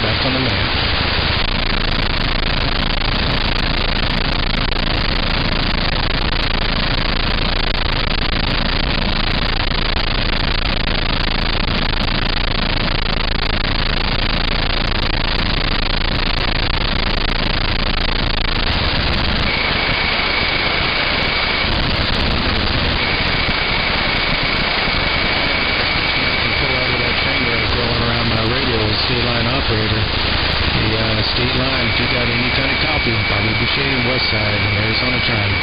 back on the man. State line operator. The state line, if you got any kind of copy, Bobby Boucher, West Side, Arizona Triangle.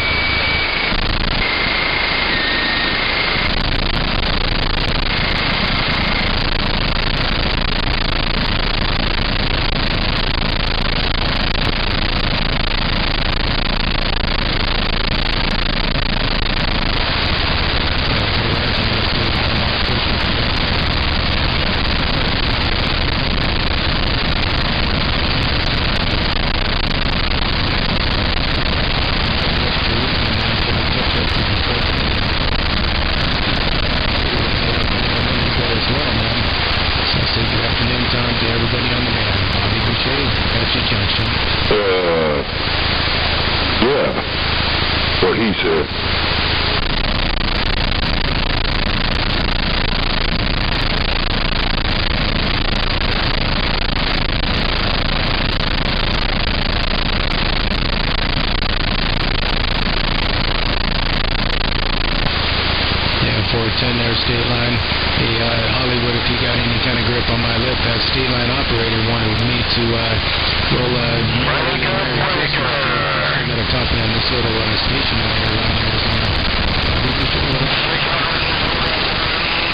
To everybody on the man, Bobby Boucher, Apache Junction. Yeah. What he said. Yeah, 410 there, state line. Hey, Hollywood, if you got any kind of grip on my lip, that state line operator wanted me to, Merry Christmas. I got a copy on this little station out here around Arizona.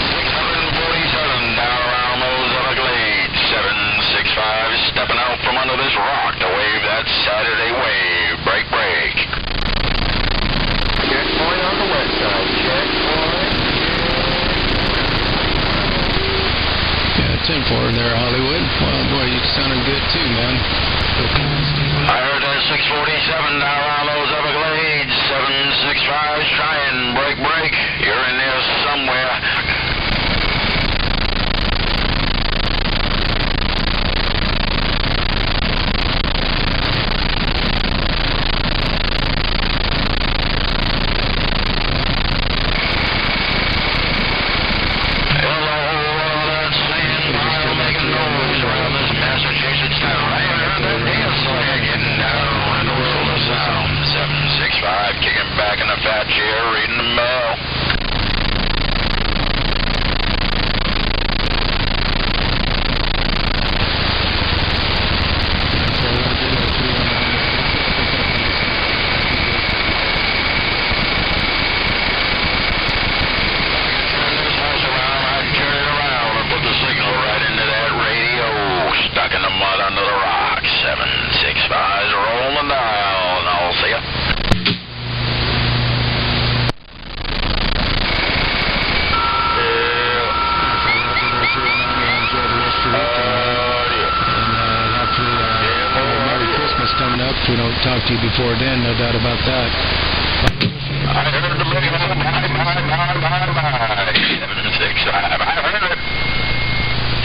647 down around those Everglades. 765 stepping out from under this rock to wave that Saturday wave. Break, break. Checkpoint on the west side. Checkpoint. 10-4 there, Hollywood. Well, boy, you sounded good too, man. I heard that 647 down around those Everglades. 765's trying. Break, break. You're in there somewhere. Kicking back in the fat chair, reading the mail. Turn this house around, I'd turn it around and put the signal right into that radio. Stuck in the mud under the rock. 765's rolling down. I'll see ya. Coming up. If we don't talk to you before then, no doubt about that. I heard the big bye. 765. I heard it.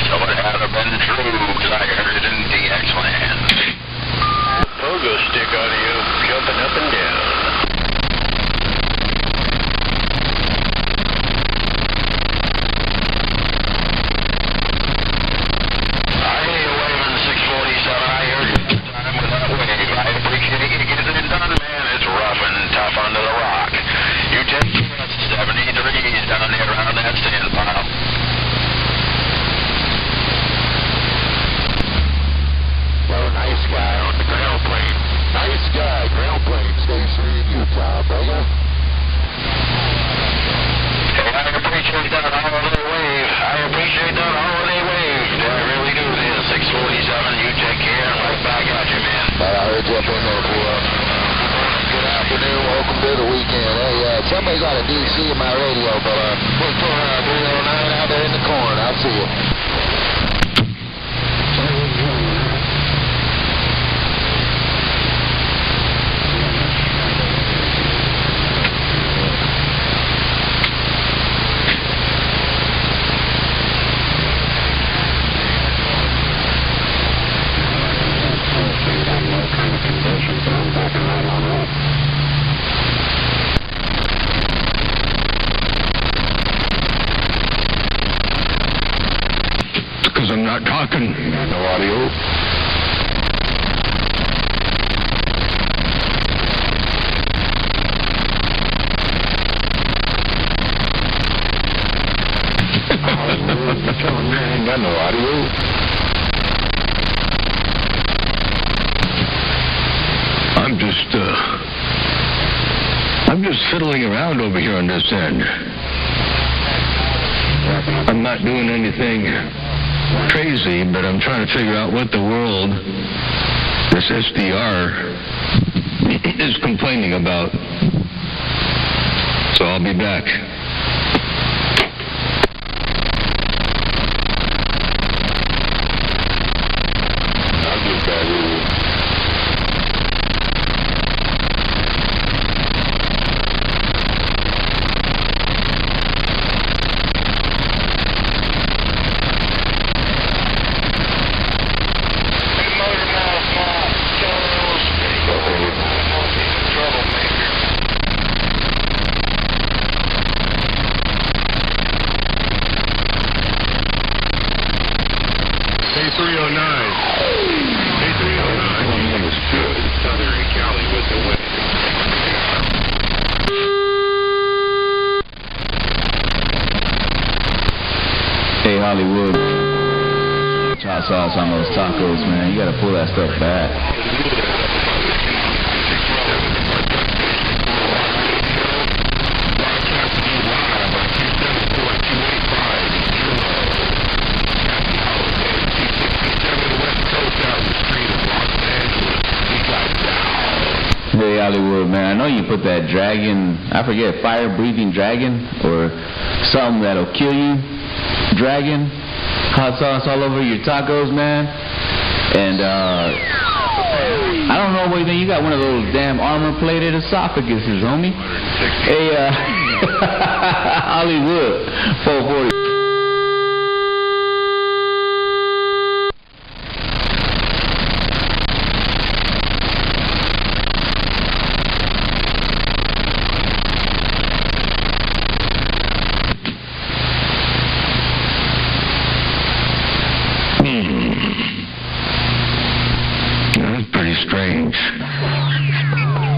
So it had to have been true, because I heard it in DX land. Pogo stick on you, jumping up and down. Under the rock. You take 70 degrees down there around that sand pile. Well, nice guy on the ground plane. Nice guy, ground plane station in Utah, brother. Hey, I appreciate that holiday wave. I appreciate that holiday wave. I really do. This 647, you take care and right back at you, man. I heard you up in there, boy. Good afternoon, welcome to the weekend. Hey, somebody's on a DC in my radio, but we'll throw around 309 out there in the corner. I'll see you. talking. No audio. Ain't got no audio. I'm just fiddling around over here on this end. I'm not doing anything crazy, but I'm trying to figure out what the world this SDR is complaining about. So I'll be back. I'll get back with you. Hey, Hollywood. Hot sauce on those tacos, man. You gotta pull that stuff back. Hey, Hollywood, man. I know you put that dragon, I forget, fire-breathing dragon or something that'll kill you. Dragon, hot sauce all over your tacos, man. And I don't know what you got, one of those damn armor-plated esophaguses, homie. Hey, Hollywood, 440. That's pretty strange.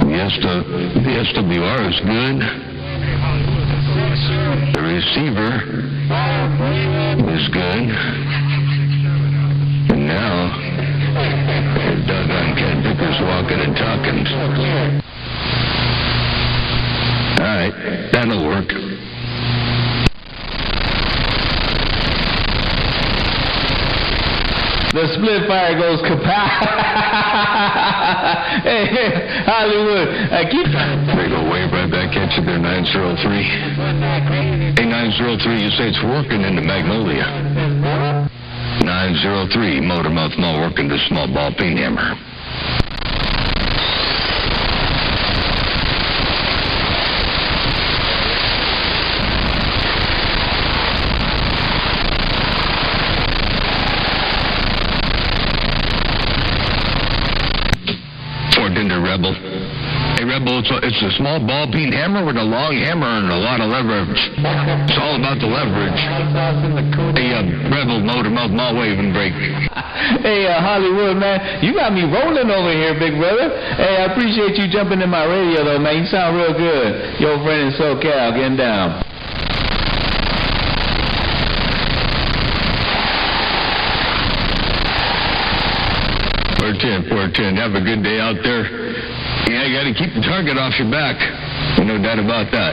The SWR is good. The receiver is good. And now, doggone Ken Vickers walking and talking. All right, that'll work. The split fire goes kapow. Hey, Hollywood, keep... They go wave right back at you there, 903. Hey, 903, you say it's working in the Magnolia. 903, motor mouth mall working the small ball peen hammer. Rebel. Hey, Rebel, it's a small ball peen hammer with a long hammer and a lot of leverage. It's all about the leverage. Hey, Rebel, motor mouth, mall waving brake. Hey, Hollywood, man, you got me rolling over here, big brother. Hey, I appreciate you jumping in my radio, though, man. You sound real good. Your friend in SoCal, getting down. Four 10. Have a good day out there. Yeah, you got to keep the target off your back. No doubt about that.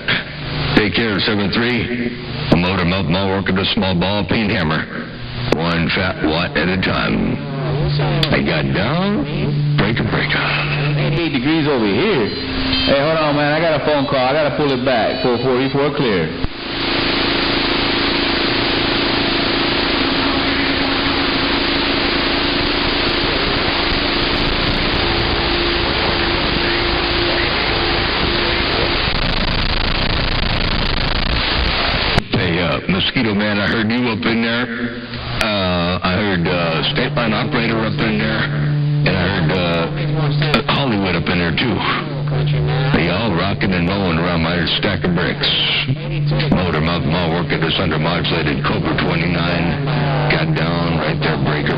Take care, 7-3. A motor mouth mall working a small ball peen hammer. One fat watt at a time. I got down. Breaker. 88 degrees over here. Hey, hold on, man. I got a phone call. I got to pull it back. 444 clear. Mosquito Man, I heard you up in there. I heard State Line Operator up in there. And I heard Hollywood up in there, too. They all rocking and rolling around my stack of bricks. Motor mouth mall mall working this undermodulated Cobra 29. Got down right there, breaker.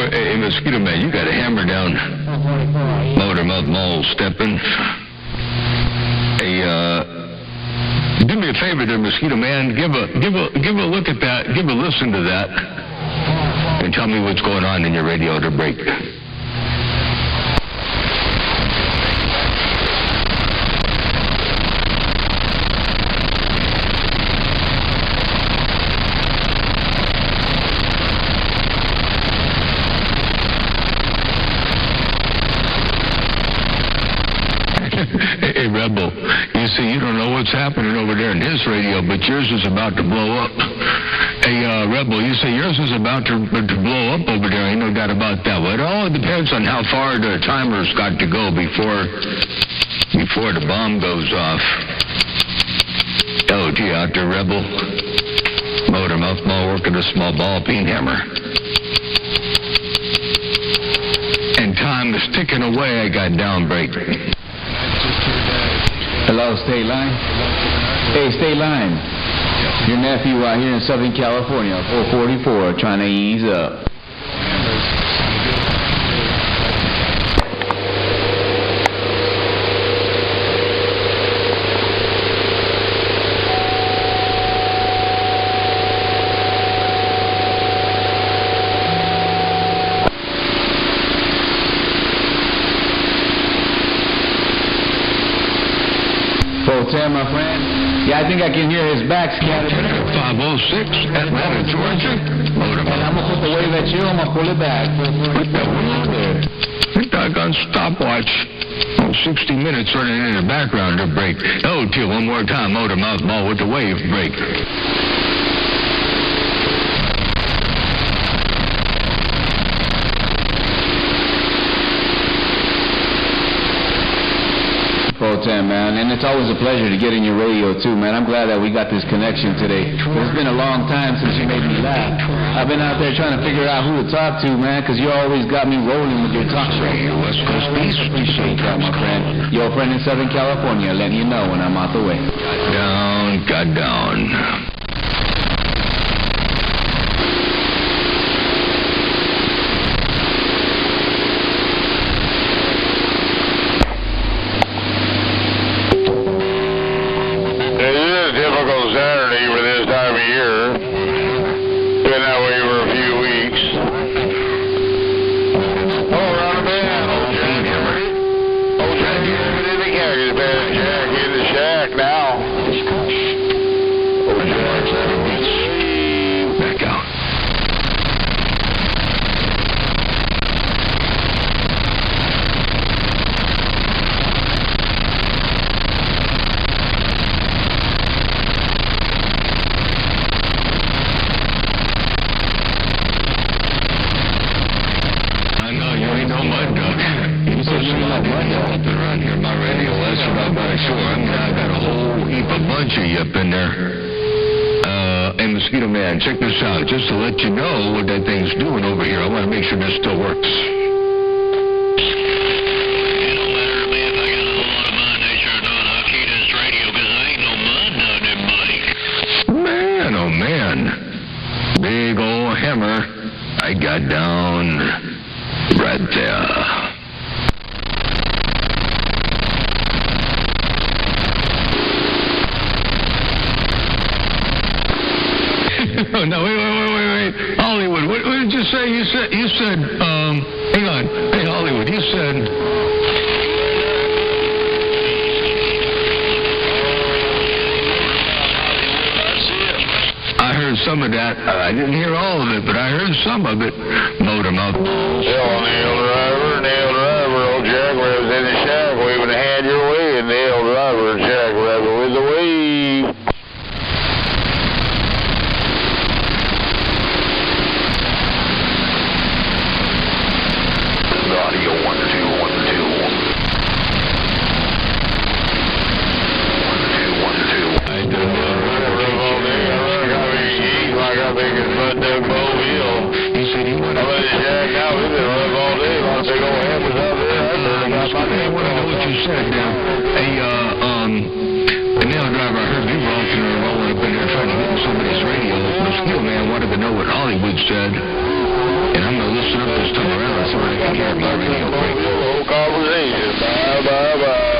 Hey, Mosquito Man, you got a hammer down. Motormouth Mall stepping. Hey, do me a favor there, Mosquito Man. Give a look at that. Give a listen to that. And tell me what's going on in your radio to break. Hey, Rebel, you see, you don't know what's happening over there in his radio, but yours is about to blow up. Hey, Rebel, you say yours is about to blow up over there. Ain't no doubt about that. Well, it all depends on how far the timer's got to go before the bomb goes off. LG out there, Rebel. Motormouth Mall working a small ball peen hammer. And time is ticking away. I got down break. Hello, State Line. Hey, State Line. Your nephew out here in Southern California, 444, trying to ease up. My friend. Yeah, I think I can hear his back scattered. 506, Atlanta, Georgia. And I'm going to put the wave at you, I'm going to pull it back. What the hell there? That doggone stopwatch. 60 minutes running in the background to break. Oh, till one more time, Motormouth Mall with the wave break. Man, and it's always a pleasure to get in your radio too, man. I'm glad that we got this connection today. It's been a long time since you made me laugh. I've been out there trying to figure out who to talk to, man, because you always got me rolling with your talk show. West Coast Beast. Appreciate that, my friend. Your friend in Southern California, letting you know when I'm out the way. Got down. Saturday for this time of year. Been that way for a few weeks. Oh, around the bend. Old Jack in the cactus bed. Jack in the shack now. Old Jack's out of reach. Back out. Around here, my radio, that's what I'm very sure. I mean, I got a whole heap, a bunch of you up in there. Hey, Mosquito Man, check this out. Just to let you know what that thing's doing over here. I want to make sure this still works. It don't matter to me if I got a whole lot of mud nature or not. I'll keep this radio because I ain't no mud on that bike. Man, oh man. Big old hammer. I got down right there. No, wait. Hollywood, what did you say? You said, hang on. Hey, Hollywood, you said... I heard some of that. I didn't hear all of it, but I heard some of it. Motormouth. Nail driver, old Jack Rabbit's in the shack, waving a hand your way, and nail driver, Jack Rabbit with the wave. said, the nail driver, I heard you rocking and rolling up in there trying to get in somebody's radio. The steel man wanted to know what Hollywood said. And I'm going to listen up this time around so I can hear my radio break. Whole conversation. Bye, bye, bye.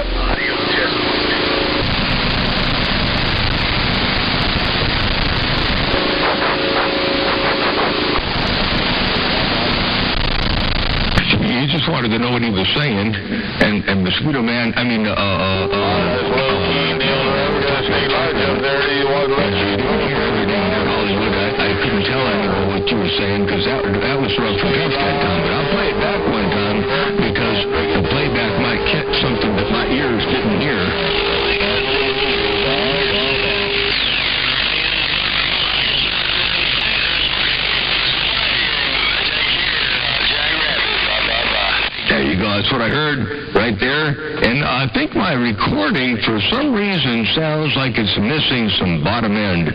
He just wanted to know what he was saying, and Mosquito Man, I mean, Hollywood, I couldn't tell anymore what you were saying, because that was rough and tough that time, but I'll play it back one time, because the playback might catch something that my ears didn't hear. There you go. That's what I heard right there. And I think my recording, for some reason, sounds like it's missing some bottom end.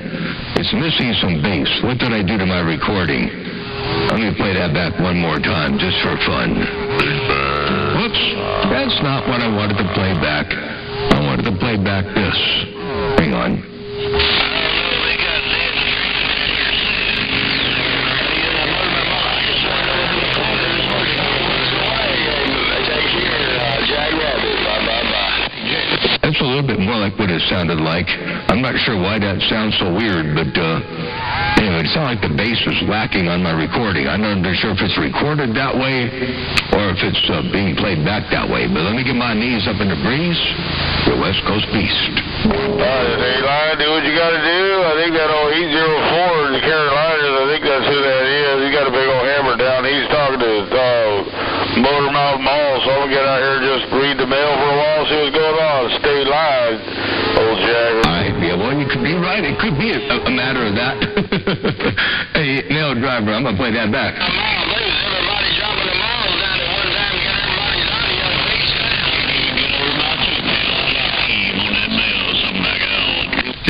It's missing some bass. What did I do to my recording? Let me play that back one more time, just for fun. Whoops. That's not what I wanted to play back. I wanted to play back this. Hang on. That's a little bit more like what it sounded like. I'm not sure why that sounds so weird, but anyway, it sounded like the bass was lacking on my recording. I'm not sure if it's recorded that way or if it's being played back that way. But let me get my knees up in the breeze. The West Coast Beast. All right, Eli, do what you got to do. I think that old 804 in the Carolinas, I think that's who that is. He got a big old hammer down. He's talking to Motor Mouth Mall, so I'm going to get out here and just read the mail for a while, see what's going on. Stay live, old Jagger. All right, yeah, well, you could be right. It could be a matter of that. Hey, Nail Driver, I'm going to play that back. Everybody dropping the malls down at one time, get everybody's audio fixed down.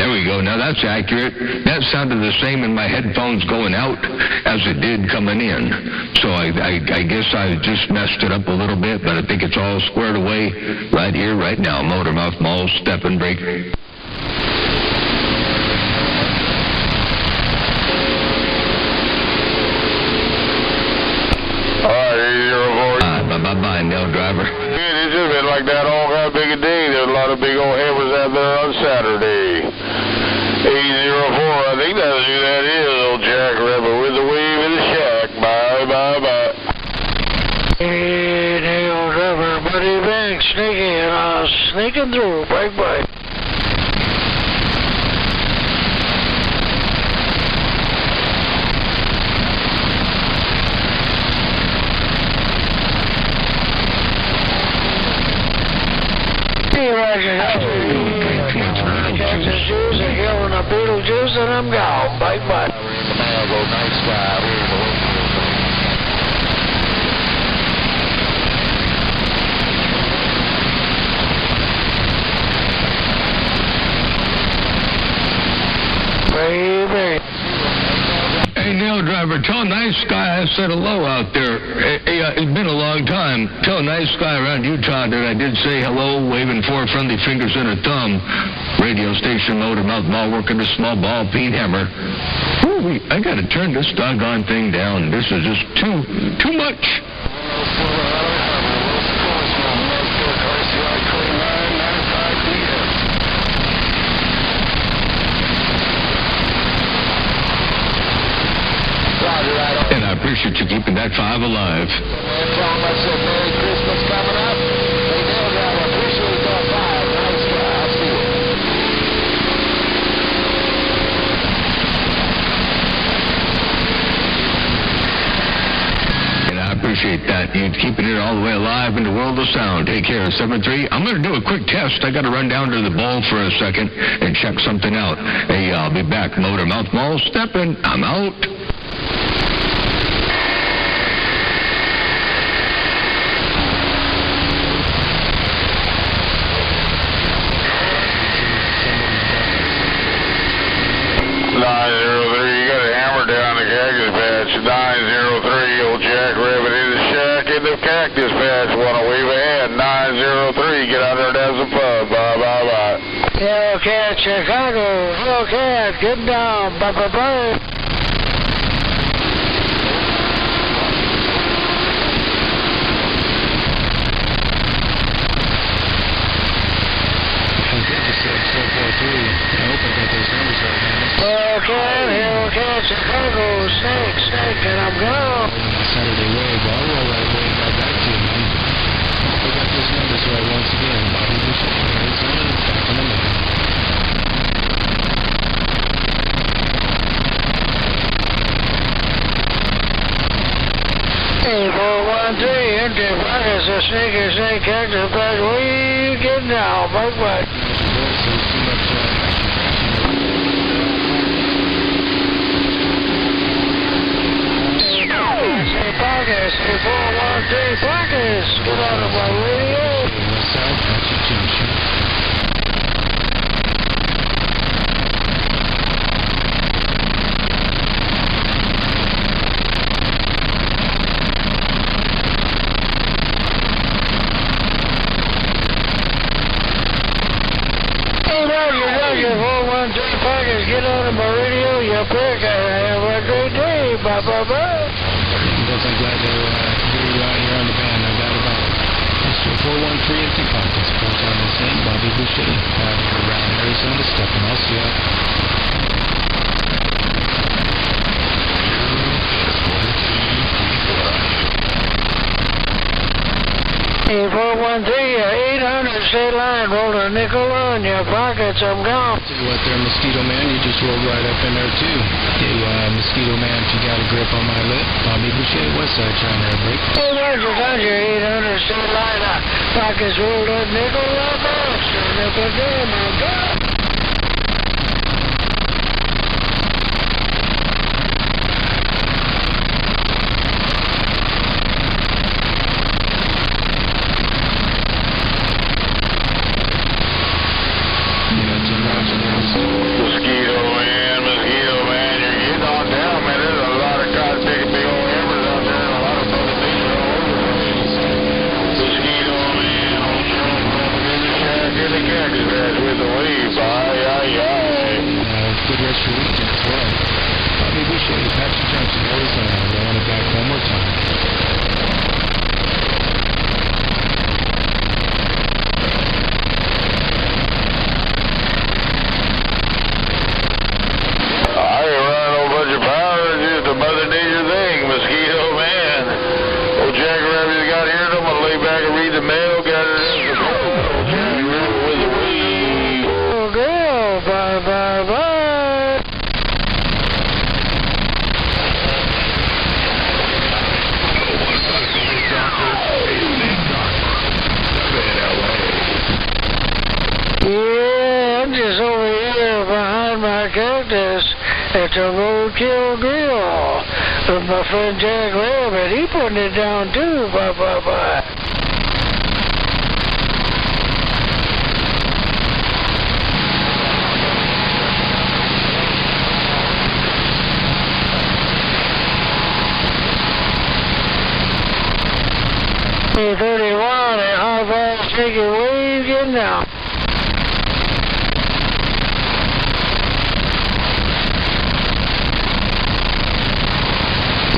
There we go. Now that's accurate. That sounded the same in my headphones going out as it did coming in. So I guess I just messed it up a little bit, but I think it's all squared away right here, right now. Motor Mouth Mall, step and break. Bye-bye, Nail Driver. It's just been like that all that big a day. There's a lot of big old hammers out there on Saturday. 804, I think that's who that is, old Jack Rabbit with the wave in the shack. Bye, bye, bye. Hey, Nail Driver, buddy, thanks. Sneaking through. Bye-bye. Beetlejuice and I'm gone. Bye-bye. Nice guy. Baby. Hey, Nail Driver, tell Nice Guy I said hello out there. Hey, it's been a long time. Tell Nice Guy around Utah that I did say hello, waving 4 friendly fingers and a thumb. Radio station, Motor Mouth Mall, working a small ball peen hammer. Ooh, I gotta turn this doggone thing down. This is just too much. And I appreciate you keeping that 5 alive. Tell them I said Merry Christmas coming up. Hey, Nail Driver, appreciate that 5. Nice guy. I'll see you. And I appreciate that. You keeping it all the way alive in the world of sound. Take care. 7-3. I'm going to do a quick test. I got to run down to the bowl for a second and check something out. Hey, I'll be back. Motor Mouth Mall stepping. I'm out. Cactus Patch, want to wave ahead, 903, get out Hellcat, Chicago. Hellcat, get down. Bye-bye-bye. Hellcat, Chicago, snake, and I'm gone. Saturday wave, I'll roll right away and right back to you, man. I got those numbers right once again. Bobby Boucher, Arizona, back in the morning. Hey, 413, empty pockets, a snake, cactus back. Where you getting now? Bye-bye. Pockets, 413 Pockets, get out of my radio. Westside, Patrick Junction. Hey, Roger, 413 Pockets, get out of my radio, you prick. Have a great day. Bye-bye-bye. I'm glad to hear you out here on the band, no doubt about it. Mr. 413 Empty Pockets, full-time in St. Bobby Boucher, out here around Arizona, stepping. I'll see ya. Hey, 413, 800 state line, roll a nickel on your pockets, I'm gone. Tell you what there, Mosquito Man, you just rolled right up in there too. Hey, Mosquito Man, if you got a grip on my lip, Bobby Boucher, Westside, trying to break. Hey, Roger, 800 state line, pockets rolled up nickel on monster, nickel down, I'm gone. It's a roadkill grill. With my friend Jack Rabbit, he putting it down too. Bye. Hey, 31 and high five, take it wave, getting out.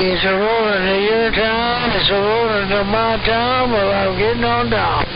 It's a rolling to your town, it's a rolling to my town, well, I'm getting on down.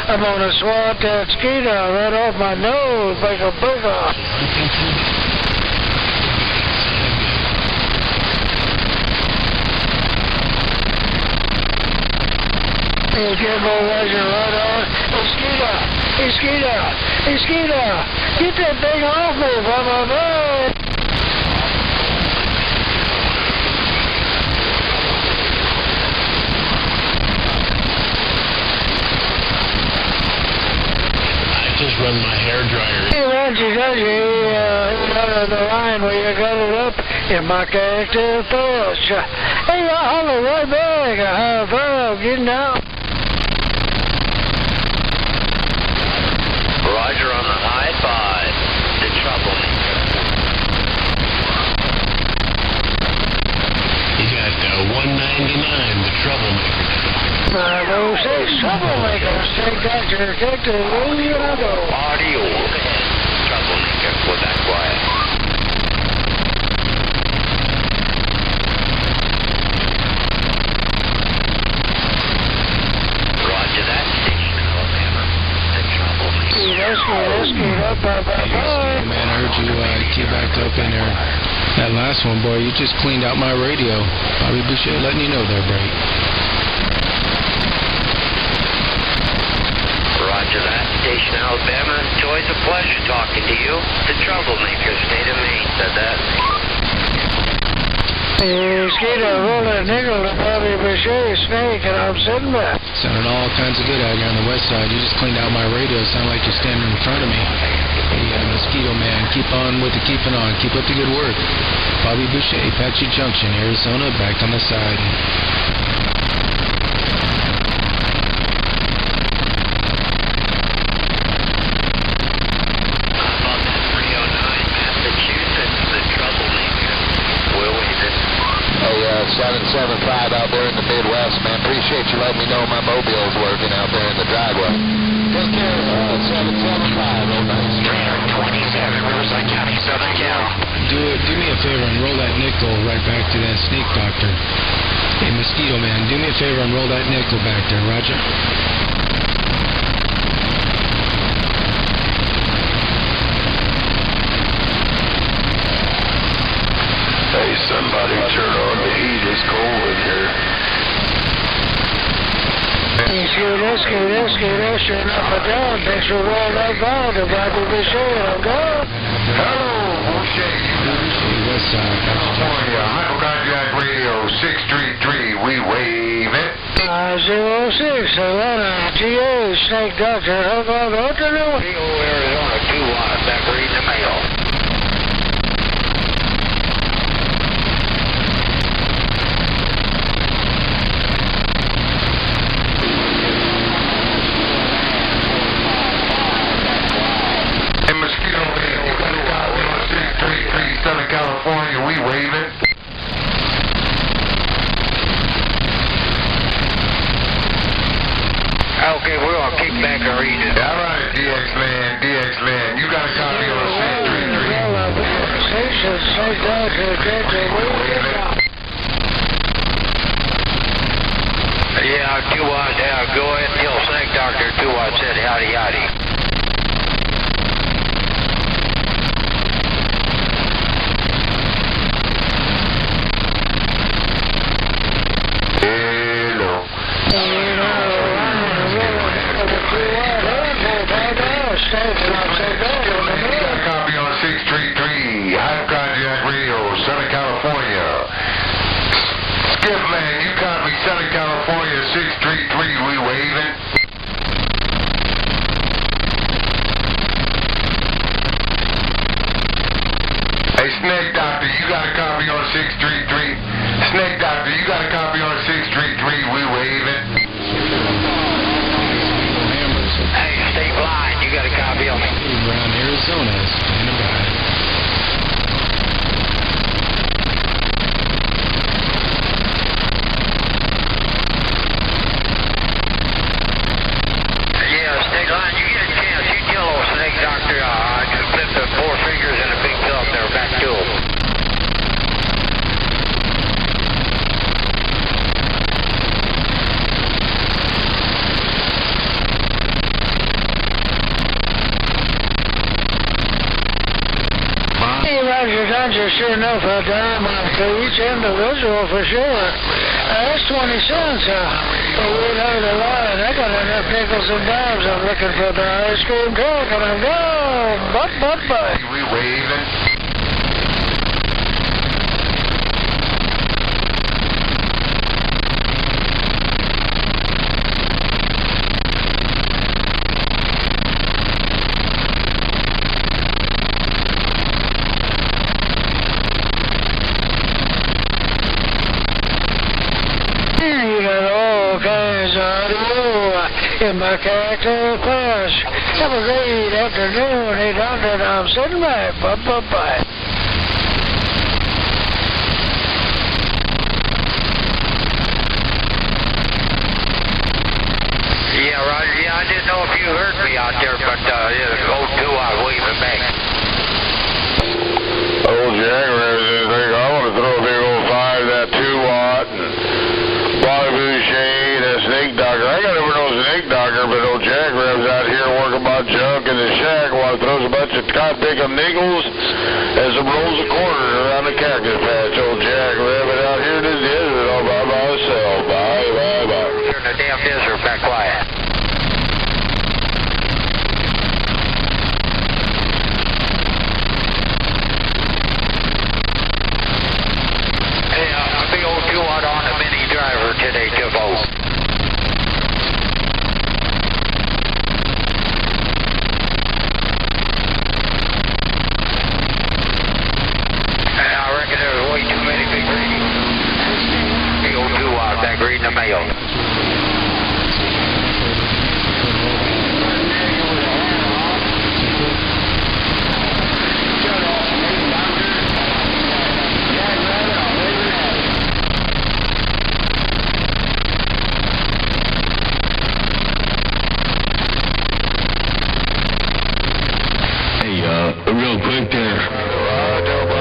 I'm gonna swat that skeeter right off my nose like a booger. Rainbow Roger, right on. Mosquito, get that thing off me, blah. Just run my hair dryer. Hey, Roger, out of the line where you got it up in my character first. Hey, I'll holler right back. High five, getting out. Roger on the high five. The troublemaker. You got 199, the troublemaker. 506, troublemaker. State Doctor, Detective, where you gonna go? Audio. Troublemaker. Well, that's quiet. Roger that. Station Alabama. The troublemaker. Let's get up, Hey, man, I heard you get backed up in there. That last one, boy, you just cleaned out my radio. Bobby Boucher letting you know there, Bray. Roger that. Station Alabama. It's always a pleasure talking to you. The troublemaker, state of Maine, said that. Hey, Skeeter, roll that nickel to Bobby Boucher, Snake, and I'm sitting back. Sounding all kinds of good out here on the west side. You just cleaned out my radio. Sound like you're standing in front of me. Hey, Mosquito Man, keep on with the keeping on. Keep up the good work. Bobby Boucher, Apache Junction, Arizona, back on the side. Hey, 775 out there in the Midwest, man. Appreciate you letting me know my mobile's working out there in the driveway. Take care, 775, old nice. 327, Riverside County, Southern Cal. Do me a favor and roll that nickel right back to that Snake Doctor. Hey, Mosquito Man, do me a favor and roll that nickel back there, Roger. Hey, somebody turn on the heat. It's cold in here. Hey, Skeeter, sure enough, I'm down. Thanks for rolling that ball to Bobby Boucher. I'm gone. Hello, Boucher. West side, California, Hypocontact Radio 633. We wave it. 506, Atlanta, GA, Snake Doctor. How about afternoon? Arizona, 2 watts. Back reading the mail. Southern California, we waving. Okay, we're gonna kick back and read it. All right, DX-Land, you got a copy of the 633? Yeah, 2 watts. Yeah, go ahead and tell Snake Doctor 2 watts said howdy howdy. Copy on 633, Hypocontact Radio, Southern California. Skip Man, you copy Southern California 633, we waving. Hey, Snake Doctor, you got a copy on 633? Snake Doctor, you got a copy on 633, we waving. Hey, stay blind. You got a copy of me. Around Arizona, standing by. Yeah, stay blind. You get a chance. You tell old Snake Doctor just flip the 4 fingers and a big pill up there back to him. Roger, sure enough, a dime for each individual for sure. That's 20 cents. we heard a line. I got enough nickels and dimes. I'm looking for the ice cream truck, and I'm gone. But. We waving. You got all kinds of audio in my character class. Have a great afternoon, 800. I'm sitting back. Bye. Yeah, Roger. Yeah, I didn't know if you heard me out there, but old 2 I was waving back. Old Jaguar, I want to throw a big old 5, that 2-watt, and Bobby Boucher, that snake doctor. I got never know snake doctor, but old Jaguar's out here working about junk in the shack while he throws a bunch of cotton-picking nickels and some rolls of quarters around the cactus patch. Old Jaguar out here in the desert all by myself. Bye. You're in the damn desert, back quiet. Hey, a big old 2-watt on the mini driver today, Tibbo. I reckon there's way too many big readings. Big old 2-watt back reading the mail. Real quick there.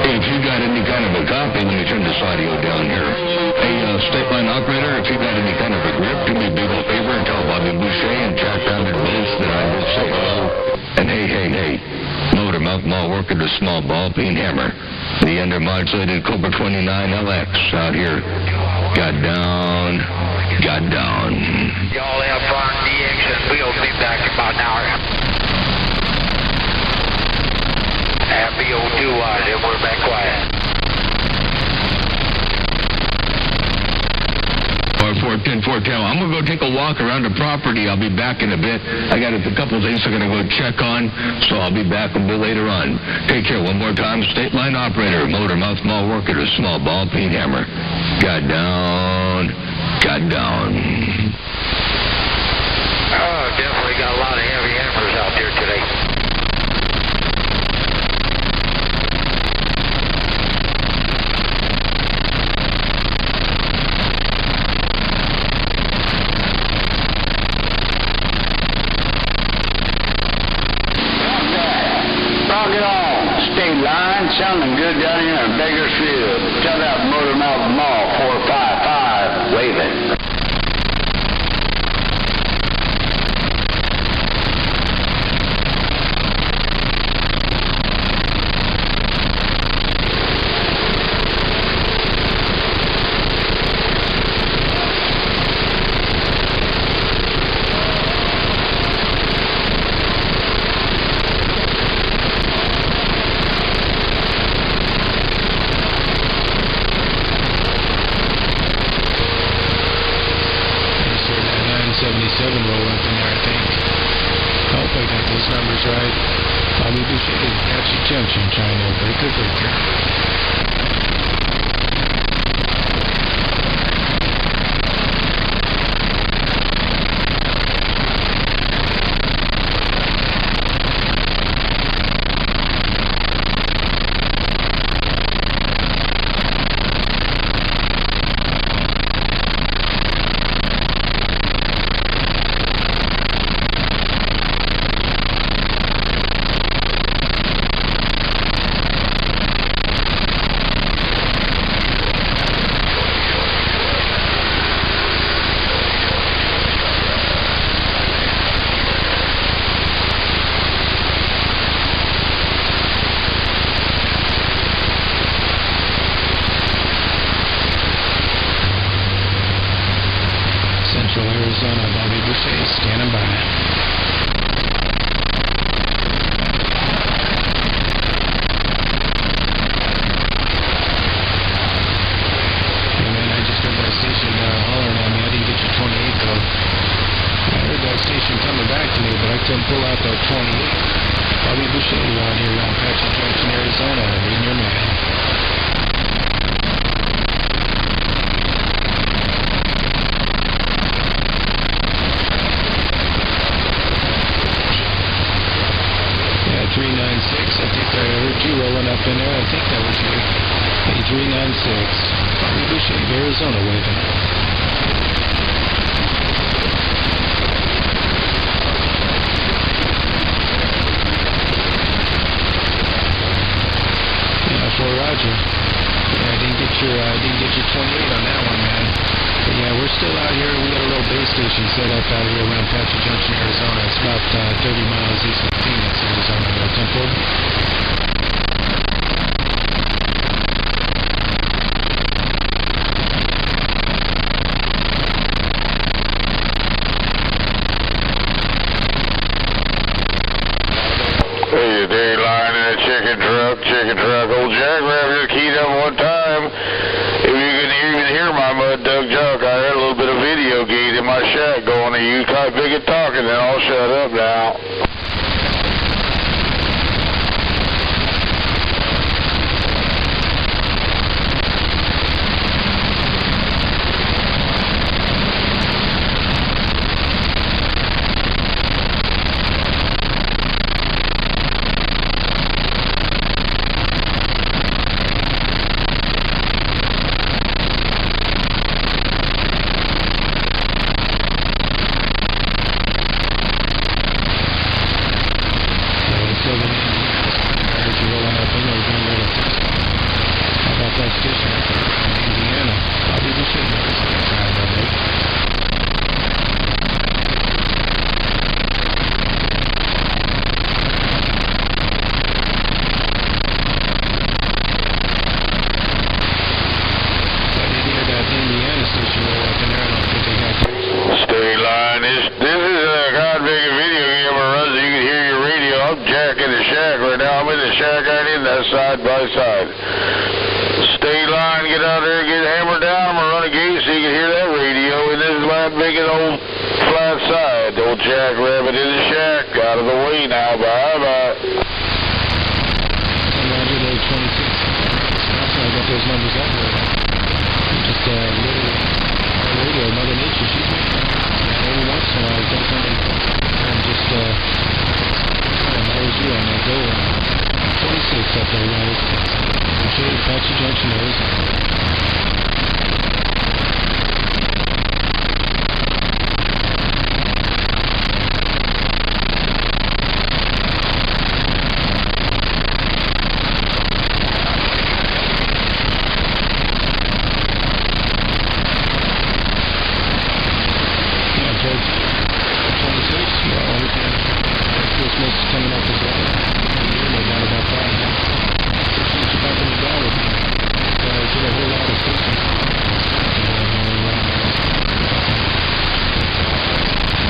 Hey, if you got any kind of a copy, let me turn this audio down here. Hey, state line operator, if you got any kind of a grip, do me a big old favor and tell Bobby Boucher and Jack Rounded Bass that I did say hello. And hey, motor mouth mall worker to small ball peen hammer. The undermodulated Cobra 29 LX out here. Got down. Y'all have fun, DX, and we'll be back in about an hour. Happy old 2-watt, and we're back quiet. 410. I'm going to go take a walk around the property. I'll be back in a bit. I got a couple of things I'm going to go check on, so I'll be back a bit later on. Take care one more time. State line operator, motor mouth mall worker to small ball peen hammer. Got down. Oh, definitely got a lot of heavy hammers out there today. Rock it on. State line, sounding good down here in Bakersfield. Tell that Motor Mouth Mall 455 waving. roll up in there, I think. Hope I got those numbers right. Bobby Boucher, Apache Junction, trying to breaker. out here around Apache Junction, Arizona. Reading your man. Yeah, 396. I think I heard you rolling up in there. I think that was you. Hey, 396. Bobby Boucher, Arizona, waving. Roger. Yeah, I didn't get your 28 on that one, man. But yeah, we're still out here. We got a little base station set up out here around Apache Junction, Arizona. It's about 30 miles east of Phoenix, Arizona. No temple. Hey, they lying in a chicken truck. Old Jackrabbit just keyed up one time. If you can even hear my mud duck junk, I had a little bit of video gate in my shack going to you. Type big and talking, then I'll shut up now. Side by side. Stay line, get out there, get hammered down. I'm going to run a gate so you can hear that radio. And this is my big and old flat side. Old Jackrabbit in the shack. Out of the way now. Bye-bye. Roger, there, 26. I got those numbers up there. Just literally, our radio, Mother Nature, she's making every once in a while, does something. And just, that was you on that go around. 26 up there, guys. Appreciate Apache Junction, Arizona. Christmas coming up as well. No doubt about that. Appreciate you back in the dollar. Get a whole lot of systems.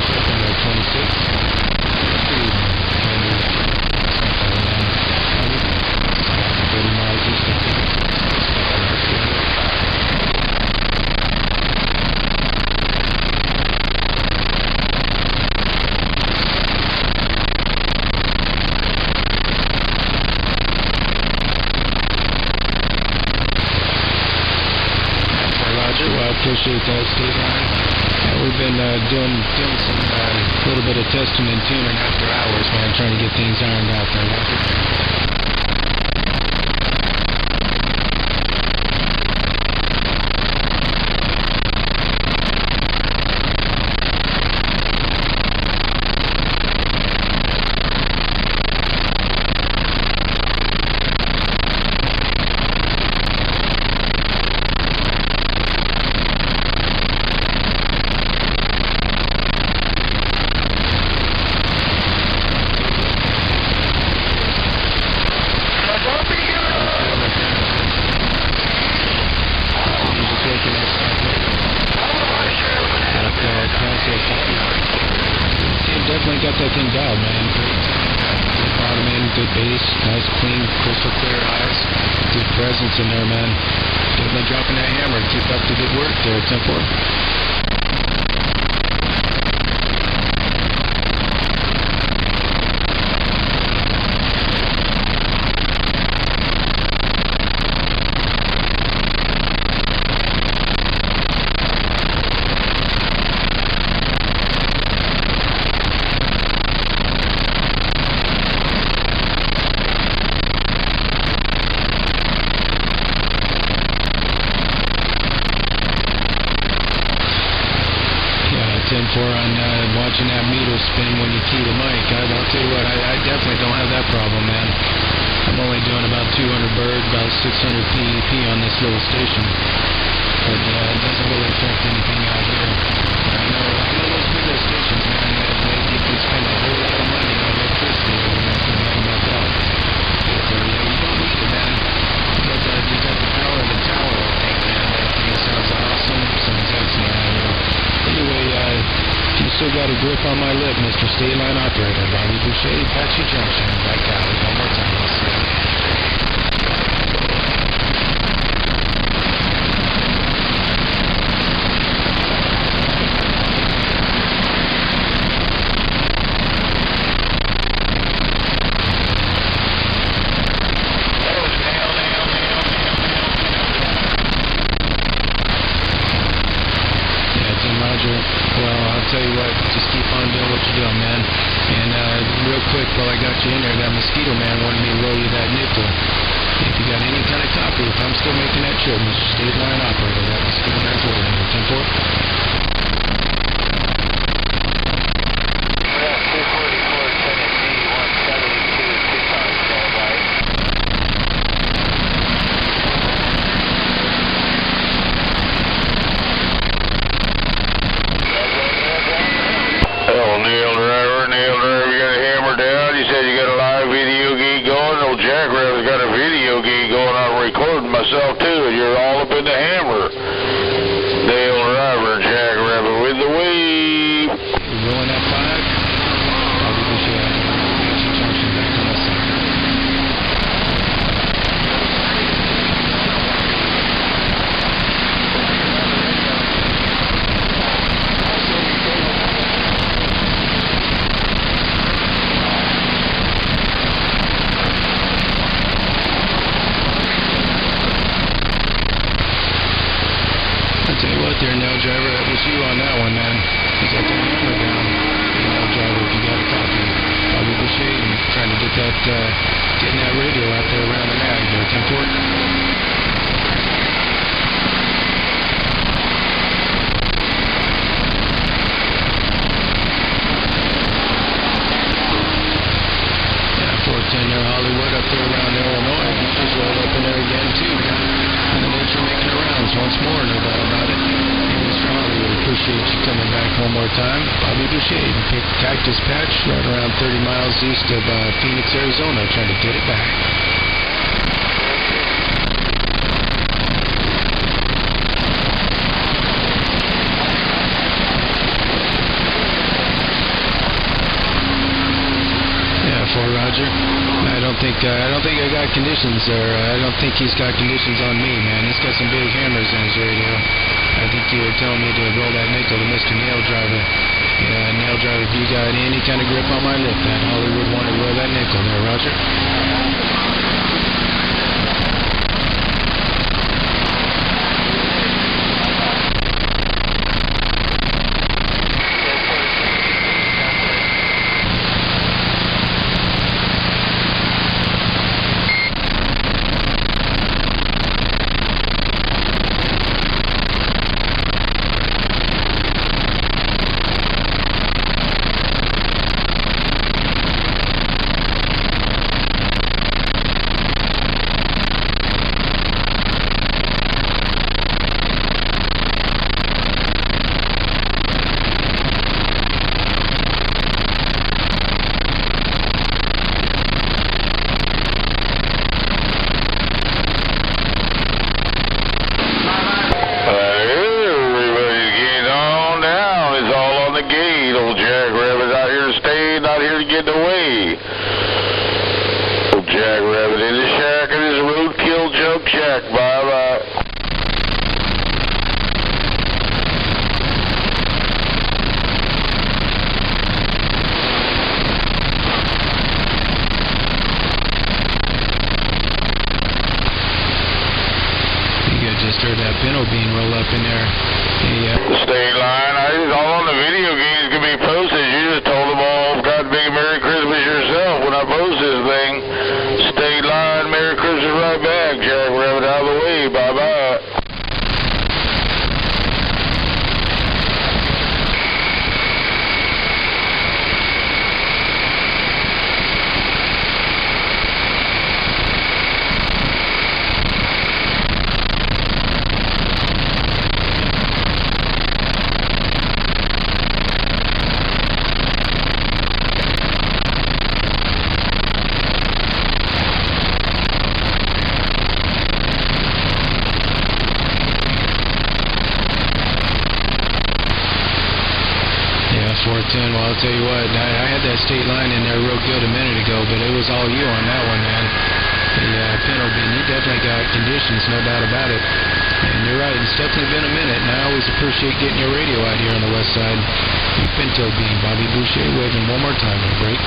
Check on that 26. 30 miles east of Phoenix. Appreciate that, Steve. We've been doing some little bit of testing and tuning after hours, man, trying to get things ironed out there. Definitely got that thing dialed, man. Good bottom end, good bass, nice, clean, crystal clear eyes, good presence in there, man. Definitely dropping that hammer. Keep up the good work there, Temple. 10-4 on watching that meter spin when you key the mic. I'll tell you what, I definitely don't have that problem, man. I'm only doing about 200 bird, about 600 PEP on this little station. But it doesn't really affect anything out here. I know those bigger stations, man, they can spend a whole lot of money on electricity over there for nothing but that. But you don't need it, man. You got the power of the tower, I think, man. That thing sounds awesome. Sounds excellent out here. Anyway, you still got a grip on my lip, Mr. State Line Operator. Bobby Boucher, Apache Junction, back out. One more time. Let's see. Well, I'll tell you what, just keep on doing what you're doing, man. And real quick, while I got you in there, that Mosquito Man wanted me to roll you that nickel. If you got any kind of copy, if I'm still making that trip, Mr. State Line Operator, that Mosquito Man's waiting. 10-4. Myself too, and you're all up in the hammer. Dale Driver, Jackrabbit with the wave. You're rolling that 5. I'll give you a Apache Junction back on the side. There, Nail Driver, that was you on that one, man. You got the hammer down. Hey, Nail Driver, if you got a copy, Bobby Boucher, and trying to get getting that radio out there around the mag there, 10-4. Yeah, 410 there, Hollywood, up there around Illinois. You just rolled up in there again, too. And the nature making the rounds once more, no doubt about it. Appreciate you coming back one more time. Bobby Boucher, Cactus Patch, right around 30 miles east of Phoenix, Arizona, trying to get it back. Yeah, 4 Roger. I don't think I got conditions, or I don't think he's got conditions on me, man. He's got some big hammers in his radio. I think you were telling me to roll that nickel to Mr. Nail Driver. Yeah, Nail Driver, if you got any kind of grip on my lip, that Hollywood wanted to roll that nickel there, Roger. Jackrabbit in the shack and his roadkill junk shack. Bye-bye. Just heard that pinto bean roll up in there. The state line, all on the video games can be posted. You just told them all, God big Merry Christmas yourself when I post this thing. State line, Merry Christmas right back. Jackrabbit out of the way. Bye-bye. Tune. Well, I'll tell you what, I had that state line in there real good a minute ago, but it was all you on that one, man. The pinto bean, you definitely got conditions, no doubt about it. And you're right, it's definitely been a minute, and I always appreciate getting your radio out here on the west side. You pinto bean, Bobby Boucher waving one more time on the break.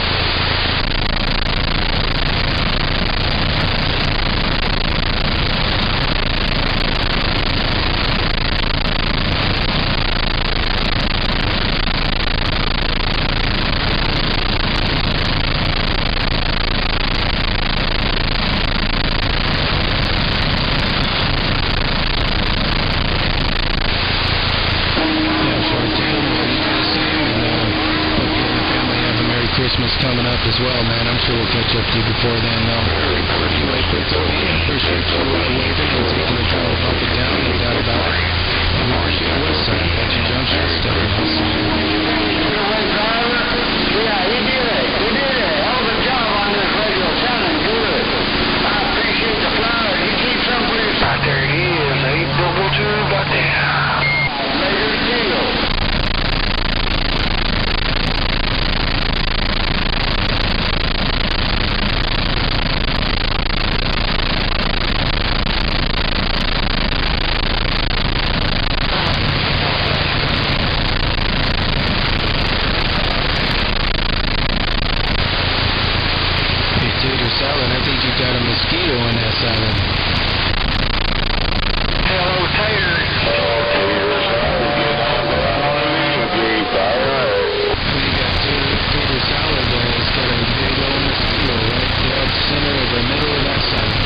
Christmas coming up as well, man. I'm sure we'll catch up to you before then, though. Anyway, Pinto Bean, appreciate you waving and taking the drive up and down, no doubt about it. And we appreciate the west side, Apache Junction, stepping outside. Yeah, you did it. You did it. Hell of a job on this radio. Sounding good. I appreciate the flowers. You keep some for yourself. There he is. 822 got there. Major deal. Salad. I think you got a mosquito in that salad. Hello, Tater. You got tater salad there. It's got a big old mosquito right dead center of the middle of that salad.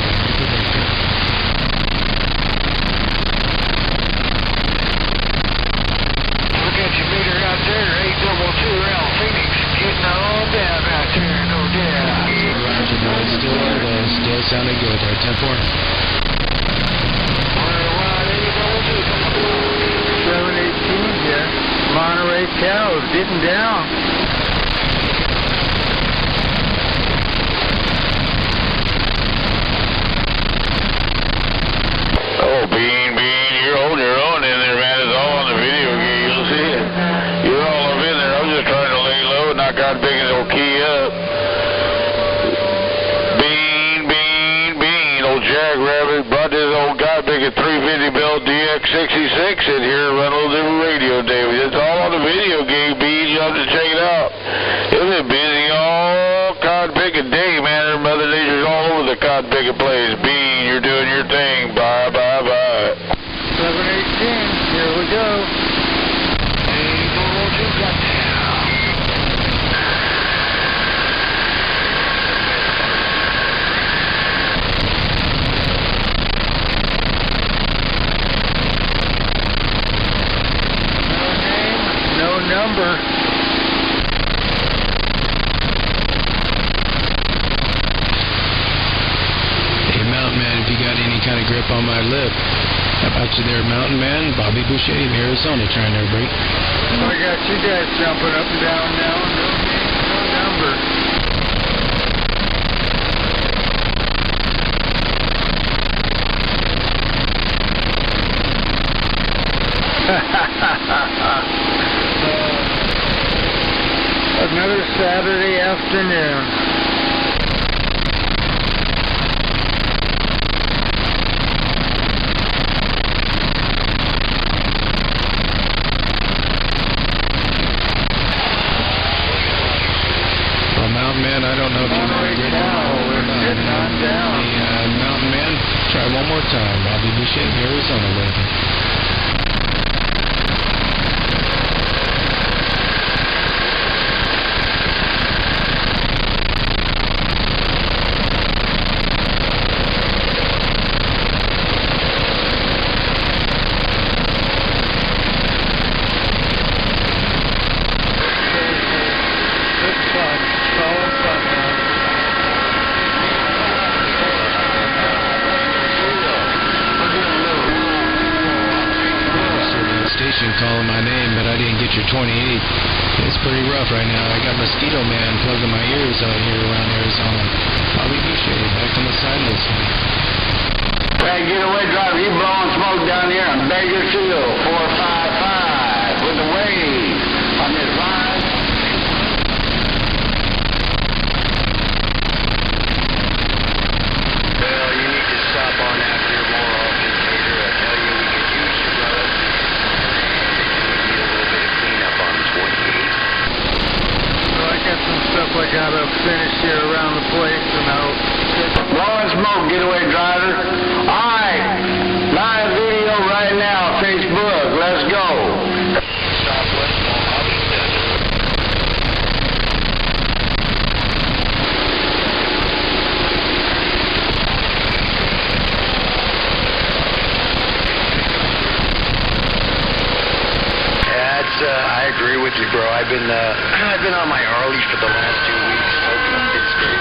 Look at your meter out there, 822 around Phoenix, getting on down out there, no doubt. Roger, boy. Still sounding good there. 10-4. 718, yeah. Monterey cows getting down. Oh, Bean, you're holding your own in there, man. It's all on the video game. You'll see it. You're all up in there. I was just trying to lay low and not got big as old key up. Jackrabbit brought this old guy big at 350 Bell DX66 in here and run a little different radio, David. It's all on the video game, Bean. You have to check it out. It's been busy all cod picking day, man. Mother Nature's all over the cod picking place. Bean, you're doing your thing. Bye. 718, here we go. Number. Hey, Mountain Man, if you got any kind of grip on my lip, how about you there, Mountain Man? Bobby Boucher in Arizona trying their break. I got you guys jumping up and down now. No number. Another Saturday afternoon. Well, Mountain Man, I don't know if you know it or not. The Mountain Man, try one more time. Bobby Boucher in Arizona waving. Calling my name, but I didn't get your 28. It's pretty rough right now. I got Mosquito Man plugging my ears out here around Arizona. Bobby Boucher back on the side listening. Hey, getaway driver, you blowing smoke down here on Bakersfield, 455 with the wave on this line. I've been on my Harley for the last 2 weeks, smoking up Pittsburgh.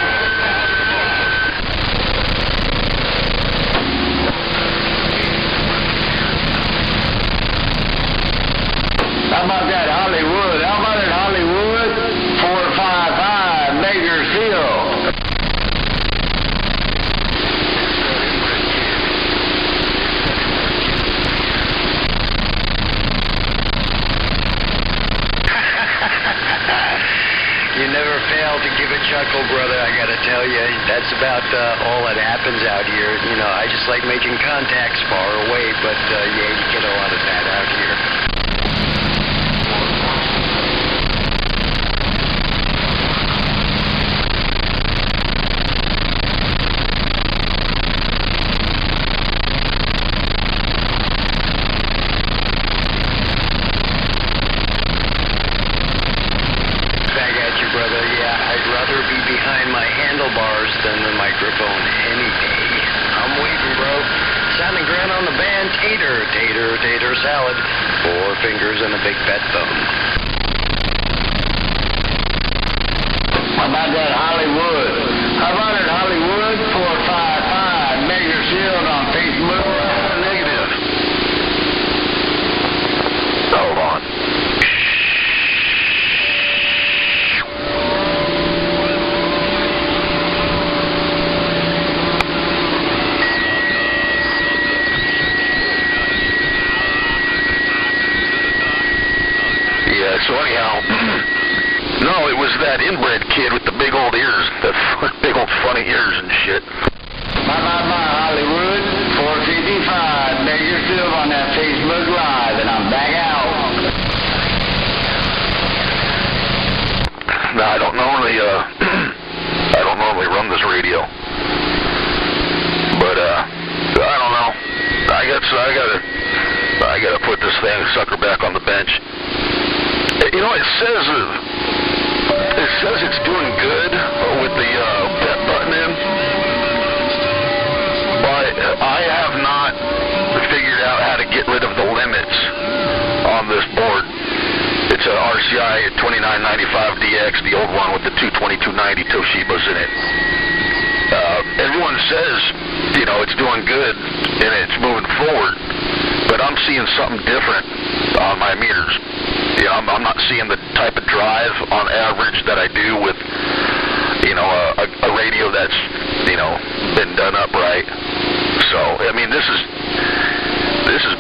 How about that Hollywood? How about it Hollywood? 455 Bakersfield. You never fail to give a chuckle, brother. I gotta tell you, that's about all that happens out here. You know, I just like making contacts far away, but yeah, you get a lot of that out here. Brother, yeah, I'd rather be behind my handlebars than the microphone any day. I'm waiting, bro. Sounding grand on the band. Tater, tater, tater salad. 4 fingers and a big fat thumb. How about that Hollywood? How about it Hollywood? 455 Bakersfield on Facebook. Negative. Hold on. So anyhow, no, it was that inbred kid with the big old ears, the big old funny ears and shit. Bye Hollywood, 455 Bakersfield on that Facebook Live, and I'm back out. No, I don't normally run this radio, but I don't know. I gotta put this sucker back on the bench. You know, it says it's doing good with the pet button in, but I have not figured out how to get rid of the limits on this board. It's a RCI 2995DX, the old one with the 22290 Toshibas in it. Everyone says, you know, it's doing good and it's moving forward, but I'm seeing something different on my meters. You know, I'm not seeing the type of drive on average that I do with, you know, a radio that's, you know, been done up right. So, I mean, this is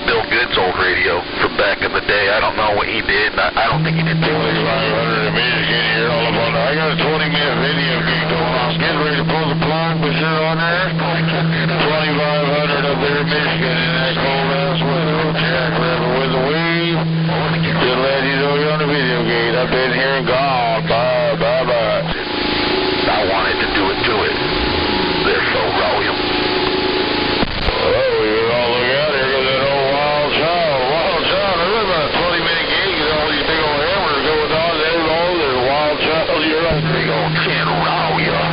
Bill Good's old radio from back in the day. I don't know what he did. I don't think he did 2,500 meters in here all up on. I got a 20-minute video gig going on. Getting ready to pull the plug, but you're on there. 2,500 up there in Michigan in that cold ass weather. Jack River with the weed. Just let you know you're on the video gate. I've been here and gone. Bye. I wanted to do it to it. They're so William. Oh, we all look out. Here goes that old wild child. Wild child. There's about a 20-minute gig and all these big old hammers going on. There's a wild child. You're on big old 10 Royal.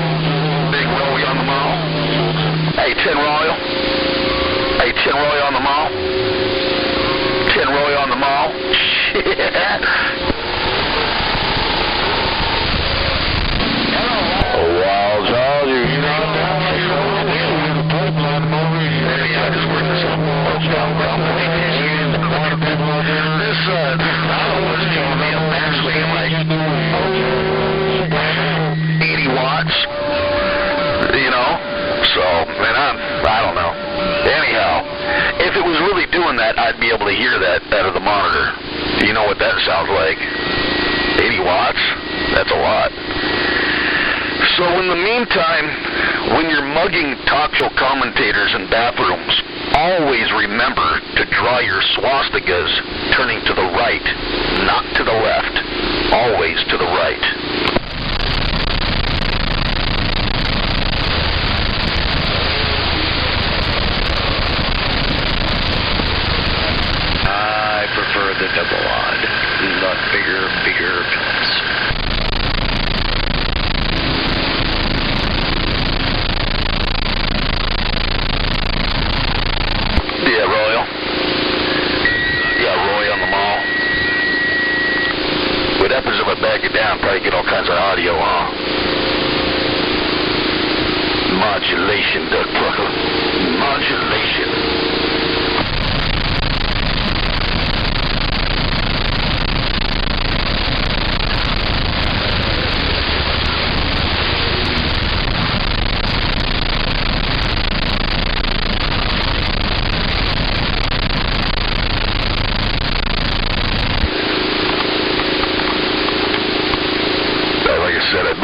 Big Roy on the mall. Hey, 10 Royal. Hey, 10 Roy on the mall. 10 Roy on the mall. Shit. Wild child, you know that. I just worked this up. This was telling me I'm actually like 80 watts, you know, so, man, I don't know. Anyhow, if it was really doing that, I'd be able to hear that out of the monitor. You know what that sounds like? 80 watts? That's a lot. So in the meantime, when you're mugging talk show commentators in bathrooms, always remember to draw your swastikas turning to the right, not to the left. Always to the right. I prefer the double odd, not bigger pins. Yeah, Royal. Yeah, Roy on the mall. What happens if I down, probably get all kinds of audio, huh? Modulation, Doug Plucker. Modulation.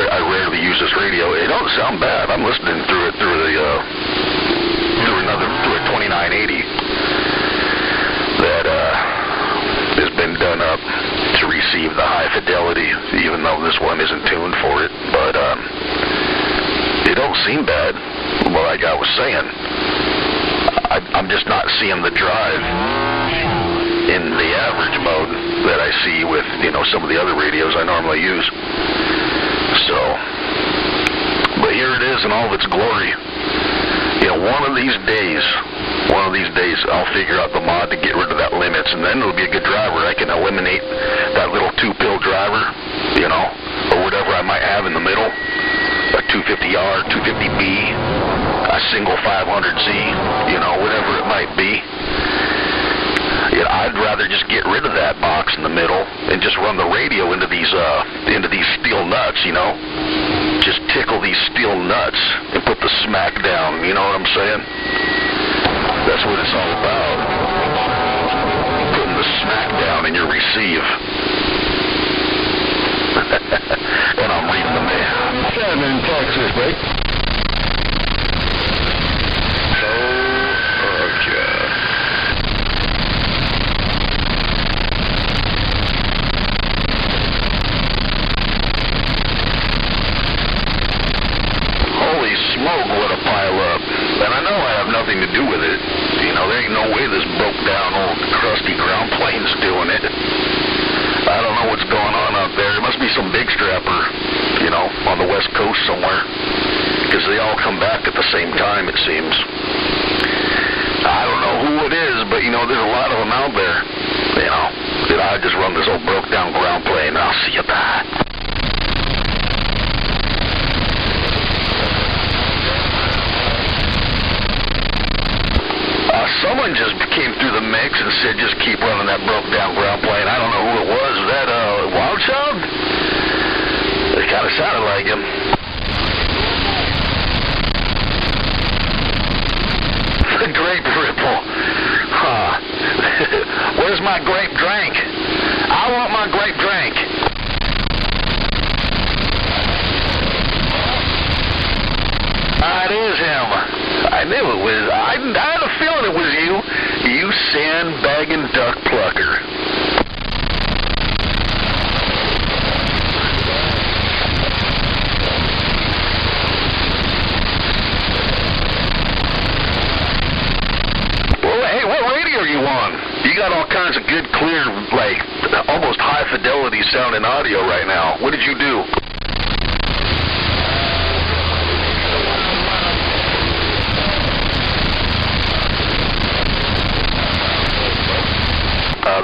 I rarely use this radio. It don't sound bad. I'm listening through it through a 2980 that has been done up to receive the high fidelity, even though this one isn't tuned for it. But it don't seem bad. Like I was saying, I'm just not seeing the drive in the average mode that I see with some of the other radios I normally use. So, but here it is in all of its glory. One of these days, I'll figure out the mod to get rid of that limits, and then it'll be a good driver. I can eliminate that little 2-pill driver, or whatever I might have in the middle, a 250R, 250B, a single 500Z, whatever it might be. I'd rather just get rid of that box in the middle and just run the radio into these steel nuts, Just tickle these steel nuts and put the smack down, you know what I'm saying? That's what it's all about. Putting the smack down in your receive. And I'm reading the mail. 7 Texas, break. Smoke, what a pile up. And I know I have nothing to do with it. There ain't no way this broke down old crusty ground plane's doing it. I don't know what's going on out there. It must be some big strapper, on the West Coast somewhere. Because they all come back at the same time, it seems. I don't know who it is, but, there's a lot of them out there. That I just run this old broke down ground plane and I'll see you back. Someone just came through the mix and said just keep running that broke down ground plane. I don't know who it was. Was that Wild Child? It kind of sounded like him. The grape ripple. Huh. Where's my grape drink? I want my grape drink. It is him. I knew it was. I had a feeling it was you. You sandbagging duck plucker. Well, hey, what radio are you on? You got all kinds of good, clear, like almost high fidelity sounding audio right now. What did you do?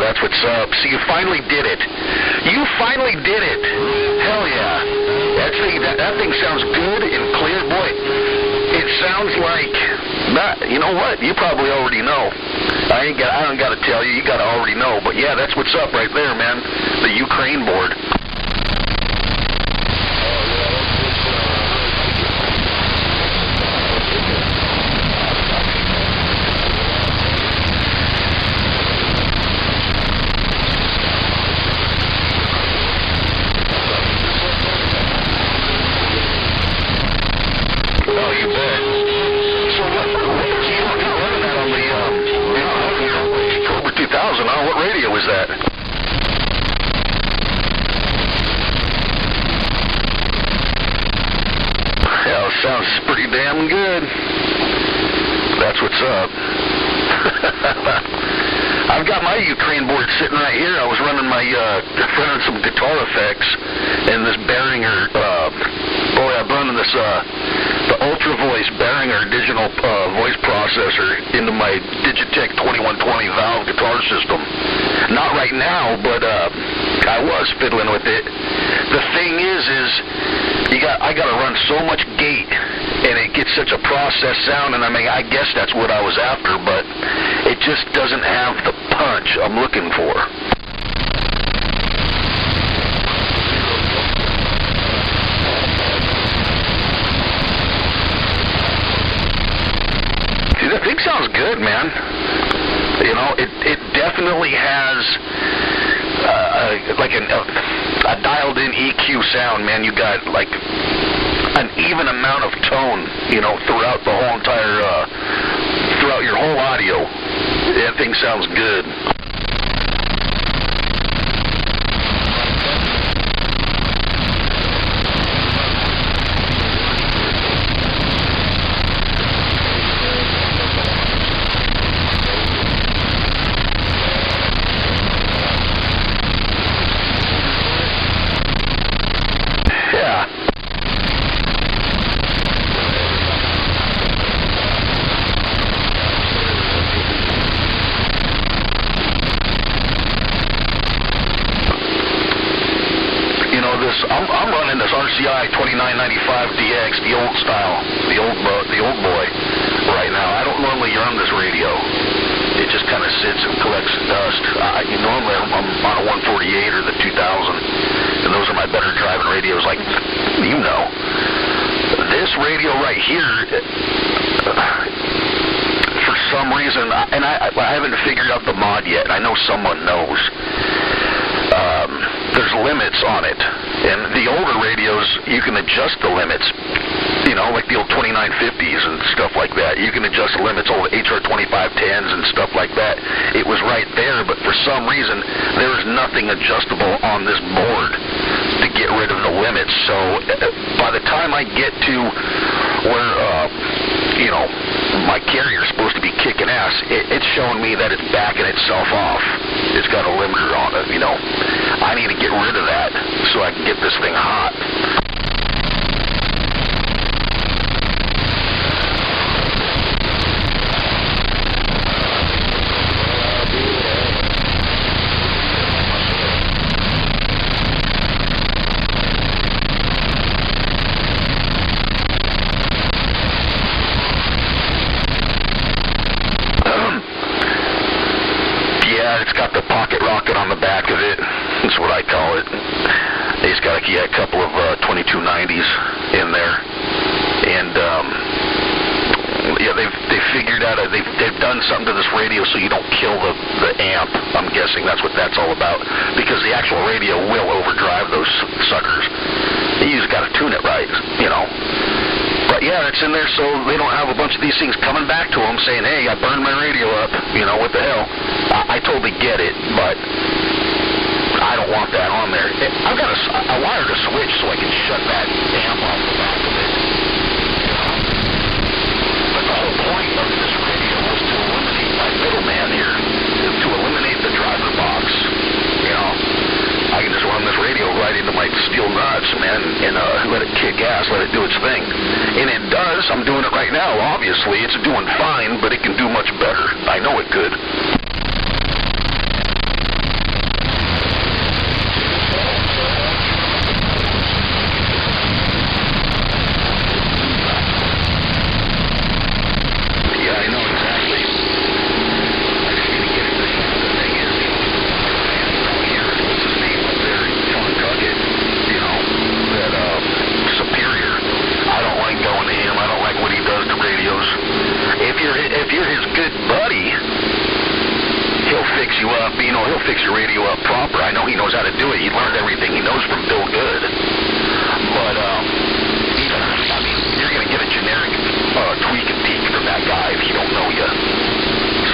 That's what's up. See, you finally did it. You finally did it. Hell yeah. That thing sounds good and clear. Boy, it sounds like, you know what? You probably already know. I don't got to tell you. You got to already know. But yeah, that's what's up right there, man. The Ukraine board. What radio is that? Yeah, it sounds pretty damn good. That's what's up. I've got my Ukraine board sitting right here. I was running running some guitar effects and this Behringer, I'm running this, the Ultra Voice Behringer digital voice processor into my Digitech 2120 valve guitar system. Not right now, but I was fiddling with it. The thing is I got to run so much gate, and it gets such a processed sound, and I mean, I guess that's what I was after, but it just doesn't have the punch I'm looking for. Dude, that thing sounds good, man. You know, it definitely has like a dialed-in EQ sound, man. You got like an even amount of tone, you know, throughout the whole entire, throughout your whole audio. That thing sounds good. I'm running this RCI 2995DX, the old style, the old boy, right now. I don't normally run this radio. It just kind of sits and collects dust. Normally I'm on a 148 or the 2000, and those are my better driving radios, like you know. This radio right here, for some reason, and I haven't figured out the mod yet. I know someone knows. There's limits on it, and the older radios, you can adjust the limits, you know, like the old 2950s and stuff like that. You can adjust the limits, old HR2510s and stuff like that. It was right there, but for some reason, there is nothing adjustable on this board to get rid of the limits. So by the time I get to where, you know, my carrier's supposed to be kicking ass, it's showing me that it's backing itself off. It's got a limiter on it, you know. I need to get rid of that so I can get this thing hot. It's got the pocket rocket on the back of it. That's what I call it. It's got a couple of 2290s in there, and yeah, they've figured out they've done something to this radio so you don't kill the amp. I'm guessing that's what that's all about, because the actual radio will overdrive those suckers. You just got to tune it right, you know. But yeah, it's in there so they don't have a bunch of these things coming back to them saying, hey, I burned my radio up, you know, what the hell. I totally get it, but I don't want that on there. I wired a switch so I can shut that amp off the back of it. But the whole point of this radio was to eliminate my middleman here, to eliminate the driver box, you know. I can just run this radio right into my steel nuts, man, and let it kick ass, let it do its thing. And it does. I'm doing it right now, obviously. It's doing fine, but it can do much better. I know it could. If you're his good buddy, he'll fix you up. You know, he'll fix your radio up proper. I know he knows how to do it. He learned everything he knows from Bill Good. But even, I mean, you're going to get a generic tweak and peek from that guy if you don't know you.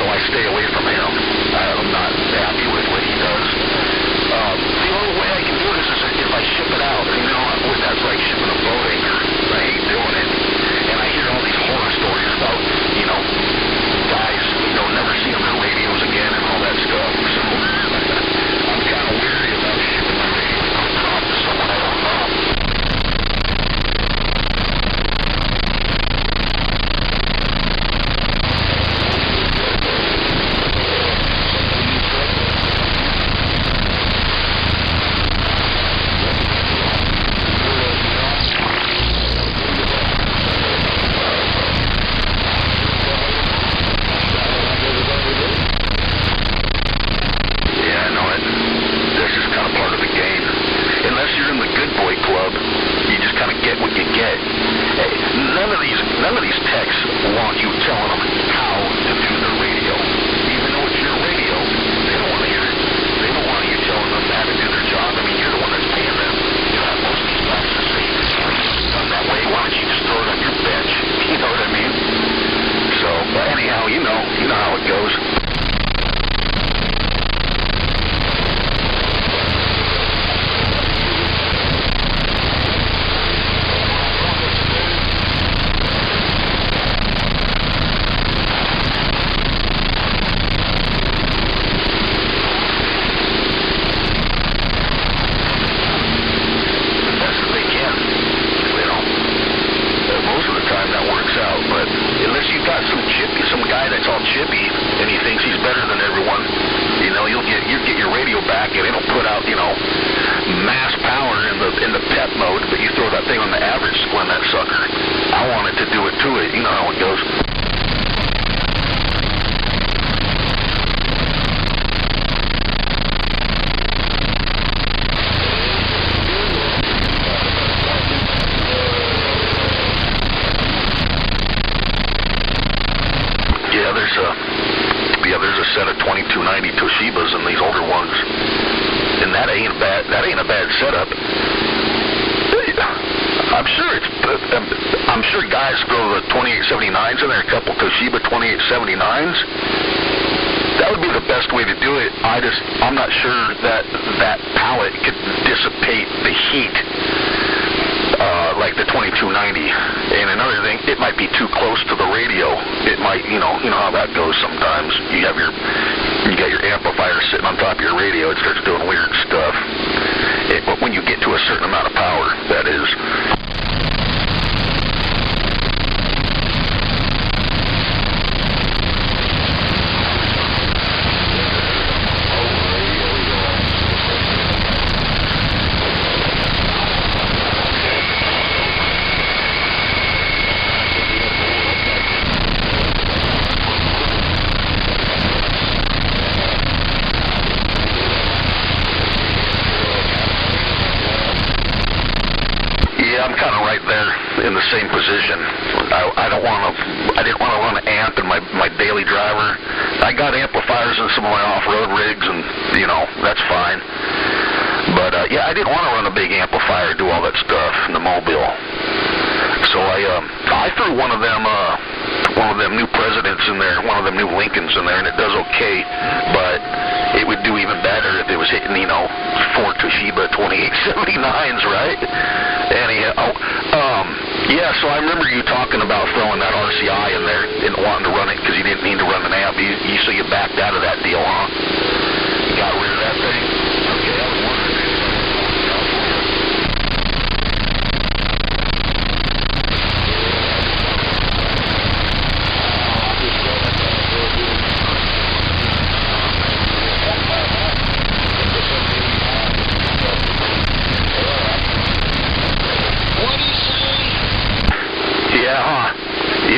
So I stay away from him. I'm not happy with what he does. The only way I can do this is if I ship it out. You know, that's like shipping a boat anchor. I hate doing it. And I hear all these horror stories about, you know, guys, you know, never see them in radios again and all that stuff. So I'm kind of weary about shipping my radio off to someone I don't know. discipline that sucker. I want it to do it to it. You know how it goes. There's a set of 2290 Toshibas and these older ones, and that ain't a bad setup. I'm sure guys throw the 2879s in there, a couple Toshiba 2879s. That would be the best way to do it. I'm not sure that pallet could dissipate the heat like the 2290. And another thing, it might be too close to the radio. It might, you know how that goes sometimes. You got your amplifier sitting on top of your radio, it starts doing weird stuff. But when you get to a certain amount of power, that is. In the same position. I didn't want to run an amp in my daily driver. I got amplifiers in some of my off-road rigs, and that's fine. But I didn't want to run a big amplifier, do all that stuff in the mobile. So I threw one of them new Presidents in there, one of them new Lincolns in there, and it does okay. But it would do even better if it was hitting 4 Toshiba 2879s, right? Anyhow, so I remember you talking about throwing that RCI in there and wanting to run it because you didn't need to run an amp. So you backed out of that deal, huh? Got rid of that thing? Okay, I was wondering.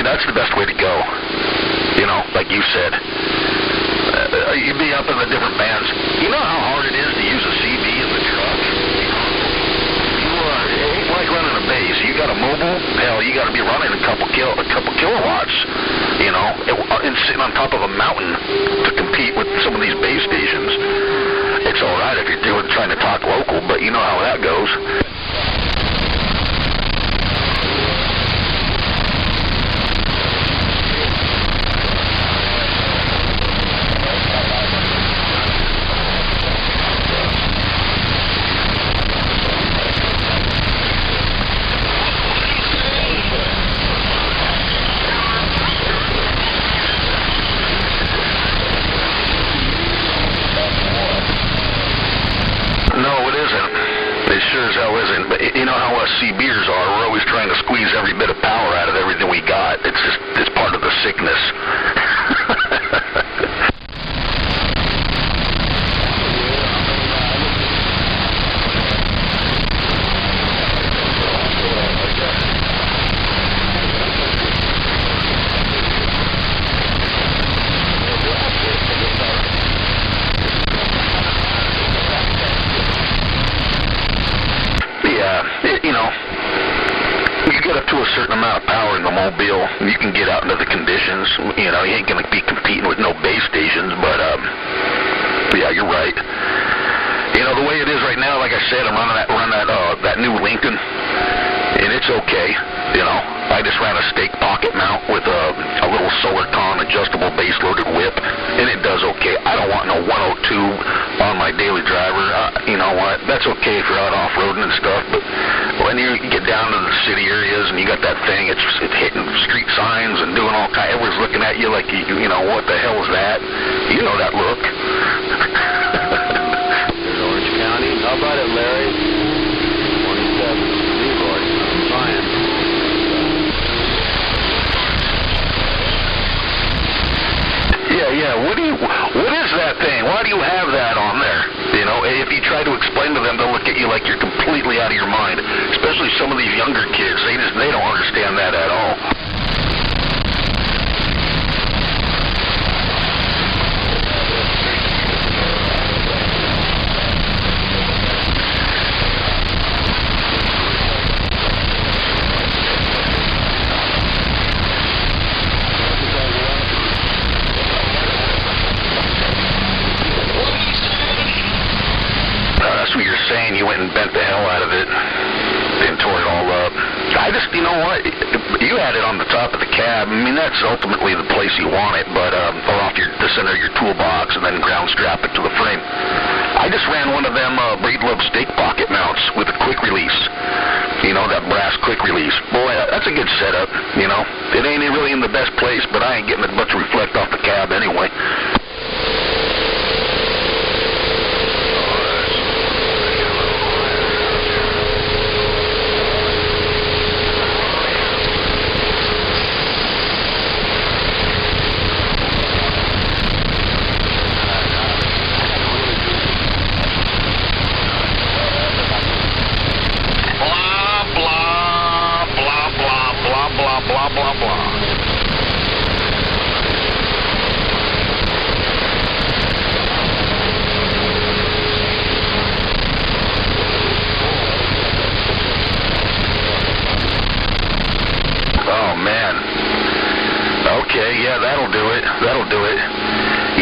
That's the best way to go. Like you said. You'd be up in the different bands. You know how hard it is to use a CB in the truck? It ain't like running a bass. You got a mobile, hell, you got to be running a couple kilowatts, and sitting on top of a mountain to compete with some of these base stations. It's all right if you're trying to talk local, but you know how that goes. But you know how us CBers are. We're always trying to squeeze every bit of power out of everything we got. It's part of the sickness. You get up to a certain amount of power in the mobile, you can get out into the conditions. You ain't going to be competing with no base stations, but yeah, you're right. The way it is right now, like I said, I'm running that new Lincoln, and it's okay. I just ran a stake pocket mount with a little Solarcon adjustable base-loaded whip, and it does okay. I don't want no 102 on my daily driver. You know what? That's okay if you're out off-roading and stuff, but when you get down to the city areas and you got that thing, it's hitting street signs and doing all kinds. Everyone's looking at you like, what the hell is that? You know that look. There's Orange County. How about it, Larry? 27. Leroy. Fine. Yeah. What is that thing? Why do you have that on there? You know, if you try to explain to them, they'll look at you like you're completely out of your mind. Especially some of these younger kids. They don't understand that at all. That's what you're saying. You went and bent the hell out of it and tore it all up. I just, you know what? You had it on the top of the cab. I mean, that's ultimately the place you want it, but or off the center of your toolbox and then ground strap it to the frame. I just ran one of them Rtl steak pocket mounts with a quick release. You know, that brass quick release. Boy, that's a good setup, you know. It ain't really in the best place, but I ain't getting as much reflect off the cab anyway. That'll do it.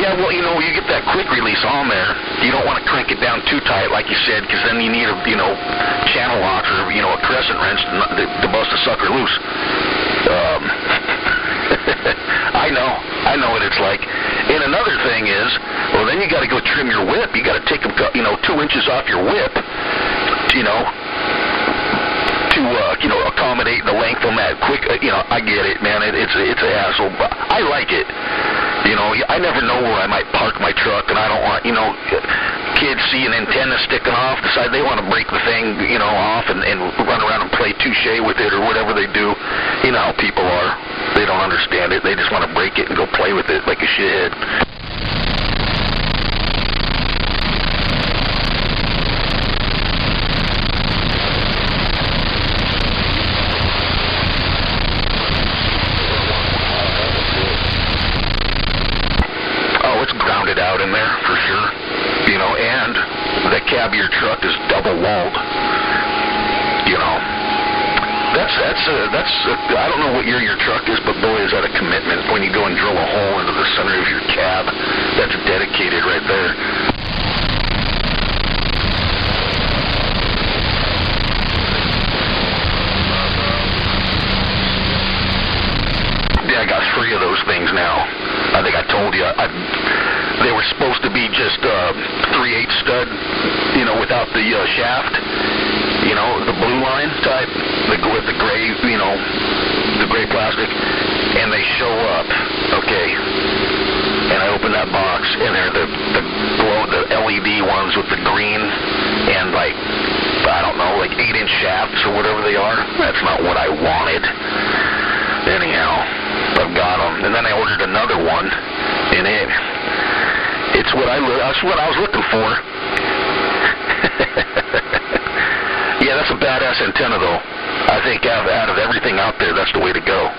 Yeah, well, you know, you get that quick release on there. You don't want to crank it down too tight, like you said, because then you need a, you know, channel lock or, you know, a crescent wrench to bust the sucker loose. I know what it's like. And another thing is, well, then you got to go trim your whip. You got to take, you know, 2 inches off your whip, you know, to accommodate the length on that quick. You know, I get it, man. It's a hassle, but I like it. You know, I never know where I might park my truck, and I don't want, you know, kids see an antenna sticking off, decide they want to break the thing, you know, off and run around and play touche with it or whatever they do. You know how people are. They don't understand it. They just want to break it and go play with it like a shithead. Out in there for sure, you know, and the cab of your truck is double walled. You know, that's I don't know what year your truck is, but boy, is that a commitment when you go and drill a hole into the center of your cab. That's dedicated right there. Yeah, I got 3 of those things now. I think I told you they were supposed to be just 3/8 stud, you know, without the shaft, you know, the blue line type, with the gray, you know, the gray plastic, and they show up, okay. And I open that box, and they're the LED ones with the green and like, I don't know, like 8-inch shafts or whatever they are. That's not what I wanted. Anyhow, I've got them, and then I ordered another one, and it's that's what I was looking for. Yeah, that's a badass antenna, though. I think out of everything out there, that's the way to go.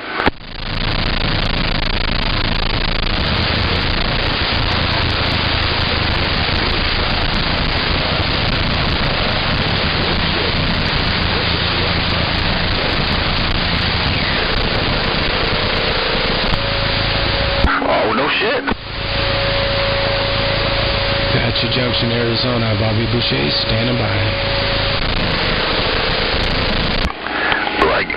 Oh, no shit. Gotcha Junction, Arizona. Bobby Boucher standing by. Like,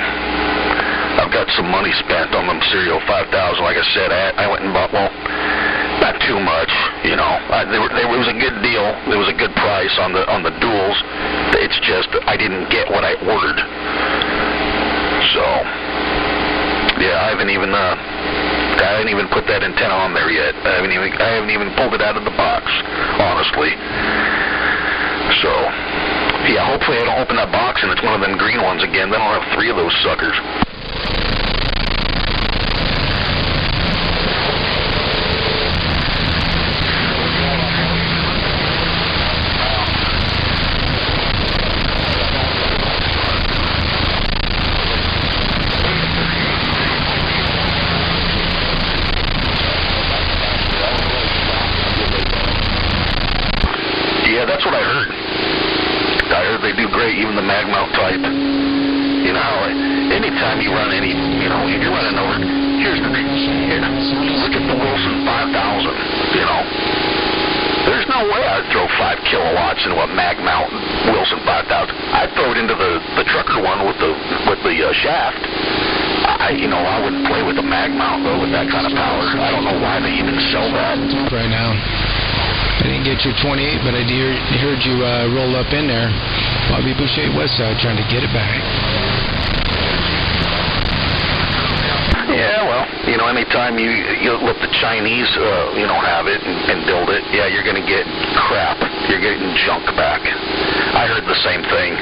I've got some money spent on them Serial 5000. Like I said, I went and bought, well, not too much, you know. It was a good deal. It was a good price on the duals. It's just I didn't get what I ordered. So, yeah, I haven't even put that antenna on there yet. I haven't even pulled it out of the box, honestly. So, yeah, hopefully I don't open that box and it's one of them green ones again. Then I'll have 3 of those suckers. what I heard. I heard they do great, even the mag mount type. You know, anytime you run any, you know, if you're running over, here, look at the Wilson 5000, you know. There's no way I'd throw 5 kilowatts into a mag mount Wilson 5000. I'd throw it into the trucker one with the shaft. I wouldn't play with a mag mount though with that kind of power. I don't know why they even sell that. Right now, I didn't get your 28, but I heard you roll up in there. Bobby Boucher Westside trying to get it back. Yeah, well, you know, anytime you let the Chinese, have it and build it, yeah, you're going to get crap. You're getting junk back. I heard the same thing.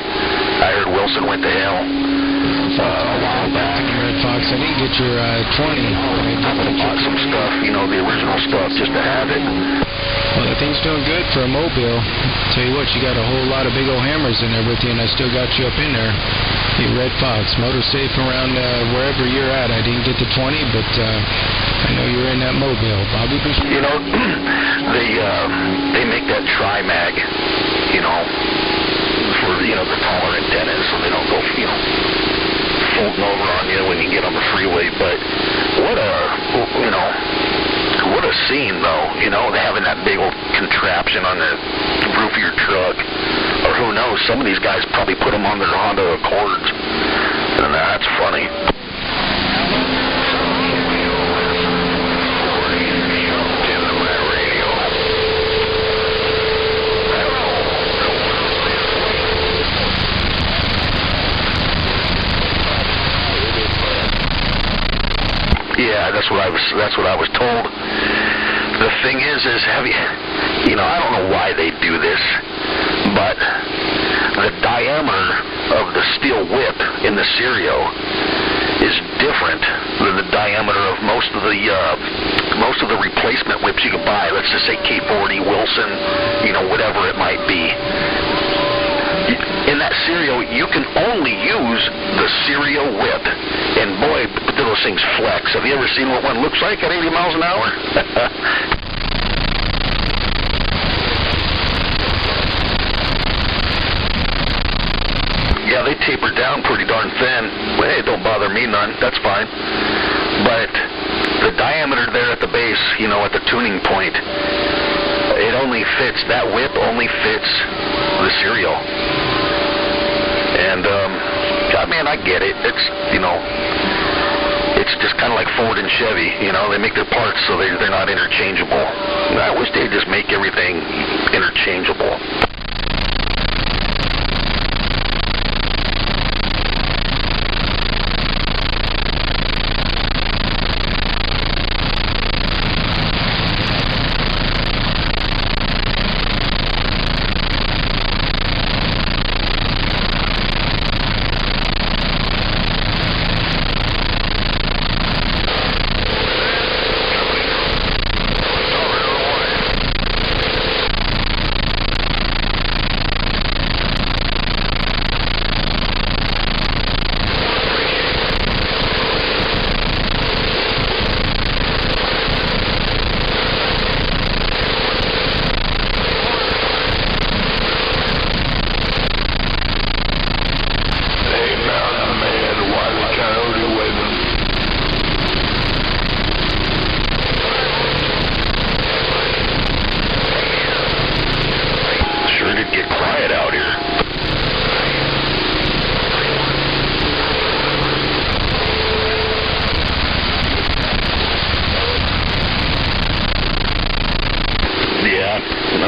I heard Wilson went to hell a while back. Red Fox, I didn't get your 20. I would have bought some stuff, you know, the original stuff, just to have it. Well, the thing's doing good for a mobile. Tell you what, you got a whole lot of big old hammers in there with you, and I still got you up in there. You Red Fox, motor safe around wherever you're at. I didn't get the 20, but I know you're in that mobile. Bobby Boucher? You know, they make that tri-mag, you know, for, you know, the taller antennas so they don't go, you know, folding over on you when you get on the freeway. But what a scene, though, you know, having that big old contraption on the roof of your truck. Or who knows, some of these guys probably put them on their Honda Accords. And that's funny. Yeah, that's what I was told. The thing is have you know, I don't know why they do this, but the diameter of the steel whip in the Stereo is different than the diameter of most of the replacement whips you can buy. Let's just say K40, Wilson, you know, whatever it might be. In that Stereo, you can only use the Stereo whip. And boy, do those things flex. Have you ever seen what one looks like at 80 miles an hour? Yeah, they taper down pretty darn thin. Well, hey, don't bother me none. That's fine. But the diameter there at the base, you know, at the tuning point, it only fits, that whip only fits the Stereo. And, God, man, I get it. It's, you know, it's just kind of like Ford and Chevy. You know, they make their parts so they're not interchangeable. I wish they'd just make everything interchangeable.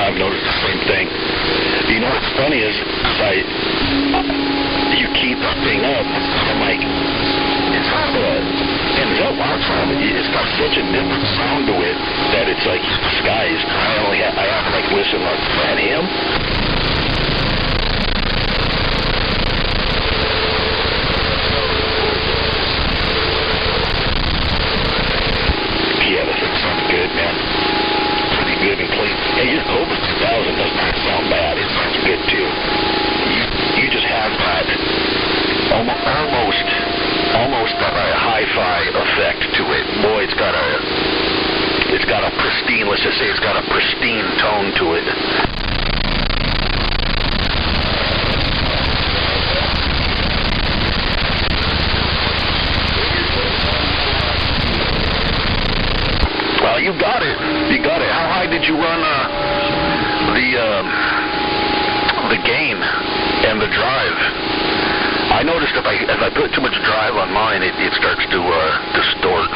I've noticed the same thing. You know what's funny is you keep that thing up, I'm like, it's not ends up outside. It's got such a different sound to it that it's like disguised. I have to like listen like at him. Yeah, this thing sounds good, man. Pretty good and clean. Hey, your Cobra 2000 does not sound bad. It sounds good too. You just have that almost got a hi-fi effect to it. Boy, it's got a pristine, let's just say it's got a pristine tone to it. did you run the gain and the drive? I noticed if I put too much drive on mine, it starts to distort.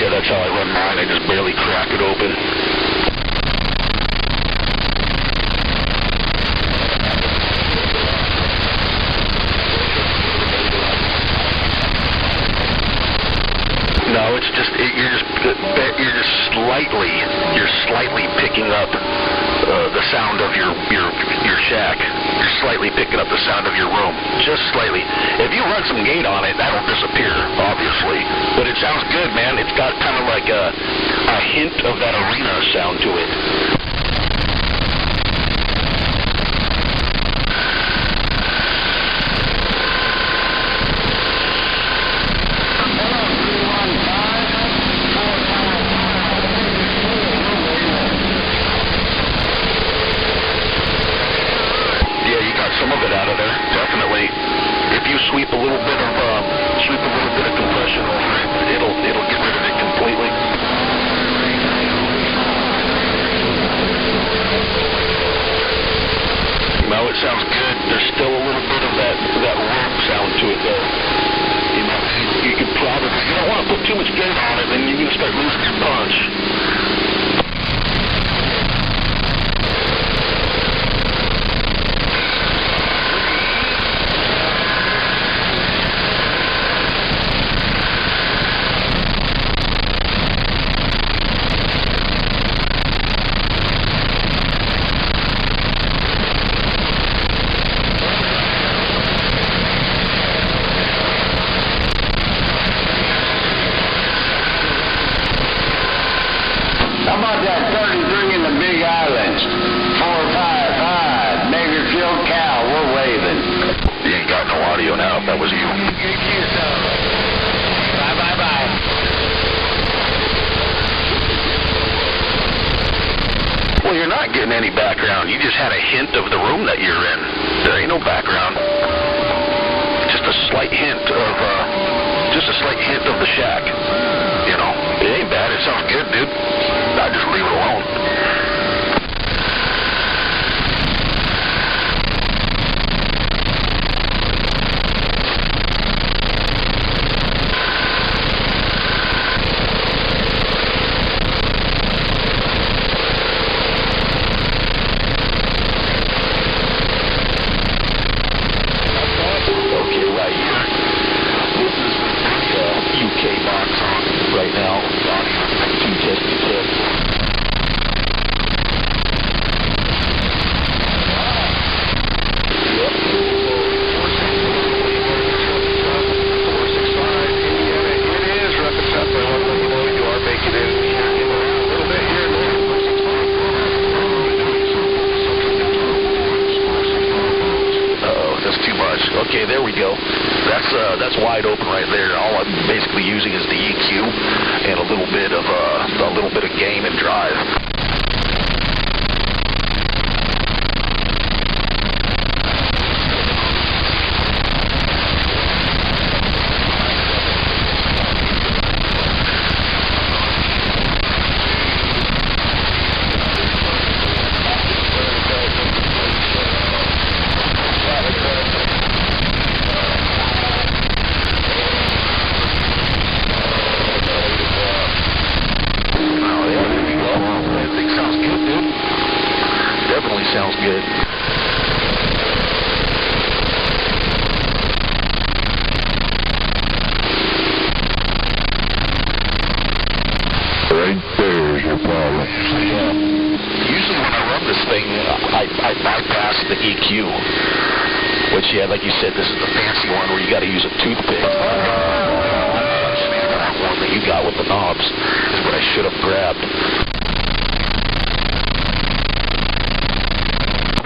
Yeah, that's how I run mine. I just barely crack it open. No, it's just you're slightly picking up the sound of your shack. You're slightly picking up the sound of your room, just slightly. If you run some gain on it, that'll disappear, obviously. But it sounds good, man. It's got kind of like a hint of that arena sound to it. Some of it out of there, definitely. If you sweep a little bit of compression over it, it'll get rid of it completely. No, it sounds good. There's still a little bit of that room sound to it, though. You could probably, you don't want to put too much gain on it, then you're going to start losing your punch. How about that 33 in the Big Islands? 455, Bakersfield cow, we're waving. You ain't got no audio now if that was you. Bye. Well, you're not getting any background. You just had a hint of the room that you're in. There ain't no background. Just a slight hint of the shack. You know, it ain't bad. It sounds good, dude. I just leave it alone. Okay, right here. This is the UK box on right now. Test. Okay, there we go. That's wide open right there. All I'm basically using is the EQ and a little bit of gain and drive. Sounds good. Right there's your problem. Yeah. Usually when I run this thing, I bypass the EQ. Which, yeah, like you said, this is the fancy one where you got to use a toothpick. That one that you got with the knobs is what I should have grabbed.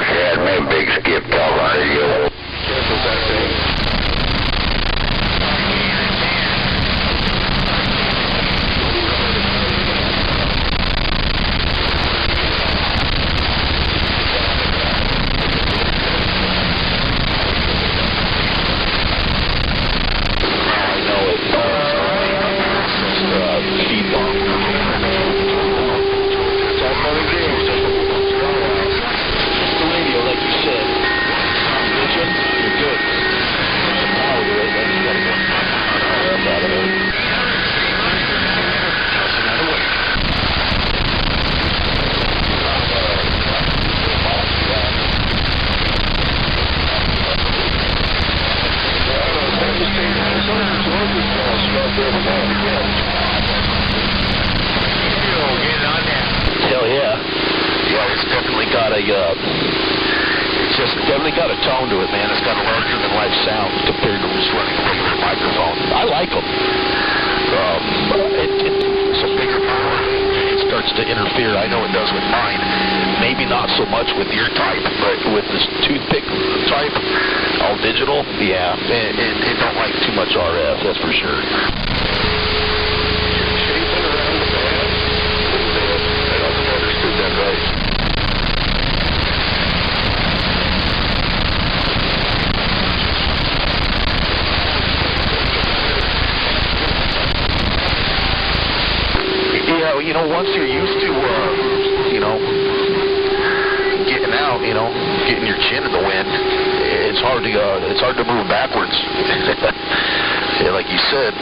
Had me a big skip talk on radio. Careful back there. like them. It's a bigger power. It starts to interfere. I know it does with mine. Maybe not so much with your type, but with this toothpick type, all digital, yeah, it don't like too much RF, that's for sure. I don't think I understood that right. Yeah, you know, once you're used to, you know, getting out, you know, getting your chin in the wind, it's hard to move backwards. Yeah, like you said.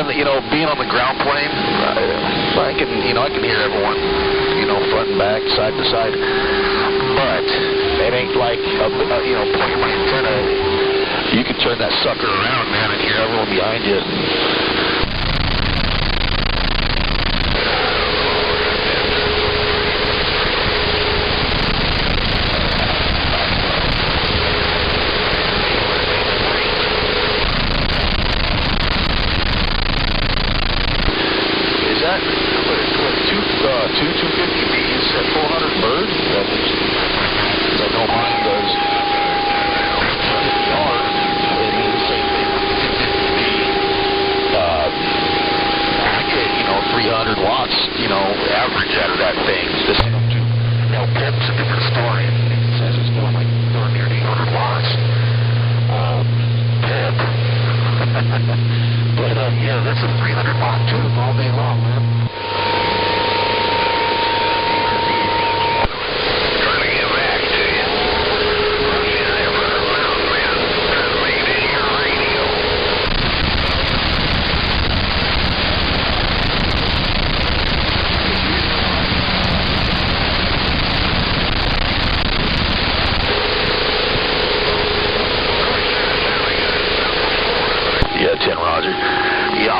You know, being on the ground plane, I can hear everyone, you know, front and back, side to side. But it ain't like, you know, pointing my antenna. You can turn that sucker around, man, and hear everyone behind you.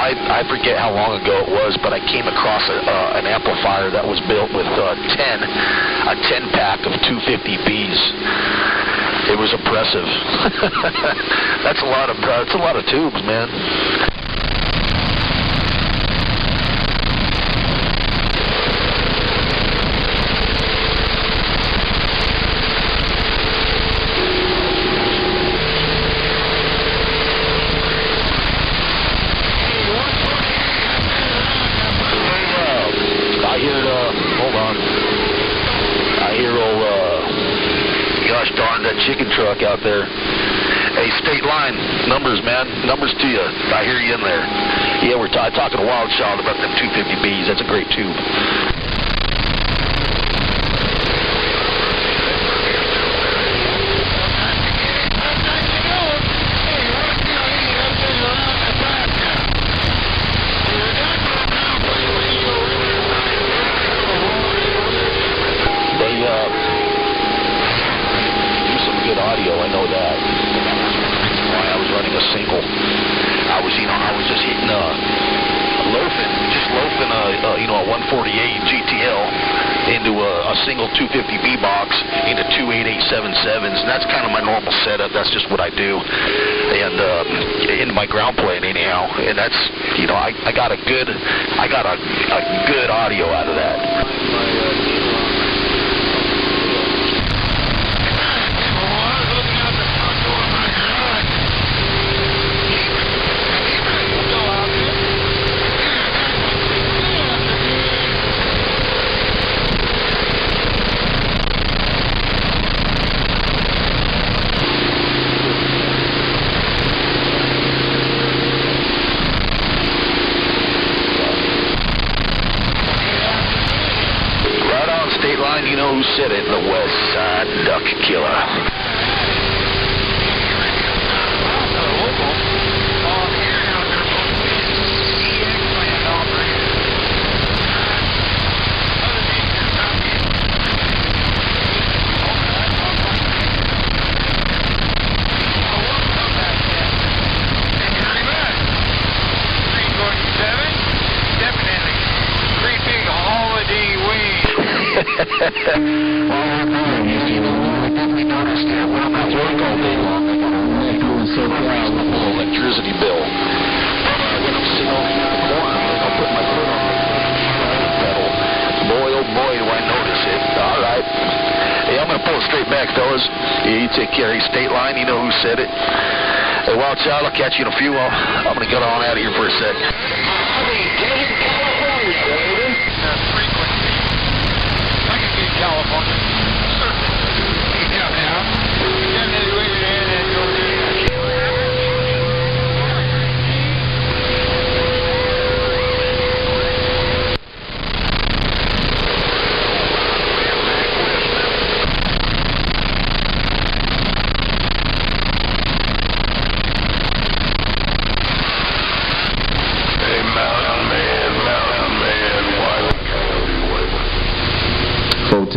I forget how long ago it was, but I came across an amplifier that was built with a 10-pack of 250Bs. It was impressive. That's a lot of tubes, man. Chicken truck out there. Hey, State Line, numbers, man. Numbers to you. I hear you in there. Yeah, we're talking to Wild Child about them 250Bs. That's a great tube. Audio, I know that. That's why I was running a single. I was just hitting loafing a 148 GTL into a single 250B box into two 8877s, and that's kind of my normal setup. That's just what I do, and in my ground plane anyhow. And that's, you know, I got a good audio out of that. You know who said it? The West Side Duck Killer. I'm at work all day long. I got a electricity bill. When I'm sitting over here in the corner, I'll put my foot on the pedal. Boy, oh boy, do I notice it. All right. Hey, I'm going to pull it straight back, fellas. Yeah, you take care of your state line. You know who said it. Hey, Wild Child, I'll catch you in a few. I'm going to get on out of here for a sec. California.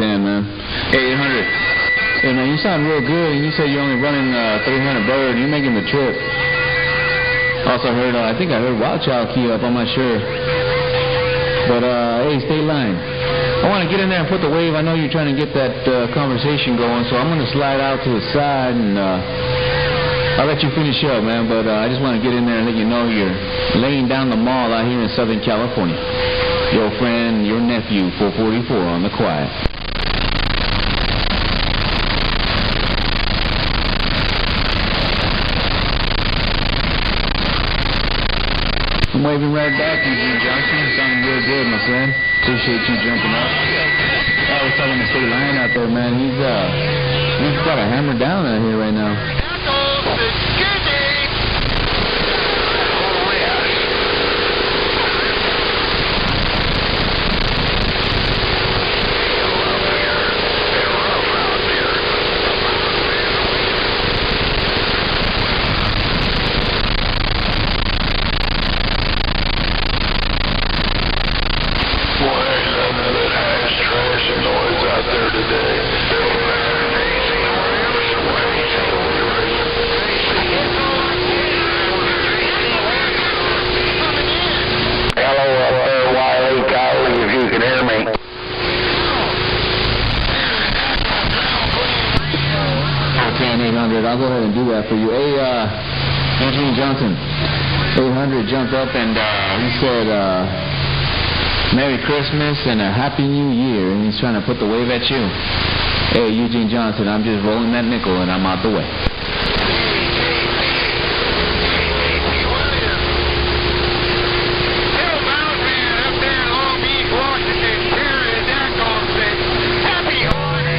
Man. 800. Hey, man, you sound real good, and you said you're only running 300 bird. You're making the trip. Also heard, I think I heard Wild Child key up. I'm not sure. But, hey, stay line. I want to get in there and put the wave. I know you're trying to get that conversation going, so I'm going to slide out to the side, and I'll let you finish up, man. But I just want to get in there and let you know you're laying down the mall out here in Southern California. Your friend, your nephew, 444 on the quiet. I'm waving right back, Eugene Johnson. Sounding real good, my friend. Appreciate you jumping up. I was talking to State Line out there, man. He's got a hammer down out here right now. I'll go ahead and do that for you. Hey, Eugene Johnson, 800 jumped up and he said, Merry Christmas and a Happy New Year, and he's trying to put the wave at you. Hey, Eugene Johnson, I'm just rolling that nickel and I'm out the way.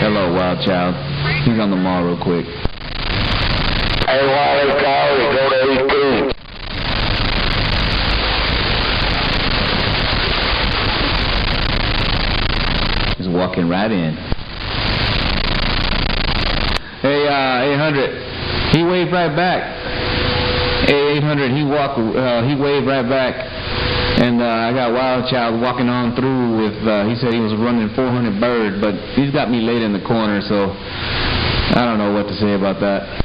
Hello, Wild Child. He's on the mall real quick. Hey, Wild Child, we go to 18. He's walking right in. Hey, 800. He waved right back. Hey, 800. He waved right back. And I got Wild Child walking on through with, he said he was running 400 bird, but he's got me laid in the corner, so I don't know what to say about that.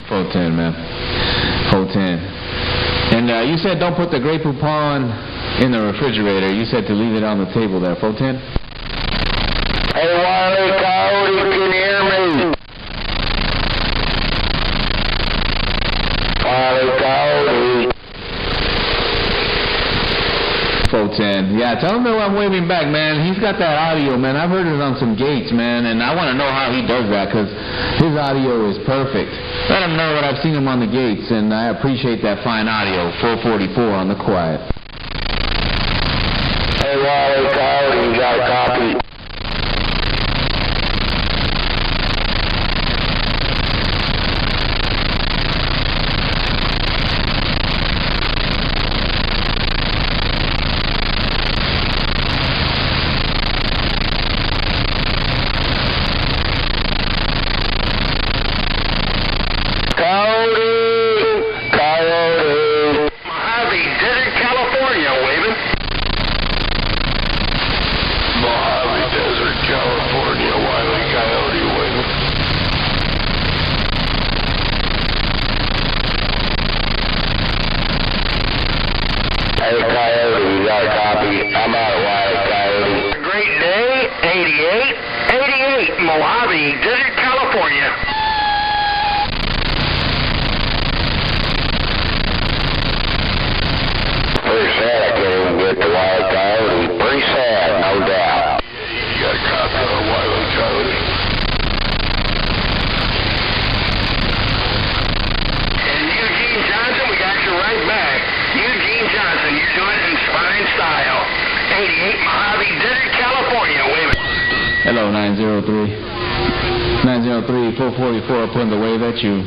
Hold 10, man. Hold 10. And you said don't put the Grey Poupon in the refrigerator. You said to leave it on the table there. 410? Hey, Wiley Coyote, can you hear me? Wiley Coyote. 410. Yeah, tell him that I'm waving back, man. He's got that audio, man. I've heard it on some gates, man, and I want to know how he does that because his audio is perfect. Let him know that I've seen him on the gates, and I appreciate that fine audio. 444 on the quiet. Hey, Wiley Coyote, you got a copy? Mojave, Mojave Desert, California. Pretty sad I can't even get the wild coyote. Pretty sad, no doubt. You got a copy of the Wile E. Coyote? And Eugene Johnson, we got you right back. Eugene Johnson, you're doing it in fine style. 88 Mojave Desert, California. Wait a minute. Hello, 903. 903, 444, putting the wave at you.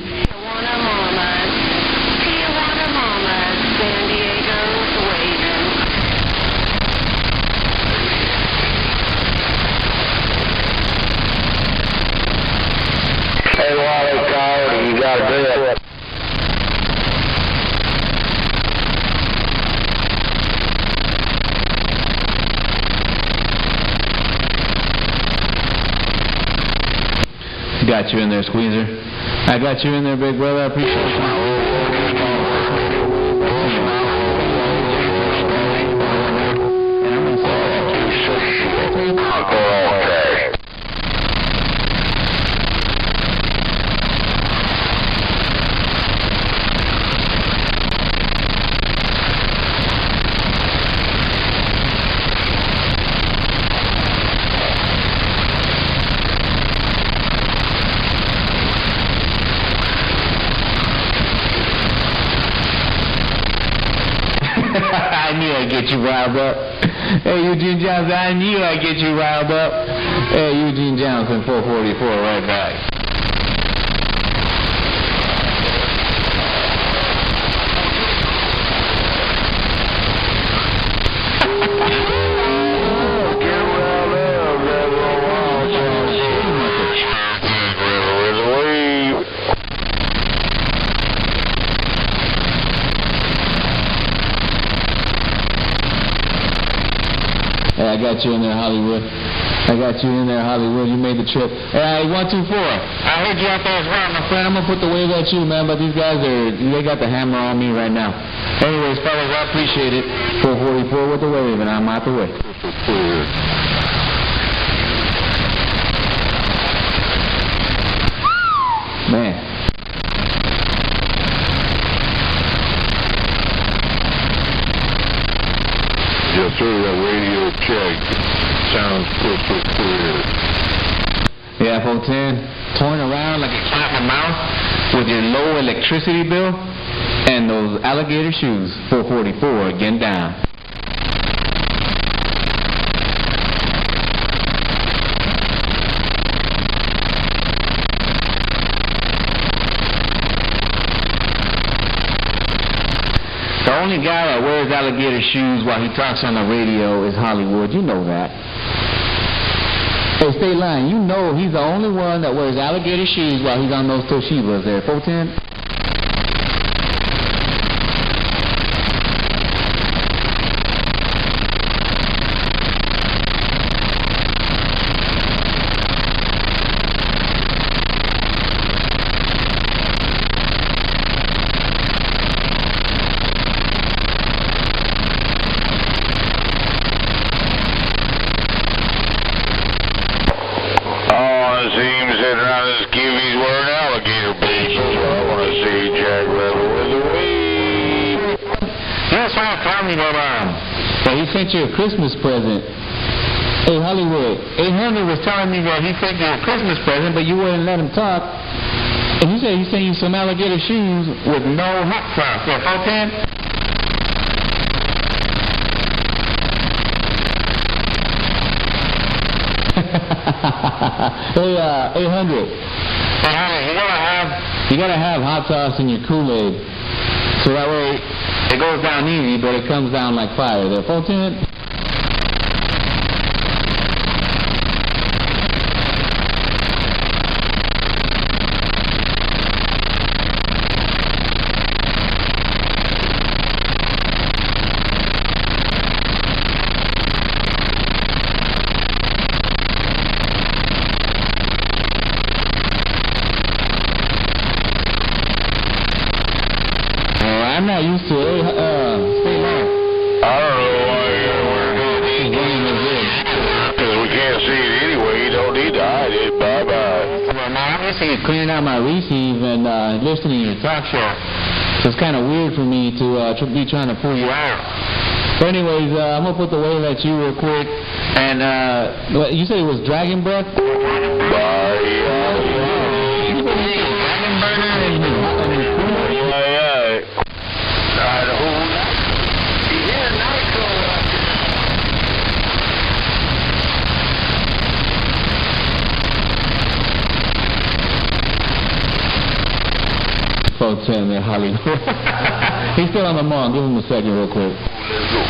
Hey, Wile E. Coyote, you gotta do it. Got you in there, Squeezer. I got you in there, big brother. I appreciate it. I knew I'd get you riled up. Hey, Eugene Johnson, I knew I'd get you riled up. Hey, Eugene Johnson, 444, right back. Hey, I got you in there, Hollywood. I got you in there, Hollywood. You made the trip. Hey, 124. I heard you out there as well, my friend. I'm going to put the wave at you, man, but these guys they got the hammer on me right now. Anyways, fellas, I appreciate it. 444 with the wave, and I'm out the way. Man. Yes, sir, that radio check sounds crystal clear. Yeah, 410, toying around like a cat in the mouse with your low electricity bill and those alligator shoes. 444, getting down. The only guy that wears alligator shoes while he talks on the radio is Hollywood. You know that. Hey, stay lying. You know he's the only one that wears alligator shoes while he's on those Toshibas there. 410? He sent you a Christmas present. Hey, Hollywood, 800 was telling me that he sent you a Christmas present, but you wouldn't let him talk. And he said he sent you some alligator shoes with no hot sauce. Yeah, 410? Hey, 800. You gotta have hot sauce in your Kool-Aid, so that way it goes down easy, but it comes down like fire. There, 410. I'm not used to it. Stay long. I don't know why we're doing it. Because we can't see it anyway. You don't need to hide it. Bye-bye. listening, cleaning out my receive and listening to your talk show. So it's kind of weird for me to be trying to pull you out. So anyways, I'm going to put the wave at you real quick. And you said it was Dragon Breath? Folks in there, Hollywood. He's still on the mall. Give him a second real quick. Let's go.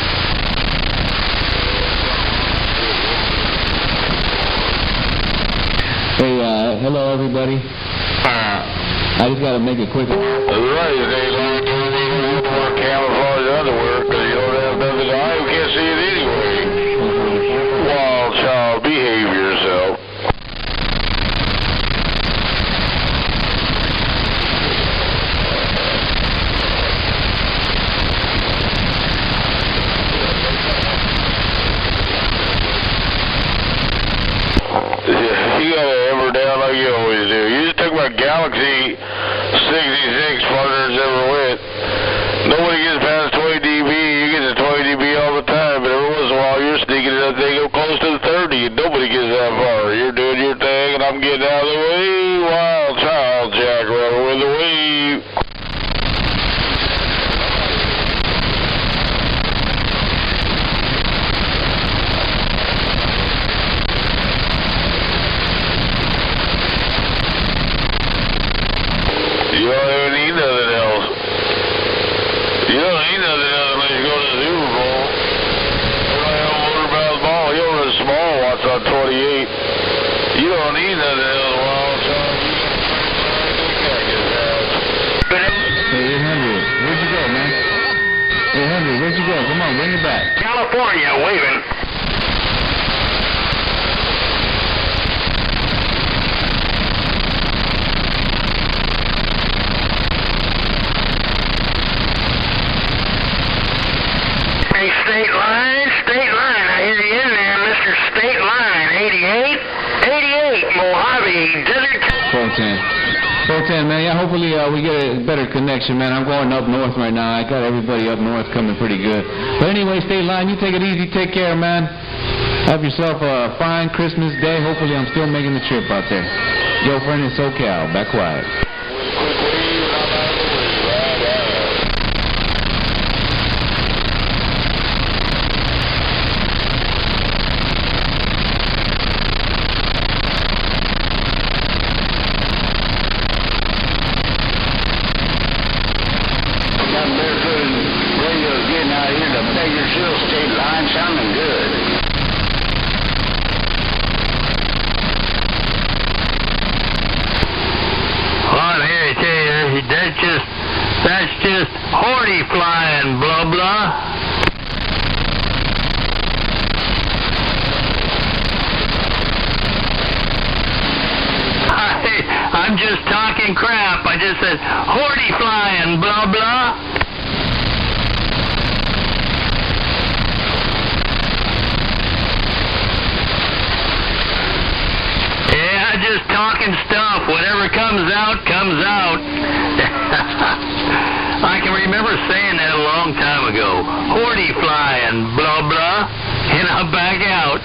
Hey, hello everybody. I just got to make it quick. That's right, they like more camouflage underwear because you don't have nothing to hide. You can't see it anyway. Wild child, behave yourself. You got to hammer down like you always do. You just took my Galaxy 66 farther than ever went. Nobody gets past 20 dB. You get to 20 dB all the time, but every once in a while you're sneaking it up. They go close to the 30, and nobody gets that far. You're doing your thing, and I'm getting out of the way. Wild child, Jack Rebel with the wave. You don't even need nothing else. You don't need nothing else unless you go to the Super Bowl. You don't have a motor-mouth ball. You don't run small watch on 28. You don't need nothing else. Wild child. Hey, 800, where'd you go, man? 800, where'd you go? Come on, bring it back. California, waving. Hey, State Line, I hear you in there, Mr. State Line, 88, Mojave Desert. 410, man. Yeah, hopefully we get a better connection, man. I'm going up north right now. I got everybody up north coming pretty good. But anyway, State Line, you take it easy. Take care, man. Have yourself a fine Christmas day. Hopefully I'm still making the trip out there. Yo, friend in SoCal. Back quiet. State Line sounding good. Well, here I tell you, that's just horny flying, blah blah. I'm just talking crap. I just said horny flying, blah blah. Just talking stuff. Whatever comes out, comes out. I can remember saying that a long time ago. Horny flying, blah, blah, and I'm back out.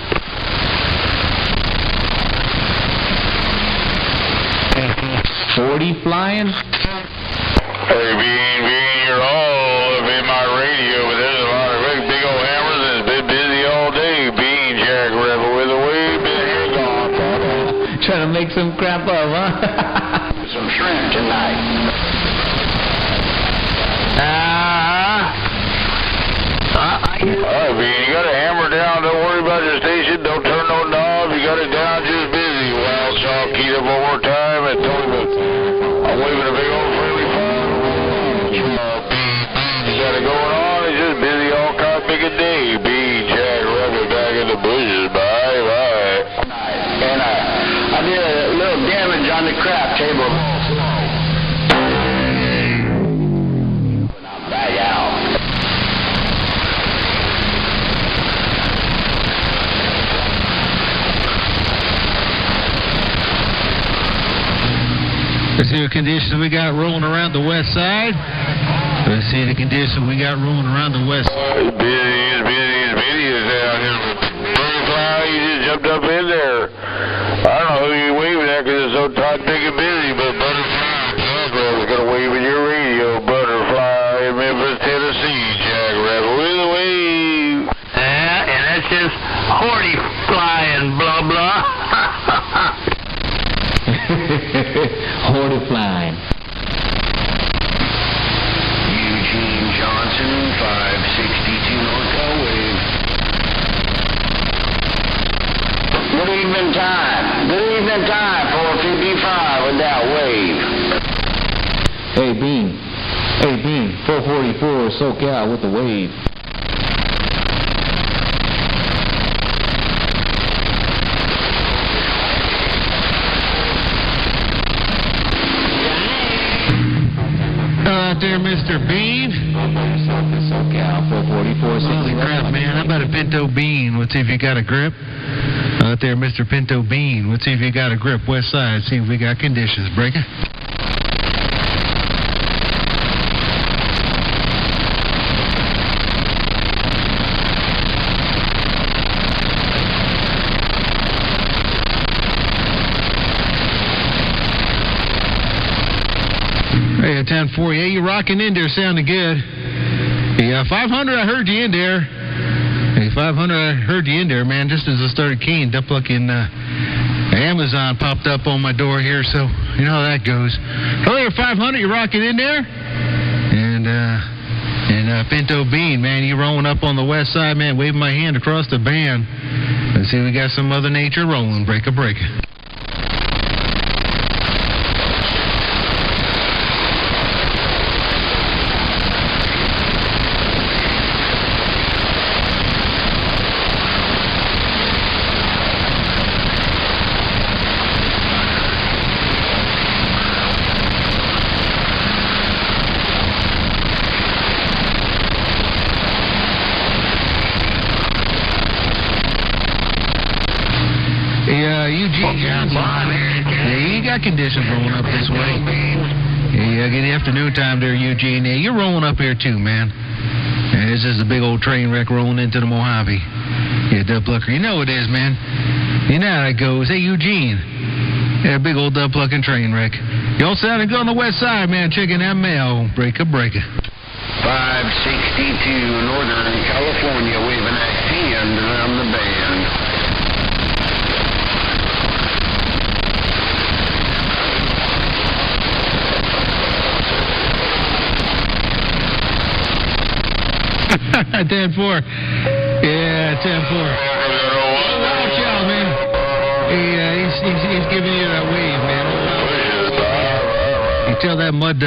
40 flying? Hey, Bean, you're all up in my radio, but there's a lot of big old hammers and it's been busy all day. Bean, Jack Rebel with the way been gone. Trying to make some crap up, huh? Some shrimp tonight. Alright, Bean, you got to hammer down. Don't worry about your station. Don't turn no knobs. You got it down, just busy. Wild Chalk, keyed up one more time and told me I'm waving a big old friendly fire. You got it going on. It's just busy all kind of big a day. Bean, Jack Rebel back in the bushes. Bye. And I did a little damage on the crap table. Back out. Let's see what conditions we got rolling around the west side. Let's see the conditions we got rolling around the west side. It's busy as down here. Butterfly, you just jumped up in there. I don't know who you're waving at because it's so tight, big and busy, but Butterfly, Jackrabbit's going to wave in your radio. Butterfly in Memphis, Tennessee, Jackrabbit with a wave. Yeah, and that's just horty flying, blah, blah. Horty flying. Eugene Johnson, 562 NorCal wave. Good evening time. Good evening time for 55 with that wave. Hey, Bean. Hey, Bean. 444 SoCal with the wave. Out there, Mr. Bean. SoCal 444. Holy crap, man. How about a Pinto Bean? Let's see if you got a grip. Out there, Mr. Pinto Bean. Let's see if you got a grip. West side. See if we got conditions. Breaker. Hey, 10-4. Yeah, you rocking in there, sounding good. Yeah, 500, I heard you in there. Hey, 500, I heard you in there, man. Just as I started keying, Dumplucking Amazon popped up on my door here, so you know how that goes. Hello there, 500, you rocking in there? And Pinto Bean, man, you rolling up on the west side, man, waving my hand across the band. Let's see, we got some Mother Nature rolling. Break a break. Eugene Johnson. Yeah, you got conditions rolling up this way. Yeah, get the afternoon time there, Eugene. Yeah, you're rolling up here too, man. Yeah, this is a big old train wreck rolling into the Mojave. Yeah, Dumplucker. You know it is, man. You know how it goes. Hey, Eugene. Yeah, big old Dumplucking train wreck. You all sounding good on the west side, man. Checking that mail. Breaker. 562 Northern California, waving that hand around the band. Yeah, 10-4. Yeah, 10-4. Watch out, man. He's giving you that wave, man. You tell that mud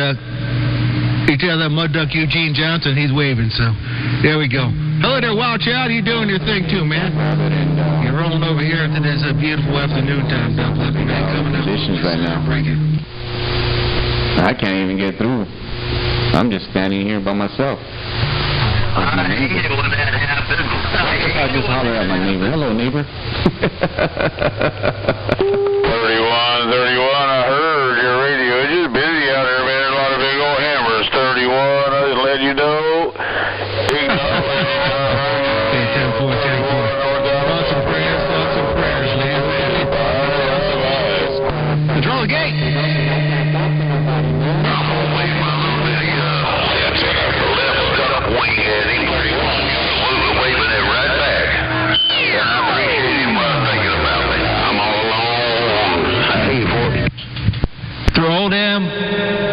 duck Eugene Johnson he's waving, so there we go. Hello there, watch out. You doing your thing too, man. You're rolling over here after this beautiful afternoon time, Dumplucker, man. Coming up. Conditions right now. I can't even get through. I'm just standing here by myself. I hate it when that happens. I just holler at my neighbor. Hello, neighbor. 31, I heard your radio. It's just busy out there, man. A lot of big old hammers. 31, I just let you know. Big Hey, 10-4. Thoughts and prayers, man. Control the gate.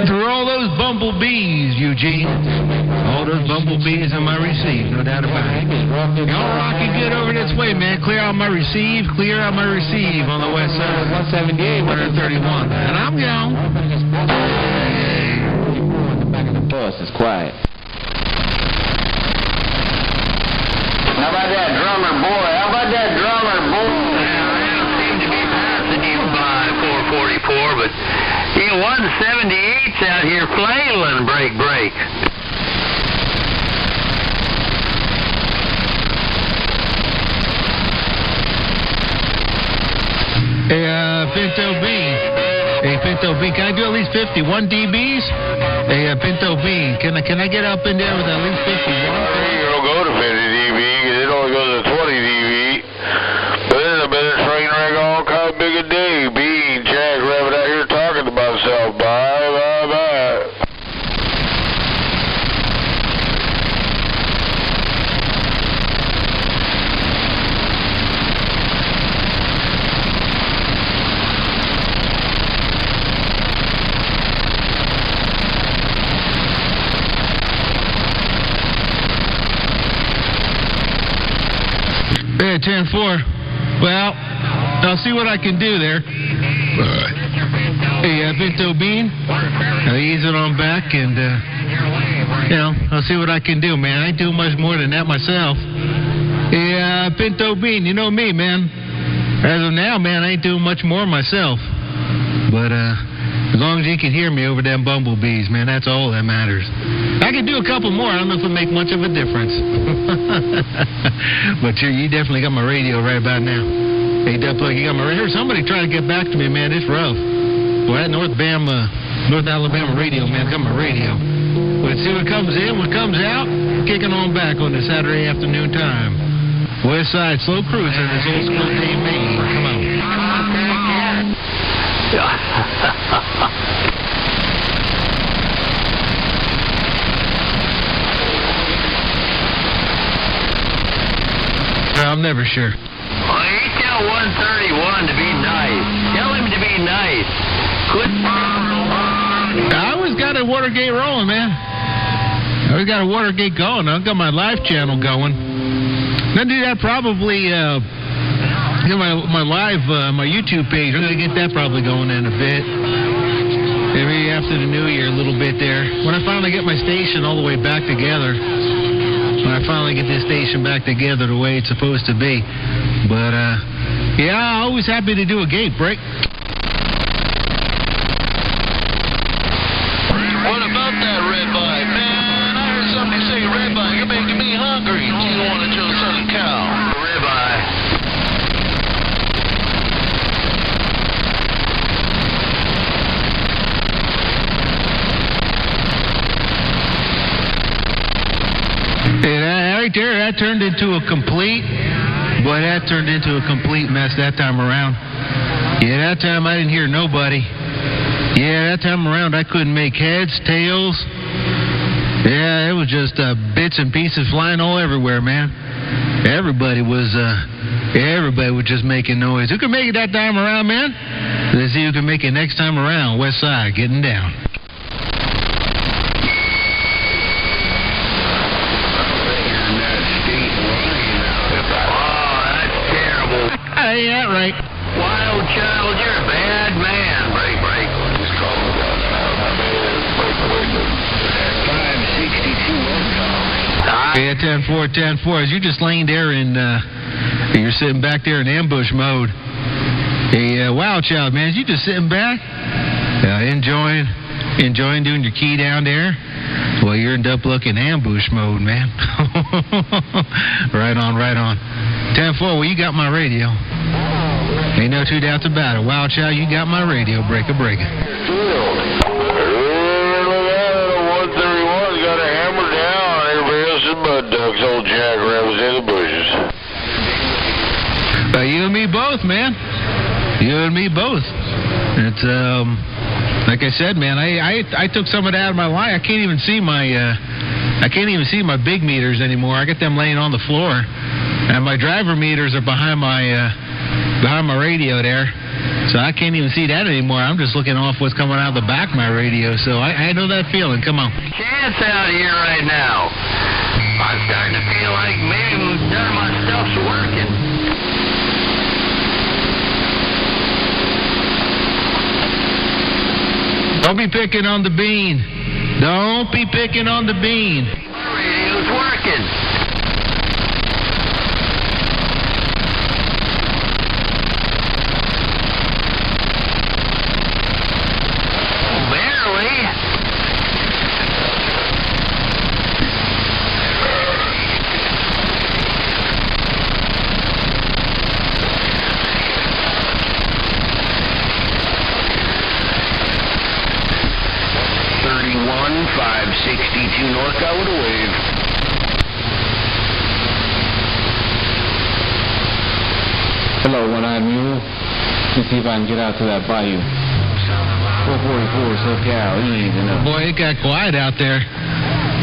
Through all those bumblebees, Eugene. All those bumblebees on my receive, no doubt about it. Y'all rocking good over this way, man. Clear out my receive on the west side. 178, 131. And I'm gone. The back of the bus is quiet. How about that drummer boy? Well, I don't seem to be passing you by 444, but you know, 178's out here flailing, break. Hey, Pinto Bean. Hey, Pinto Bean, can I do at least 51 dBs? Hey, Pinto Bean, can I get up in there with at least 51? You don't go to 50 dB, it only goes to 20 dB. But there's a better train wreck all kind of big a day. Bean, Jack Rabbit out here talking to myself. Bye. Hey, 10-4. Well, I'll see what I can do there. Hey, Pinto Bean, I'll ease it on back and, I'll see what I can do, man. I ain't doing much more than that myself. Hey, Pinto Bean, you know me, man. As of now, man, I ain't doing much more myself. But, as long as you can hear me over them bumblebees, man, that's all that matters. I can do a couple more. I don't know if it'll make much of a difference. But you definitely got my radio right about now. Hey, Duplug, you got my radio. Somebody trying to get back to me, man. It's rough. Boy, that North Alabama radio, man, got my radio. Let's see what comes in, what comes out. Kicking on back on the Saturday afternoon time. West Side Slow Cruiser, this old school team, Maine. Come on. I'm never sure. Well, he tell 131 to be nice. Tell him to be nice. I always got a Watergate rolling, man. I always got a Watergate going. I've got my live channel going. Gonna do that probably, my live, my YouTube page. I'm gonna get that probably going in a bit. Maybe after the new year a little bit there. When I finally get my station all the way back together. When I finally get this station back together the way it's supposed to be. But, I'm always happy to do a gate break. What about that ribeye, man? I heard somebody say ribeye. You're making me hungry. You don't want to choose Southern cow. Ribeye. Hey, that right there, that turned into a complete mess that time around. Yeah, that time I didn't hear nobody. Yeah, that time around I couldn't make heads, tails. Yeah, it was just bits and pieces flying all everywhere, man. Everybody was just making noise. Who can make it that time around, man? Let's see who can make it next time around. West Side, getting down. Hey, that right. Wild child, you're a bad man. Break. Just call him down now. 562. Yeah, 10-4. As you're just laying there and you're sitting back there in ambush mode. Hey, Wild Child, man, is you just sitting back, enjoying doing your key down there? Well, you're in Duplug in ambush mode, man. Right on. 10-4, well, you got my radio. Ain't no two doubts about it. Wild Child, you got my radio. Breaker. 131's got a hammer down. Everybody else is mud ducks. Old jackrabbits in the bushes. You and me both, man. You and me both. It's like I said, man. I took some of that out of my life. I can't even see my big meters anymore. I got them laying on the floor, and my driver meters are behind my radio there. So I can't even see that anymore. I'm just looking off what's coming out of the back of my radio. So I know that feeling. Come on. Chance out here right now. I'm starting to feel like maybe none of my stuff's working. Don't be picking on the bean. Don't be picking on the bean. My radio's working. 562 north, got with a wave. Hello, One-Eyed Mule. Let's see if I can get out to that bayou. 444 SoCal. You ain't even know. Boy, it got quiet out there.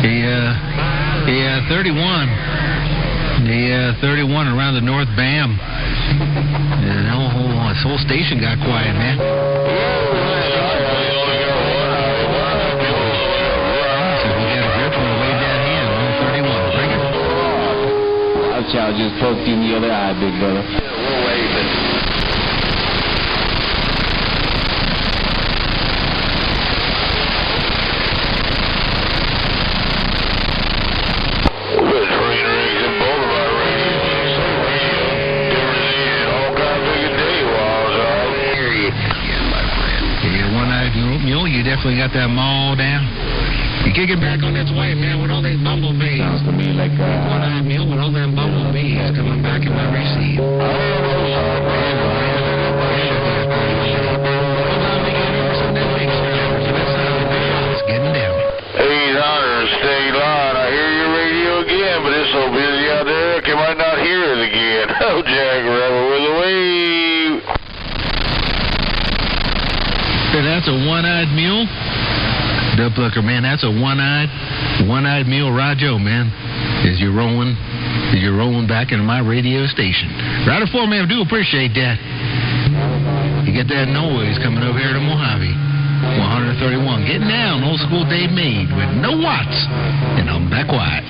Yeah, 31. Yeah, 31 around the North Bam. And this whole station got quiet, man. So we got a grip and we waved that hand. 131. Bring it. Watch out, just poked you in the other eye, big brother. We're waving. You definitely got that maul down. You can't get back on this way, man, with all these bumblebees. Sounds to me like One-Eyed Mule with all them bumblebees coming back in my receipt. It's getting down. 800 state line. I hear your radio again, but it's so busy out there, I might not hear it again. Oh, Jack Rebel with a wave. That's a one-eyed mule. Duplooker, man, that's a one-eyed mule Rajo, man. As you're rolling back into my radio station. Rider 4, man, I do appreciate that. You get that noise coming over here to Mojave. 131, getting down, old school Dave Meade with no watts. And I'm back quiet.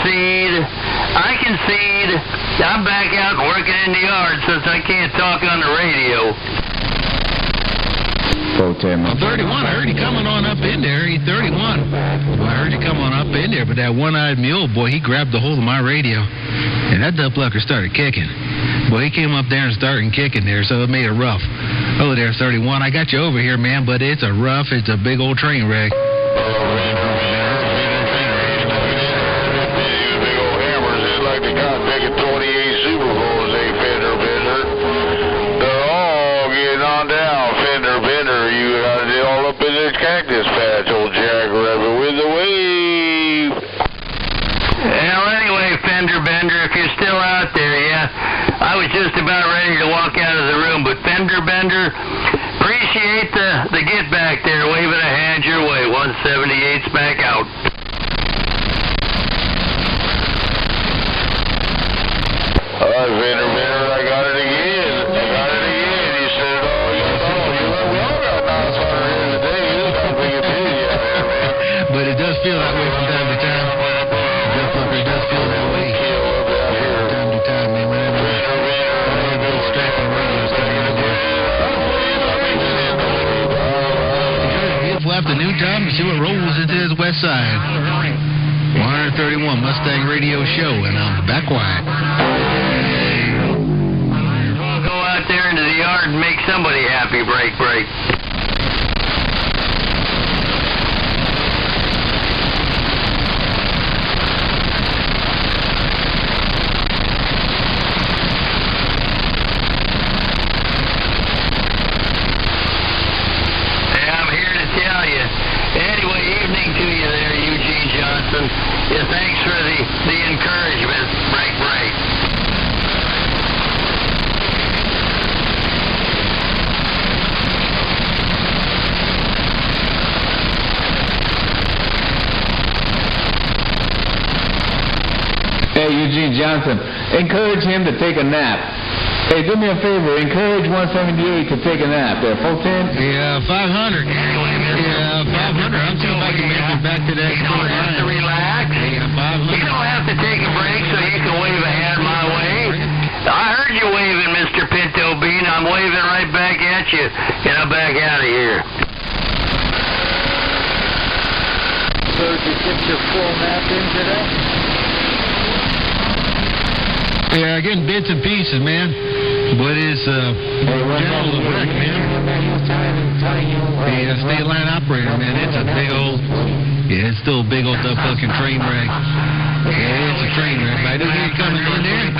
I concede. I'm back out working in the yard since I can't talk on the radio. 31, I heard you coming on up in there. He's 31. Well, I heard you come on up in there, but that one-eyed mule, boy, he grabbed the hold of my radio. And that duplooker started kicking. Boy, he came up there and started kicking there, so it made it rough. Oh, there, 31. I got you over here, man, but it's a big old train wreck. Cactus patch, old Jack Rabbit with the wave. Well, anyway, Fender Bender, if you're still out there, yeah, I was just about ready to walk out of the room, but Fender Bender, appreciate the get back there, waving a hand your way. 178's back out. All right, Fender Bender, I got it again. You said it all. We all got nice water here today. But it does feel that way from time to time. Duplooker does feel that way. From time to time, man. Whenever I have those strapping radios coming out there. It's afternoon time to see what rolls into this west side. 131 Mustang Radio Show, and I'm back quiet. Go out there into the yard and make somebody happy. Break. Yeah, thanks for the encouragement. Break. Hey, Eugene Johnson, encourage him to take a nap. Hey, do me a favor, encourage 178 to take a nap. There, 410? Yeah, 500. Yeah, 500. I'm seeing if I can make it back to that score line. You don't have to relax. Yeah, 500. You don't have to take a break so you can wave a hand my way. I heard you waving, Mr. Pinto Bean. I'm waving right back at you, and I'm back out of here. So did you get your full nap in today? Yeah, getting bits and pieces, man. But it's general effect, man. The state line operator, man. It's a big old Yeah, it's still a big old fucking train wreck. Yeah, it's a train wreck. I don't hear you coming in there.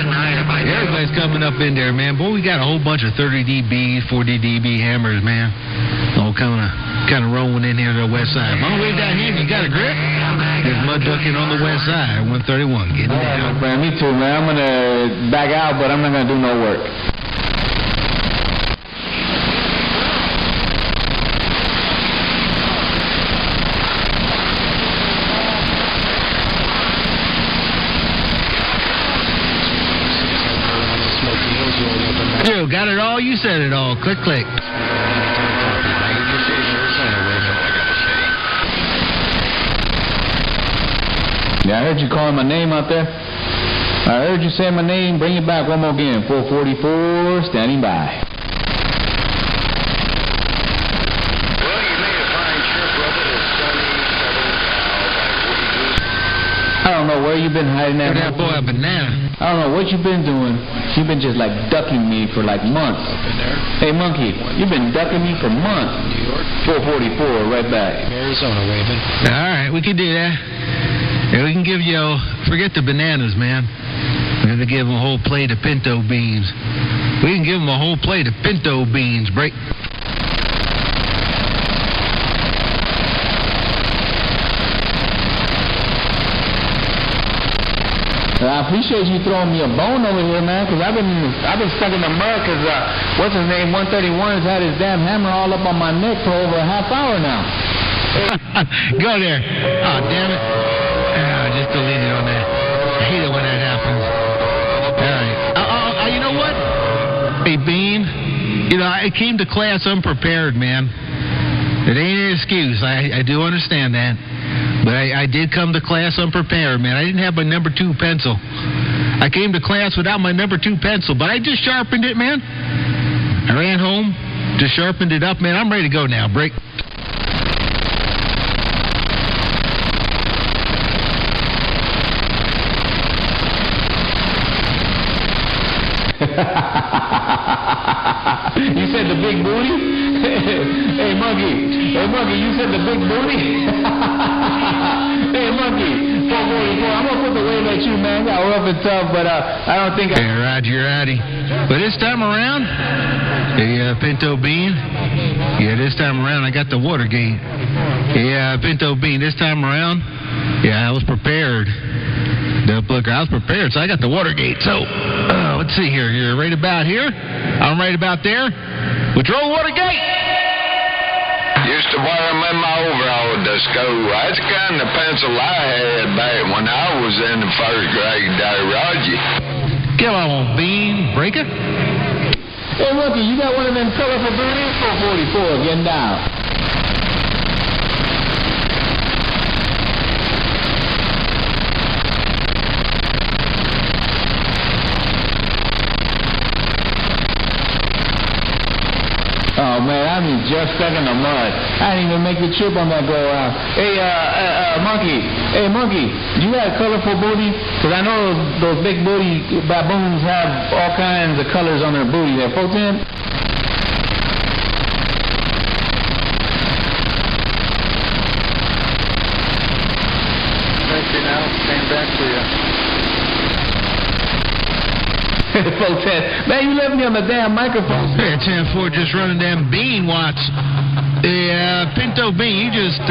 Everybody's coming up in there, man. Boy, we got a whole bunch of 30 dB, 40 dB hammers, man. All kind of rolling in here to the west side. On the way down here, you got a grip? There's mud ducking on the west side, 131. Getting down. Man, me too, man. I'm going to back out, but I'm not going to do no work. Dude, got it all? You said it all. Click, click. Yeah, I heard you calling my name out there. I heard you say my name. Bring it back one more again. 444, standing by. Well, you made a fine trip, brother, to sunny southern Cal. I don't know where you've been hiding at. Give that boy a banana. I don't know what you've been doing. You've been just like ducking me for like months. Hey, Monkey, you've been ducking me for months. 444, right back. Arizona, waving. All right, we can do that. Yeah, we can give you, forget the bananas, man. We're going to give them a whole plate of pinto beans. We can give them a whole plate of pinto beans. Break. I appreciate you throwing me a bone over here, man, because I've been stuck in the mud because, what's his name, 131 has had his damn hammer all up on my neck for over a half hour now. Go there. Oh, damn it. Just delete it on that. I hate it when that happens. All right. You know what? Hey, Bean, I came to class unprepared, man. It ain't an excuse. I do understand that. But I did come to class unprepared, man. I didn't have my number 2 pencil. I came to class without my number 2 pencil, but I just sharpened it, man. I ran home, just sharpened it up, man. I'm ready to go now. Break. You said the big booty? Hey, Monkey, you said the big booty? Hey, Monkey, 444, I'm going to put the wave at you, man. Got rough and tough, but I don't think Hey, Roger, Roddy. But this time around, the pinto bean, this time around I got the Watergate. Pinto bean, this time around, I was prepared. Look, I was prepared, so I got the Watergate. So, let's see here. You're right about here. I'm right about there. We throw Watergate. Used to wear them in my overall to school. That's the kind of pencil I had back when I was in the first grade there, Roger. Come on, Bean. Break it. Hey, Monkey, you got one of them colorful booties? 444, getting down. Oh, man, I'm just stuck in the mud. I didn't even make the trip on that go-around. Hey, Monkey, do you have colorful booty? Because I know those big booty baboons have all kinds of colors on their booty. There, 410? Thank you now. Came back to you. 410. Man, you left me on the damn microphone. Hey, 10-4 just running them bean watts. The pinto bean, you just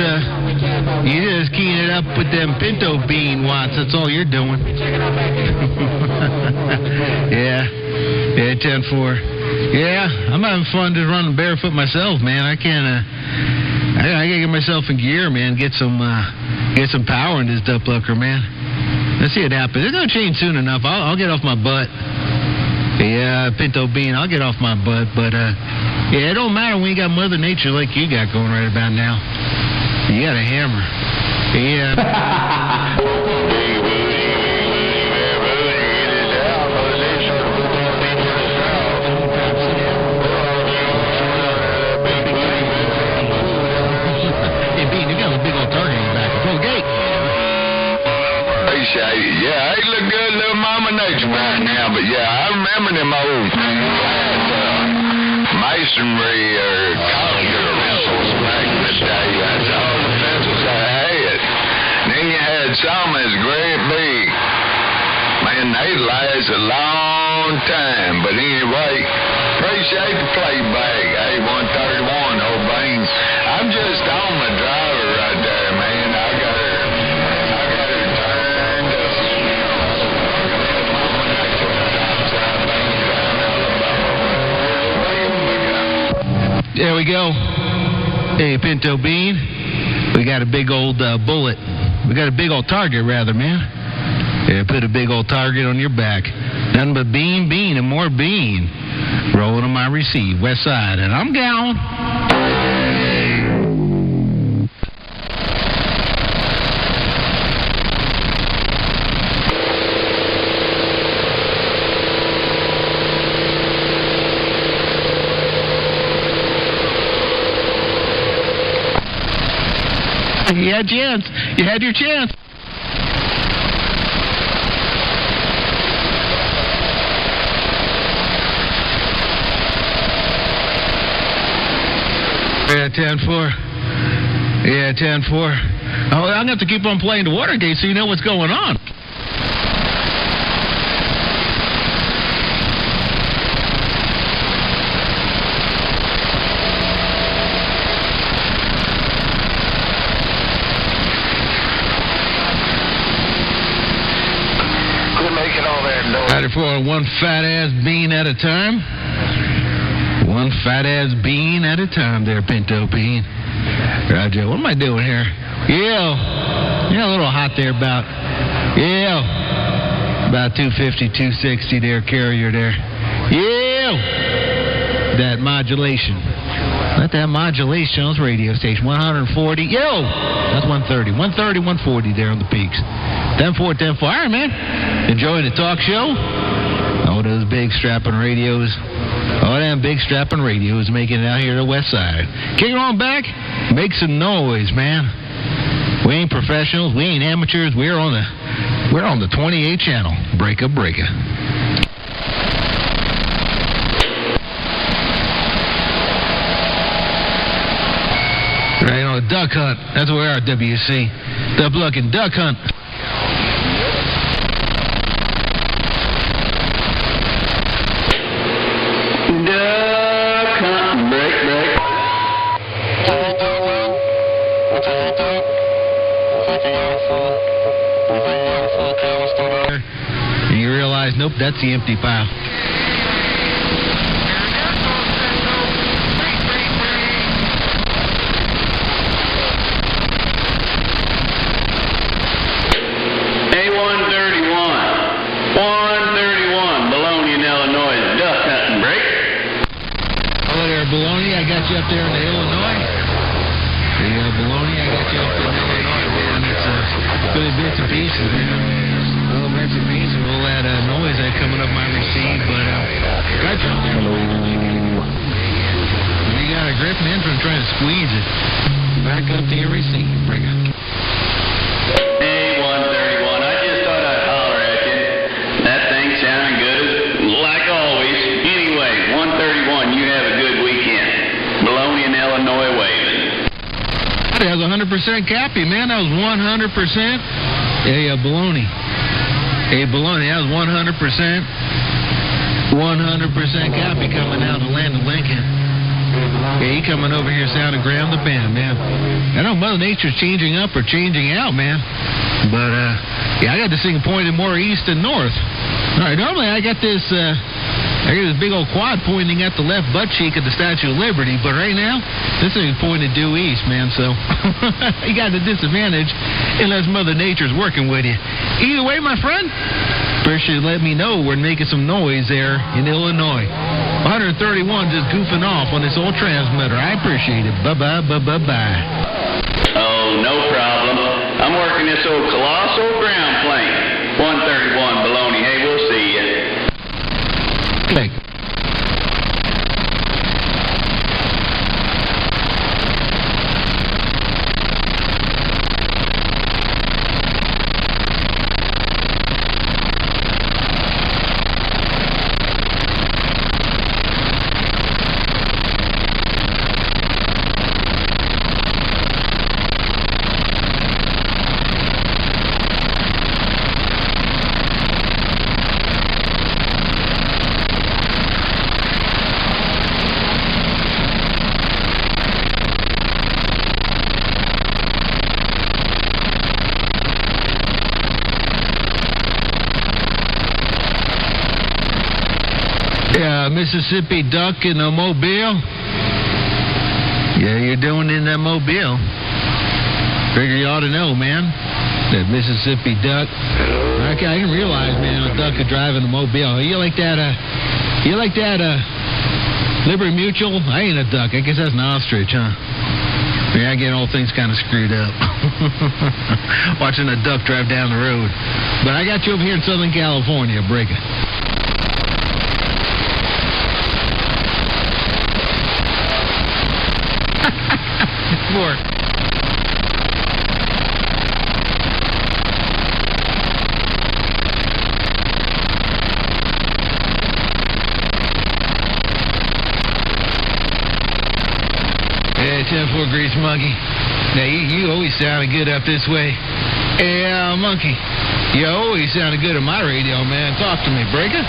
keying it up with them pinto bean watts. That's all you're doing. Yeah, 10-4. Yeah, I'm having fun just running barefoot myself, man. I gotta get myself in gear, man. Get some power in this duck-lucker, man. Let's see what happens. It's gonna change soon enough. I'll get off my butt. Pinto bean, I'll get off my butt, but it don't matter when you got Mother Nature like you got going right about now. You got a hammer. Hey, Bean, you got a big old target in your back. Go gate. Yeah, it look good, little Mama Nature right now, but I remember them old masonry or collar pencils back in the day. That's all the pencils I had. some is great big. Man, they last a long time. But anyway, appreciate the playback. Hey, 131, old Bane. I'm just on my driver right there, man. I got her turned up. There we go. Hey, Pinto Bean. We got a big old bullet. We got a big old target, rather, man. Yeah, put a big old target on your back. Nothing but bean, and more bean. Rolling on my receive, west side, and I'm gone. You had chance. You had your chance. Yeah, 10-4. Yeah, 10-4. Oh, I'm going to have to keep on playing the Watergate so you know what's going on. For one fat ass bean at a time. One fat ass bean at a time there, Pinto Bean. Roger, what am I doing here? Yeah. A little hot there about 250, 260 there, carrier there. Yeah. That modulation. Let that modulation on this radio station. 140. Yo. That's 130. 130, 140 there on the peaks. 10-4, 10-4. All right, man. Enjoying the talk show. All those big strapping radios. All them big strapping radios making it out here to the west side. Kick it on back. Make some noise, man. We ain't professionals. We ain't amateurs. We're on the 28 channel. Breaker. Right on a duck hunt. That's where we are, WC. The looking duck hunt. And you realize, nope, that's the empty pile. Baloney, I got you up there in the Illinois. Baloney, I got you up there in the Illinois, man. It's good bits and pieces, man. Little bits and pieces. All that noise that coming up my receive, but got you up there. Hello. You got a grip and entrance trying to squeeze it. Back up to your receive. Bring it. Hey, 131. I just thought I'd holler at you. That thing sounded good, like always. Anyway, 131, you have a good weekend. Baloney in Illinois waving. That was 100% Cappy, man. That was 100%. Hey, Baloney. Hey, Baloney, that was 100%. 100% Cappy coming out of the land of Lincoln. Yeah, he coming over here sounding Graham the Band, man. I know Mother Nature's changing up or changing out, man. But, yeah, I got this thing pointed more east and north. All right, normally I got this big old quad pointing at the left butt cheek of the Statue of Liberty, but right now, this thing is pointed due east, man, so you got the disadvantage unless Mother Nature's working with you. Either way, my friend, appreciate you letting me know we're making some noise there in Illinois. 131 just goofing off on this old transmitter. I appreciate it. Bye-bye. Oh, no problem. I'm working this old colossal ground plane. 131 Baloney. Hey, we'll see you. Click. Mississippi duck in a mobile? Yeah, you're doing in that mobile. Figure you ought to know, man. That Mississippi duck. I can realize, man, a duck could drive in a mobile. You like that, Liberty Mutual? I ain't a duck. I guess that's an ostrich, huh? Yeah, I get all things kind of screwed up. Watching a duck drive down the road. But I got you over here in Southern California, break it. More. Yeah, 10-4 Grease Monkey. Now, you always sounded good up this way. Hey, Monkey, you always sounded good on my radio, man. Talk to me, Breaker.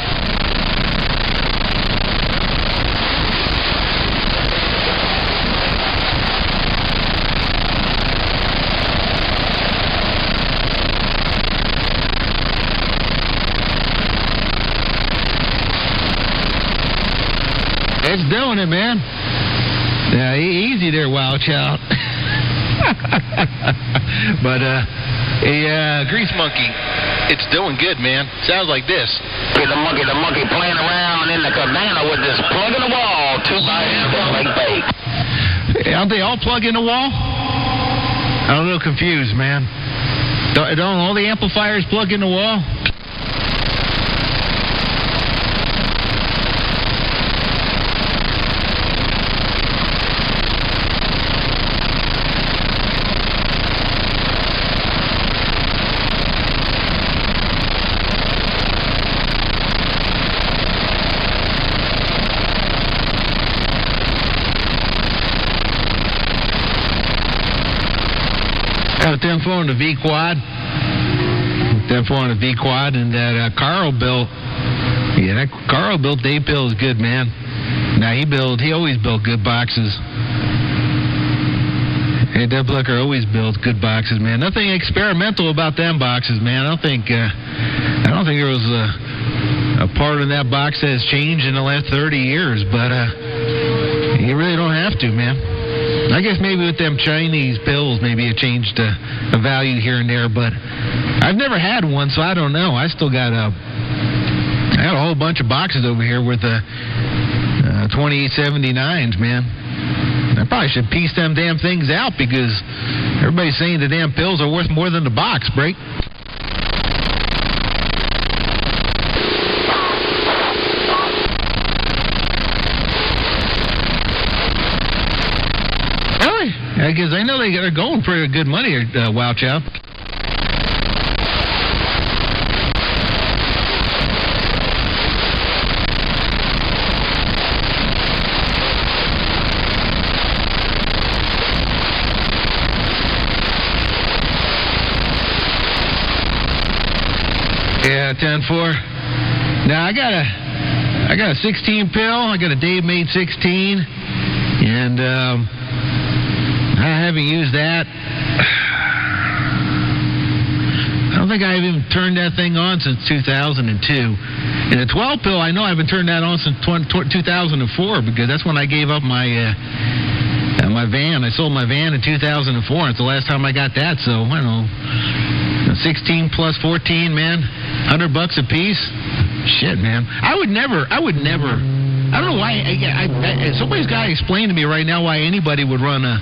It's doing it, man. Yeah, easy there, Wild Child. But, Grease Monkey, it's doing good, man. Sounds like this. The monkey playing around in the cabana with this plug in the wall, 2x8. Aren't they all plug in the wall? I'm a little confused, man. Don't all the amplifiers plug in the wall? With them on the V-Quad. And that Carl built. Yeah, that Carl built Dave Bill is good, man. Now he always built good boxes. Hey, Deb Blicker always builds good boxes, man. Nothing experimental about them boxes, man. I don't think there was a part of that box that has changed in the last 30 years, but you really don't have to, man. I guess maybe with them Chinese pills, maybe it changed a value here and there, but I've never had one, so I don't know. I still got a whole bunch of boxes over here with 2879s, man. I probably should piece them damn things out because everybody's saying the damn pills are worth more than the box, break. Because I know they're going for good money, Wild Child. Yeah, 10-4. Now I got a 16 pill. I got a Dave made 16, and I haven't used that. I don't think I've even turned that thing on since 2002. And the 12 pill, I know I haven't turned that on since 2004 because that's when I gave up my van. I sold my van in 2004. It's the last time I got that. So I don't know, 16 plus 14, man, $100 a piece. Shit, man. I would never. I don't know why. Somebody's got to explain to me right now why anybody would run a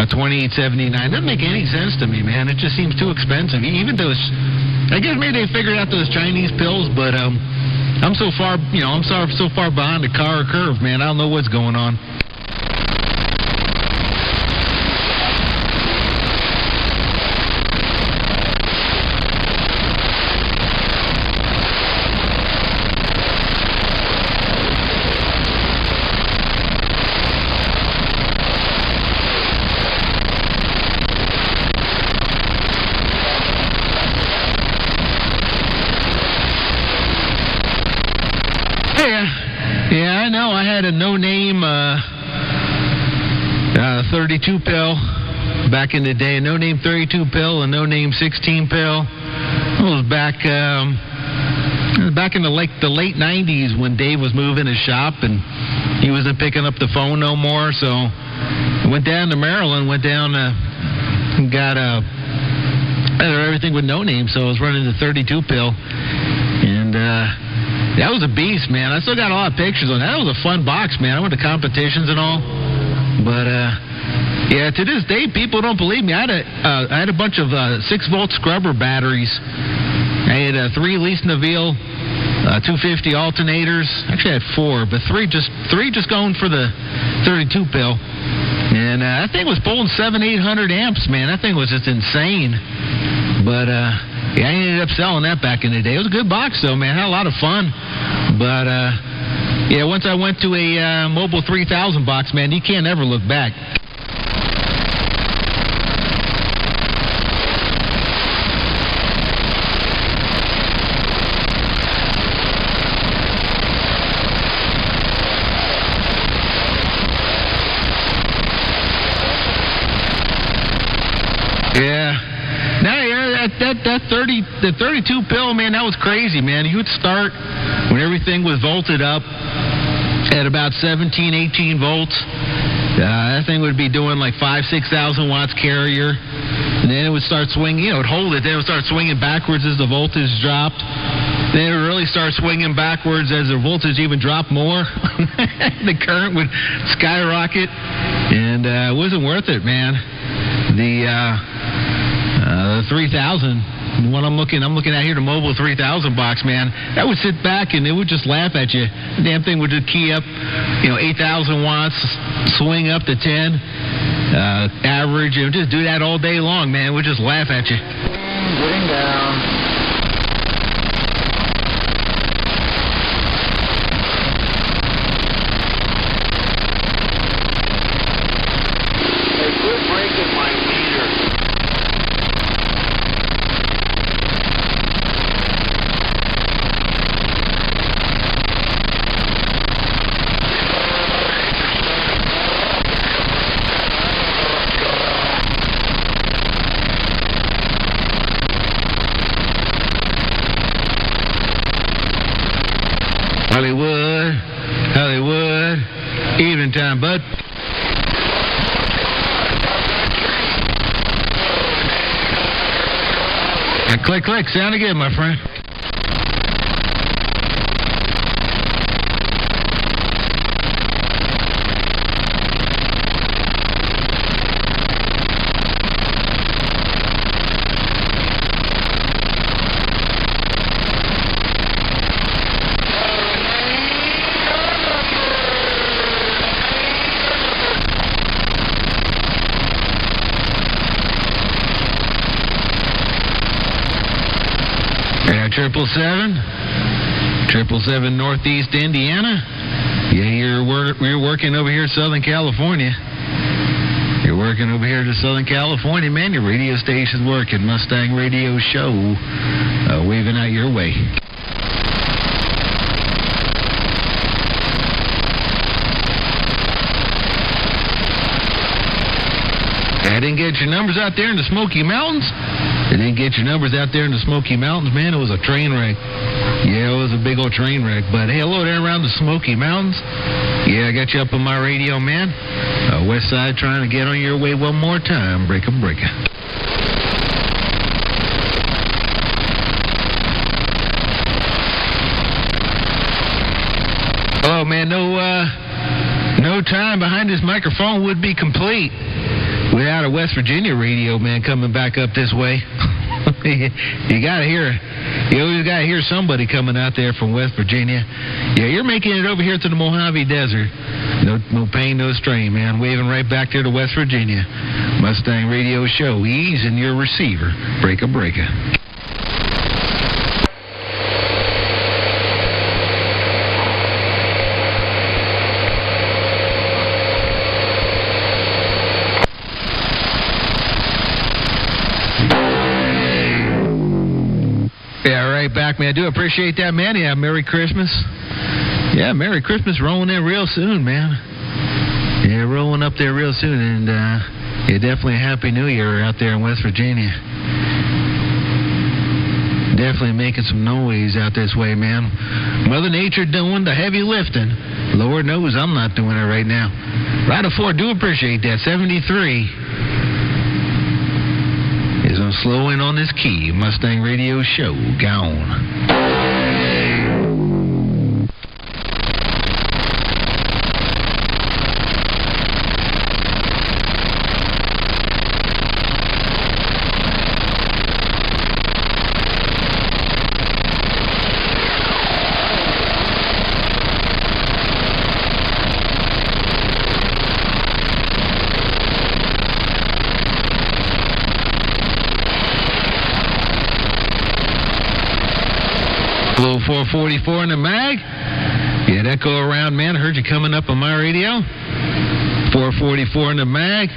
2879. Doesn't make any sense to me, man. It just seems too expensive. Even those, I guess maybe they figured out those Chinese pills, but I'm so far behind the car curve, man. I don't know what's going on. Yeah, I know. I had a no-name 32 pill back in the day. A no-name 32 pill, a no-name 16 pill. It was back back in the late 90s when Dave was moving his shop and he wasn't picking up the phone no more. So I went down to Maryland, and got everything with no name. So I was running the 32 pill. And that was a beast, man. I still got a lot of pictures on that. That was a fun box, man. I went to competitions and all. But, yeah, to this day, people don't believe me. I had a bunch of 6-volt scrubber batteries. I had 3 Lease Neville 250 alternators. Actually, I had 4, but 3 just going for the 32 pill. And that thing was pulling 700-800 amps, man. That thing was just insane. But, yeah, I ended up selling that back in the day. It was a good box, though, man. I had a lot of fun. But, yeah, once I went to a Mobile 3000 box, man, you can't ever look back. Yeah. Now, yeah, the 32 pill, man, that was crazy, man. You would start when everything was volted up at about 17, 18 volts. That thing would be doing like 5,000, 6,000 watts carrier. And then it would start swinging, it would hold it. Then it would start swinging backwards as the voltage dropped. Then it would really start swinging backwards as the voltage even dropped more. The current would skyrocket. And it wasn't worth it, man. The 3000, what I'm looking at here, the Mobile 3000 box, man, that would sit back and it would just laugh at you. The damn thing would just key up, 8,000 watts, swing up to 10, average, just do that all day long, man. It would just laugh at you. Getting down. Hollywood, evening time, bud. Click, click, sound again, my friend. Yeah, 777 Northeast Indiana. Yeah, you're working over here in Southern California. You're working over here to Southern California, man. Your radio station's working. Mustang Radio Show, waving out your way. I didn't get your numbers out there in the Smoky Mountains. I didn't get your numbers out there in the Smoky Mountains, man. It was a train wreck. Yeah, it was a big old train wreck. But hey, hello there around the Smoky Mountains. Yeah, I got you up on my radio, man. West Side trying to get on your way one more time. Break 'em, break 'em. Oh, man, no time behind this microphone would be complete without a West Virginia radio, man, coming back up this way. You always gotta hear somebody coming out there from West Virginia. Yeah, you're making it over here to the Mojave Desert. No pain, no strain, man. Waving right back there to West Virginia. Mustang Radio Show, ease in your receiver. Breaker, breaker. Yeah, right back, man. I do appreciate that, man. Yeah, Merry Christmas. Yeah, Merry Christmas rolling in real soon, man. Yeah, rolling up there real soon. And, yeah, definitely a Happy New Year out there in West Virginia. Definitely making some noise out this way, man. Mother Nature doing the heavy lifting. Lord knows I'm not doing it right now. Rider 4, do appreciate that. 73 is on slow in on this key. Mustang Radio Show. Gone. 444 in the mag. Yeah, that go around, man. I heard you coming up on my radio. 444 in the mag.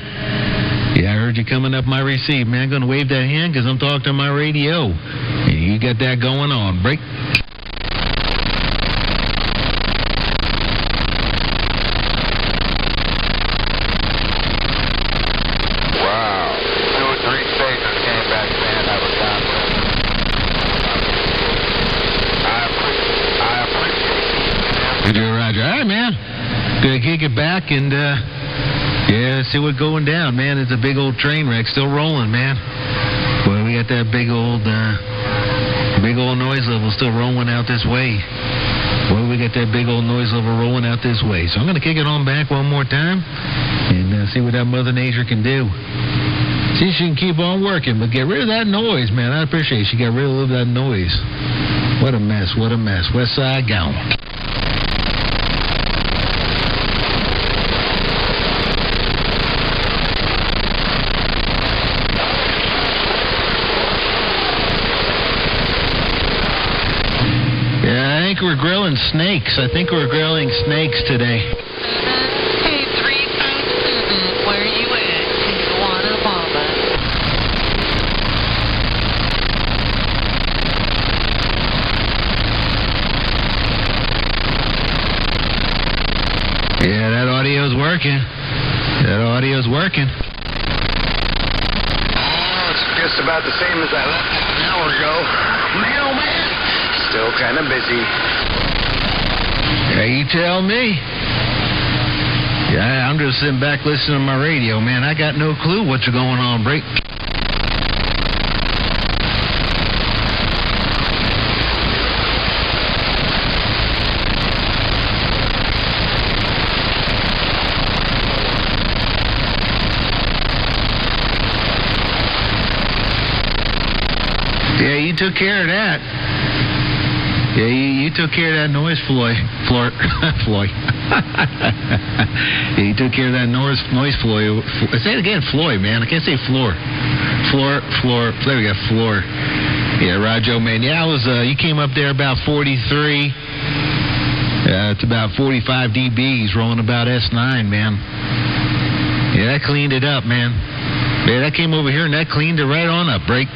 Yeah, I heard you coming up my receive, man. I'm going to wave that hand because I'm talking to my radio. Yeah, you got that going on. Break. Gonna kick it back and yeah, see what's going down, man. It's a big old train wreck still rolling, man. Well, we got that big old noise level still rolling out this way. Well, we got that big old noise level rolling out this way. So I'm gonna kick it on back one more time and see what that Mother Nature can do. See if she can keep on working, but get rid of that noise, man. I appreciate it. She got rid of that noise. What a mess, what a mess. West Side gone. We're grilling snakes. I think we're grilling snakes today. Hey, 357, where you at? Tijuana, Mama. Yeah, that audio's working. That audio's working. Oh, it's just about the same as I left an hour ago. Man, oh man. Still kind of busy. Yeah, you tell me. Yeah, I'm just sitting back listening to my radio, man. I got no clue what's going on, break. Yeah, you took care of that. Yeah, you took care of that noise, Floyd. Floyd. Yeah, you took care of that noise, Floyd. Say it again, Floyd, man. I can't say floor. Floor. There we go, floor. Yeah, Rojo, man. Yeah, I was. You came up there about 43. It's about 45 dBs, rolling about S9, man. Yeah, that cleaned it up, man. Yeah, that came over here and that cleaned it right on up, break.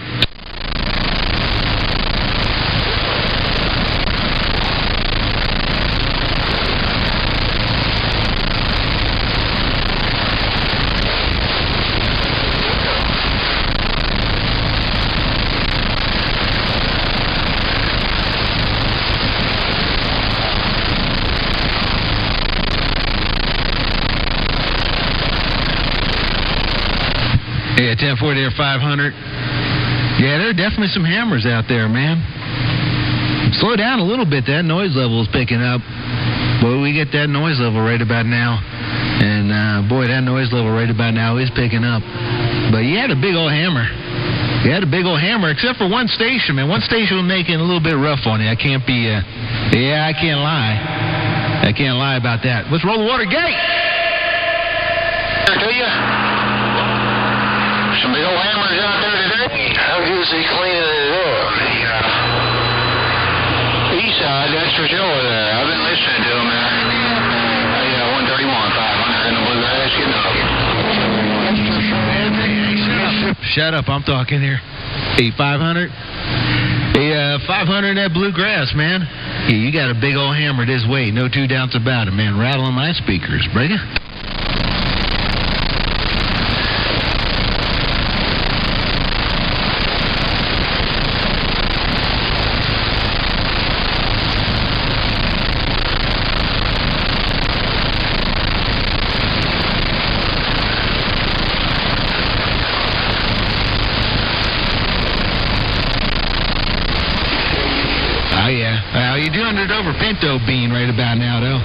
Yeah, 1040 or 500. Yeah, there are definitely some hammers out there, man. Slow down a little bit. That noise level is picking up. Boy, we get that noise level right about now. And, boy, that noise level right about now is picking up. But you had a big old hammer. You had a big old hammer, except for one station, man. One station was making it a little bit rough on you. I can't be, yeah, I can't lie. I can't lie about that. Let's roll the water gate. To you. Some big old hammers out there today. How good is he cleaning it up? East side, that's for sure there. I've been listening to him there. Yeah, 131, 500 in the bluegrass, you know. Shut up, I'm talking here. Hey, 500? Hey, 500 in that bluegrass, man. Yeah, you got a big old hammer this way. No two doubts about it, man. Rattling my speakers, Brega. you're doing it over Pinto Bean right about now, though.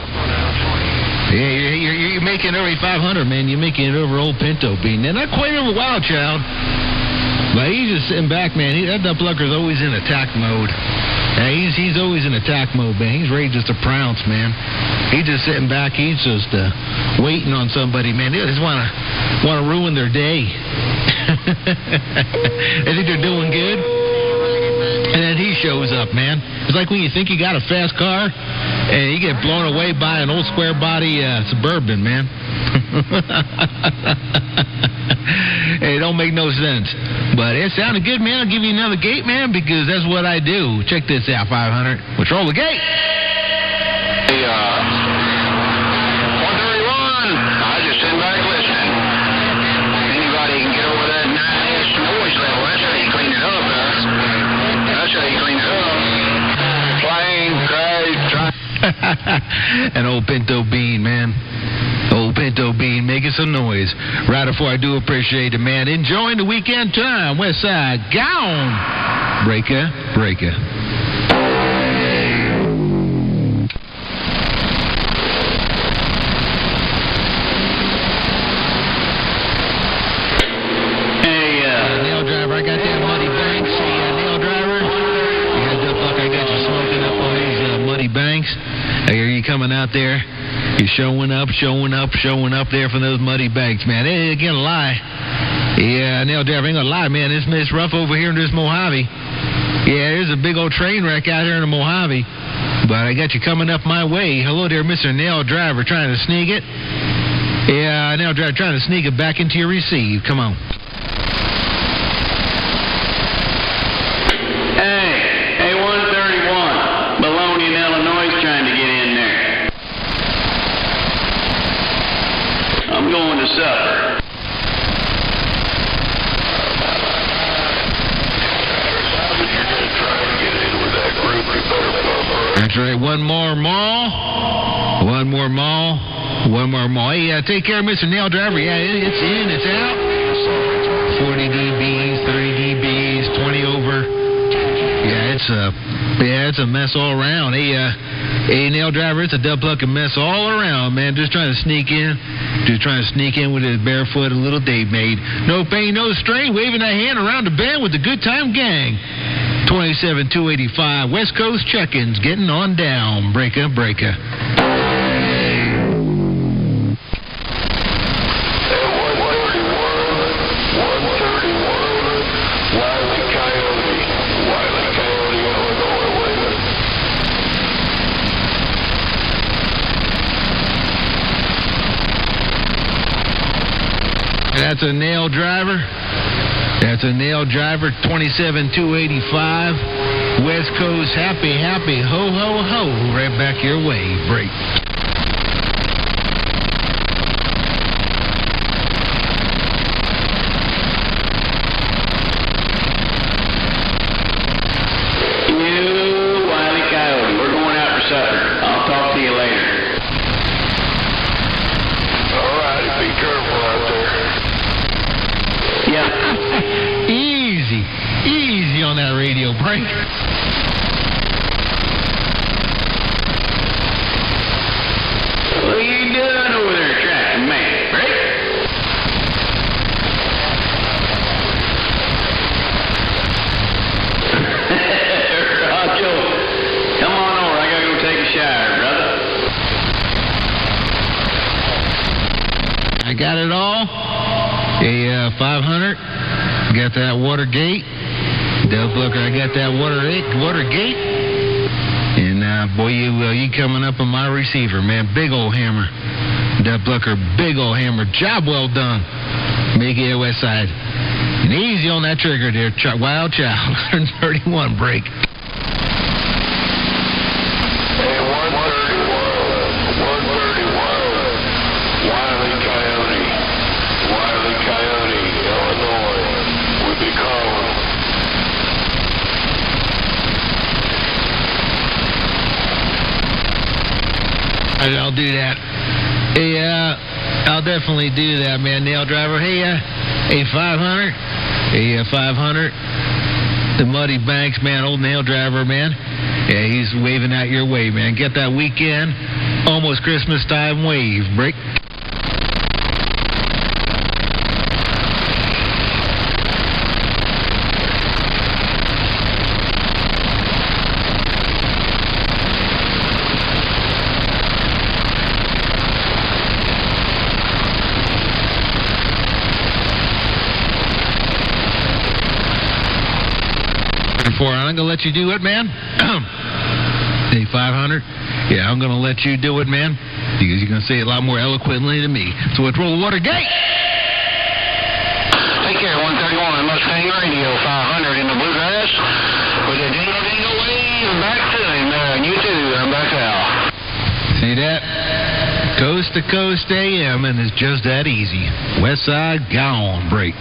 Yeah, you're making over 500, man. You're making it over old Pinto Bean. They're not quite over Wild Child. But he's just sitting back, man. That ducklucker's always in attack mode. Yeah, he's always in attack mode, man. He's ready just to prounce, man. He's just sitting back. He's just waiting on somebody, man. They just want to ruin their day. They think they're doing good, and then he shows up, man. It's like when you think you got a fast car, and you get blown away by an old square body Suburban, man. It don't make no sense. But it sounded good, man. I'll give you another gate, man, because that's what I do. Check this out, 500. Patrol the gate. Hey, 131. I just sitting back listening. Anybody can get over that nice noise level. That's how you clean it up, That's how you clean it up. Plain, dry. An old Pinto Bean, man. Old Pinto Bean making some noise. Right before I do appreciate it, man. Enjoying the weekend time. West Side. Gone. Breaker. Nail driver, I got that Muddy Banks. Nail driver. You got the fuck, I got you smoking up on these Muddy Banks. Are you coming out there? You're showing up there from those Muddy Banks, man. Hey, again, a lie. Yeah, Nail driver, ain't gonna lie, man. It's rough over here in this Mojave. Yeah, there's a big old train wreck out here in the Mojave. But I got you coming up my way. Hello there, Mr. Nail Driver, trying to sneak it. Yeah, Nail Driver, trying to sneak it back into your receive. Come on. Hey, 131. Bologna in Illinois is trying to get in there. I'm going to supper. That's right. One more mall. Hey, take care of Mr. Nail Driver. Yeah, it's in, it's out. 40 dBs, 30 dBs, 20 over. Yeah, it's a mess all around. Hey, Nail Driver, it's a duck-plucking mess all around, man. Just trying to sneak in with his barefoot, a little Dave made. No pain, no strain, waving that hand around the bend with the good time gang. 27-285, West Coast check-ins, getting on down. Breaker. That's a Nail Driver. 27-285. West Coast, happy, ho, ho, ho. Right back your way. Break. You Wile E. Coyote, we're going out for supper. I'll talk to you later. All right, be careful out there. Yeah. Easy on that radio break. What are you doing over there, tracking man? Break? Rojo, come on over. I gotta go take a shower, brother. I got it all. A 500. Got that Watergate. Ducklucker, I got that Watergate. And boy, you coming up on my receiver, man. Big old hammer. Ducklucker, big old hammer. Job well done. Make it West Side. And easy on that trigger there. Wild Child. 131 break. Hey, 131. Wile E. Coyote, Illinois. We'll be calling. I'll do that. Hey, I'll definitely do that, man. Nail Driver. Hey, 500. Hey, 500. The Muddy Banks, man, old nail driver, man. Yeah, he's waving out your way, man. Get that weekend, almost Christmas time wave. Break. I'm going to let you do it, man. Hey, 500. Yeah, I'm going to let you do it, man, because you're going to say it a lot more eloquently than me. So let's roll the Watergate. Take care, 131 Mustang Radio, 500 in the bluegrass. With a dingle dingle wave back to him. And you too, I'm back out. See that? Coast to coast AM, and it's just that easy. West side, gone, break.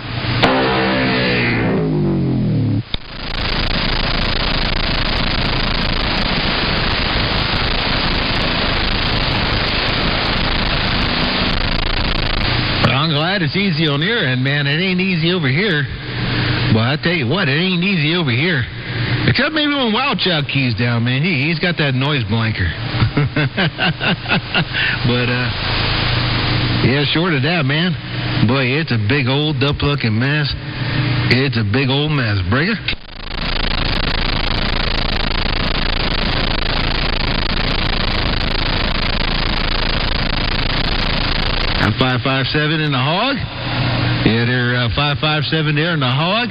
It's easy on your end, man. It ain't easy over here. Well, I tell you what, it ain't easy over here. Except maybe when Wild Child keys down, man. He's got that noise blanker. But, yeah, short of that, man. Boy, it's a big old duck-looking mess. It's a big old mess. Brigger? 557 in the hog. Yeah, they're 557 there in the hog.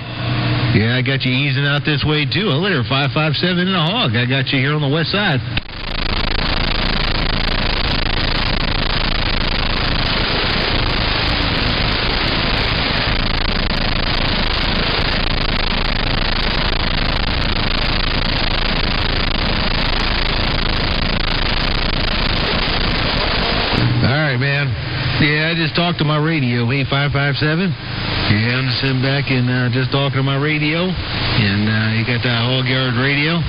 Yeah, I got you easing out this way, too. Oh, they're 557 in the hog. I got you here on the west side. Yeah, I just talked to my radio, 8557. Yeah, I'm sitting back and just talking to my radio. And you got that hog yard radio.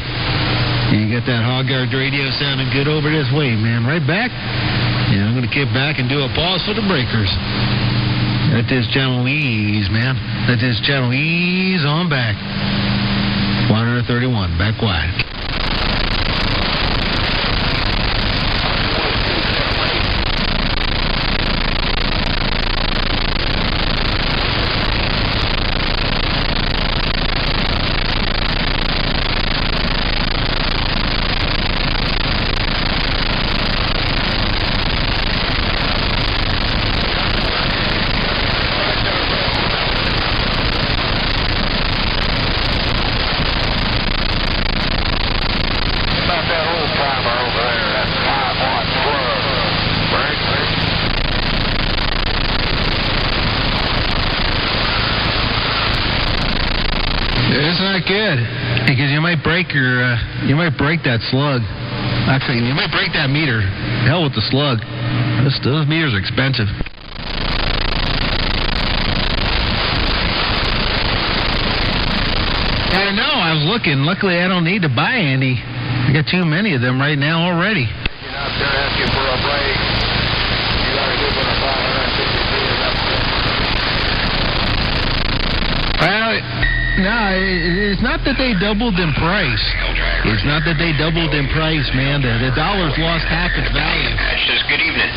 You got that hog yard radio sounding good over this way, man. Right back. Yeah, I'm going to kick back and do a pause for the breakers. Let this channel ease, man. Let this channel ease on back. 131, back wide. Good, because you might break that slug. Actually, you might break that meter. Hell with the slug. Those meters are expensive. I know. I was looking. Luckily, I don't need to buy any. I got too many of them right now already. Get out there asking for a break. You got to give it a 550. Well. No, it's not that they doubled in price. It's not that they doubled in price, man. The dollar's lost half its value. That's just good evening.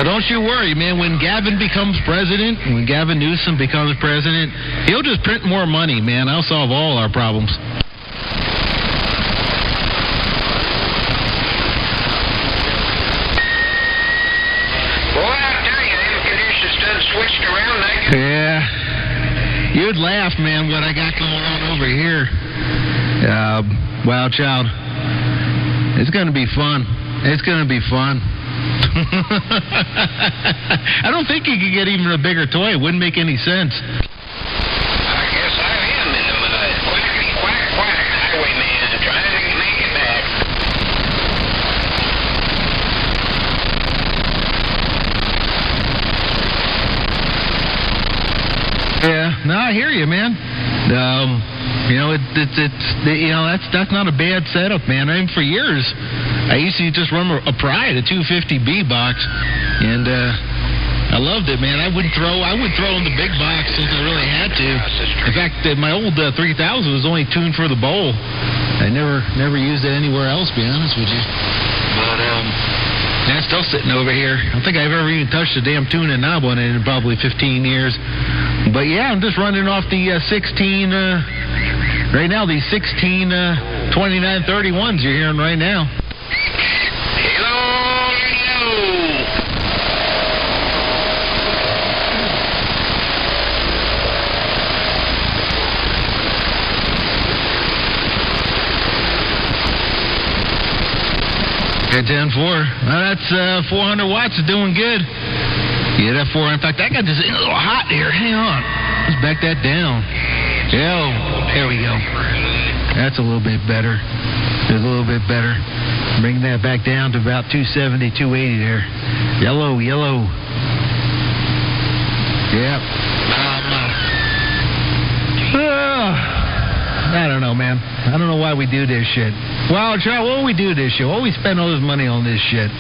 Now, don't you worry, man. When Gavin becomes president, when Gavin Newsom becomes president, he'll just print more money, man. I'll solve all our problems. Boy, I tell you, them conditions done switched around. Yeah. You'd laugh, man, what I got going on over here. Wild Child. It's going to be fun. It's going to be fun. I don't think you could get even a bigger toy. It wouldn't make any sense. I guess I am in the mud. Quackity quack quack, highwayman, trying to make it back. Yeah, no, I hear you. you, man. That's not a bad setup, man. I mean, for years, I used to just run a Pride, a 250B box, and I loved it, man. I would throw in the big box since I really had to. In fact, my old 3000 was only tuned for the bowl. I never used it anywhere else, to be honest with you. But it's still sitting over here. I don't think I've ever even touched a damn tuning knob on it in probably 15 years. But yeah, I'm just running off the 16. Right now, these 16 2931s you're hearing right now. At 10-4. Well, that's 400 watts is doing good. Yeah, that 4. In fact, I got this a little hot here. Hang on. Let's back that down. There we go. That's a little bit better. Just a little bit better. Bring that back down to about 270, 280 there. Yellow. Yep. I don't know, man. I don't know why we do this shit. Well, Charlie, what do we do this shit? Why do we spend all this money on this shit?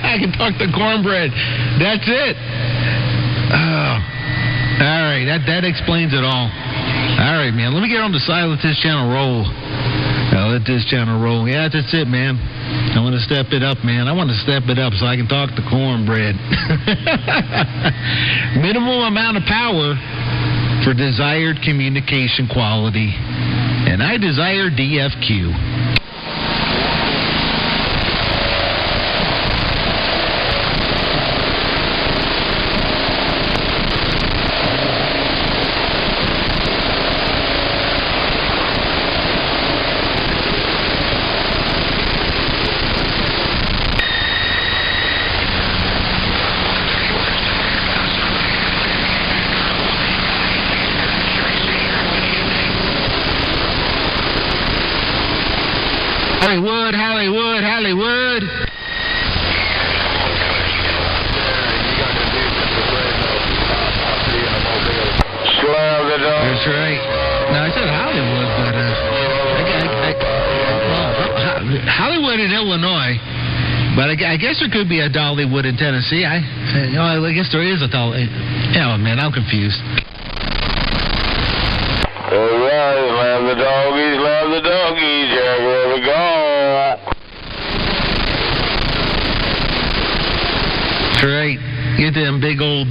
I can talk to cornbread. That's it. Oh. All right, that explains it all. All right, man. Let me get on the side. Let this channel roll. Let this channel roll. Yeah, that's it, man. I want to step it up, man. I want to step it up so I can talk to cornbread. Minimal amount of power for desired communication quality. And I desire DFQ. Hollywood. Slab the dog. That's right. No, I said Hollywood, but Hollywood in Illinois. But I guess there could be a Dollywood in Tennessee. I guess there is a Dolly. Yeah, man, I'm confused. All right, love the doggies, Jack, where we go? That's right. Get them big old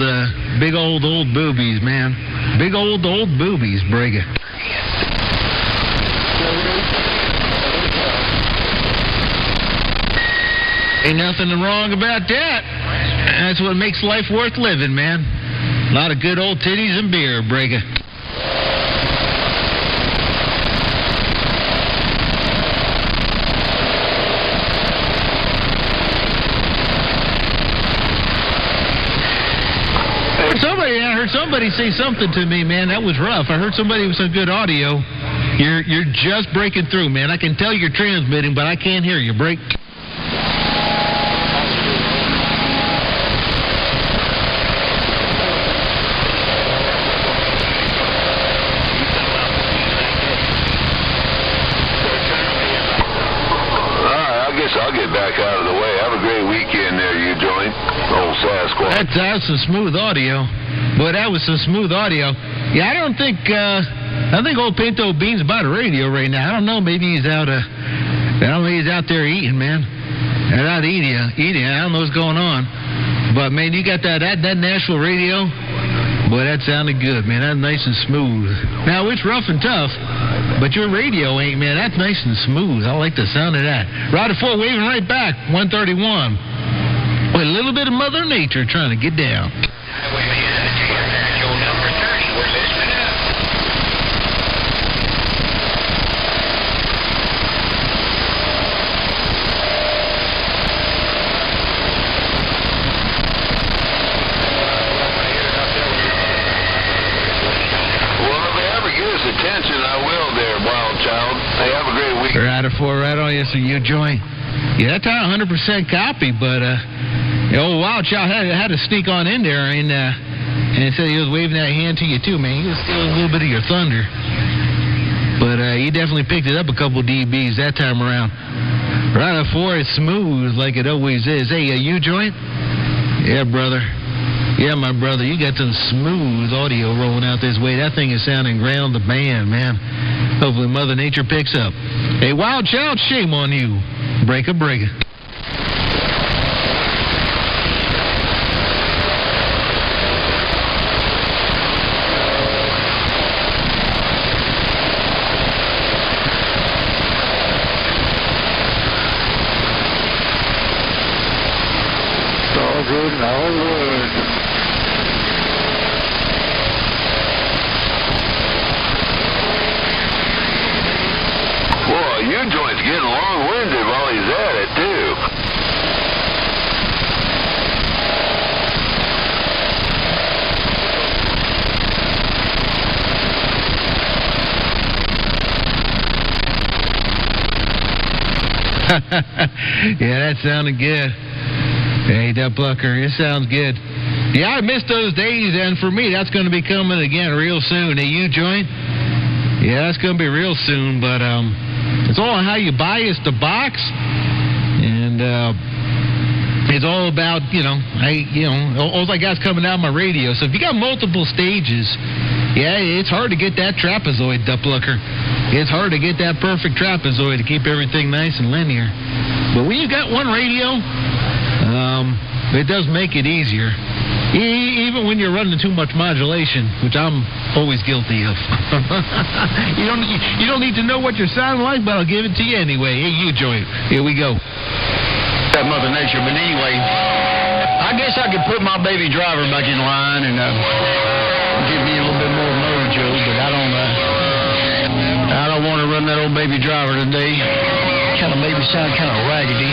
boobies, man. Big old boobies, Briga. Ain't nothing wrong about that. That's what makes life worth living, man. A lot of good old titties and beer, Briga. I heard somebody say something to me, man. That was rough. I heard somebody with some good audio. You're just breaking through, man. I can tell you're transmitting, but I can't hear you. Break. I'll get back out of the way. Have a great weekend there, you joint. Old Sasquatch. That's some smooth audio. Boy, that was some smooth audio. Yeah, I think old Pinto Bean's by the radio right now. I don't know. Maybe he's out. He's out there eating, man. And out eating. I don't know what's going on. But man, you got that Nashville radio. Boy, that sounded good, man. That's nice and smooth. Now it's rough and tough. But your radio ain't, man. That's nice and smooth. I like the sound of that. Rider 4 waving right back. 131. With a little bit of Mother Nature trying to get down. Well, if they ever give us attention, I will be. Right before, right on you, so you join. Yeah, that time 100% copy, but Wild Child had to sneak on in there and said he was waving that hand to you too, man. He was stealing a little bit of your thunder. But he definitely picked it up a couple dBs that time around. Right before, it's smooth like it always is. Hey, you joint? Yeah, brother. Yeah, my brother, you got some smooth audio rolling out this way. That thing is sounding great on the band, man. Hopefully Mother Nature picks up. Hey, Wild Child, shame on you. Breaker. All good and all good. Boy, you joint's getting long-winded while he's at it, too. Yeah, that sounded good. Hey, Duck Plucker, it sounds good. Yeah, I missed those days, and for me, that's going to be coming again real soon. Hey, you joint? Yeah, that's going to be real soon, but it's all on how you bias the box, and it's all about, all I got's coming out of my radio. So if you got multiple stages, yeah, it's hard to get that trapezoid, Duck Plucker. It's hard to get that perfect trapezoid to keep everything nice and linear. But when you got one radio, it does make it easier. Even when you're running too much modulation, which I'm always guilty of. You don't need to know what you're sounding like, but I'll give it to you anyway. Hey, you joint. Here we go. That Mother Nature, but anyway, I guess I could put my baby driver back in line and give me a little bit more mojo, but I don't want to run that old baby driver today. Kind of made me sound kind of raggedy.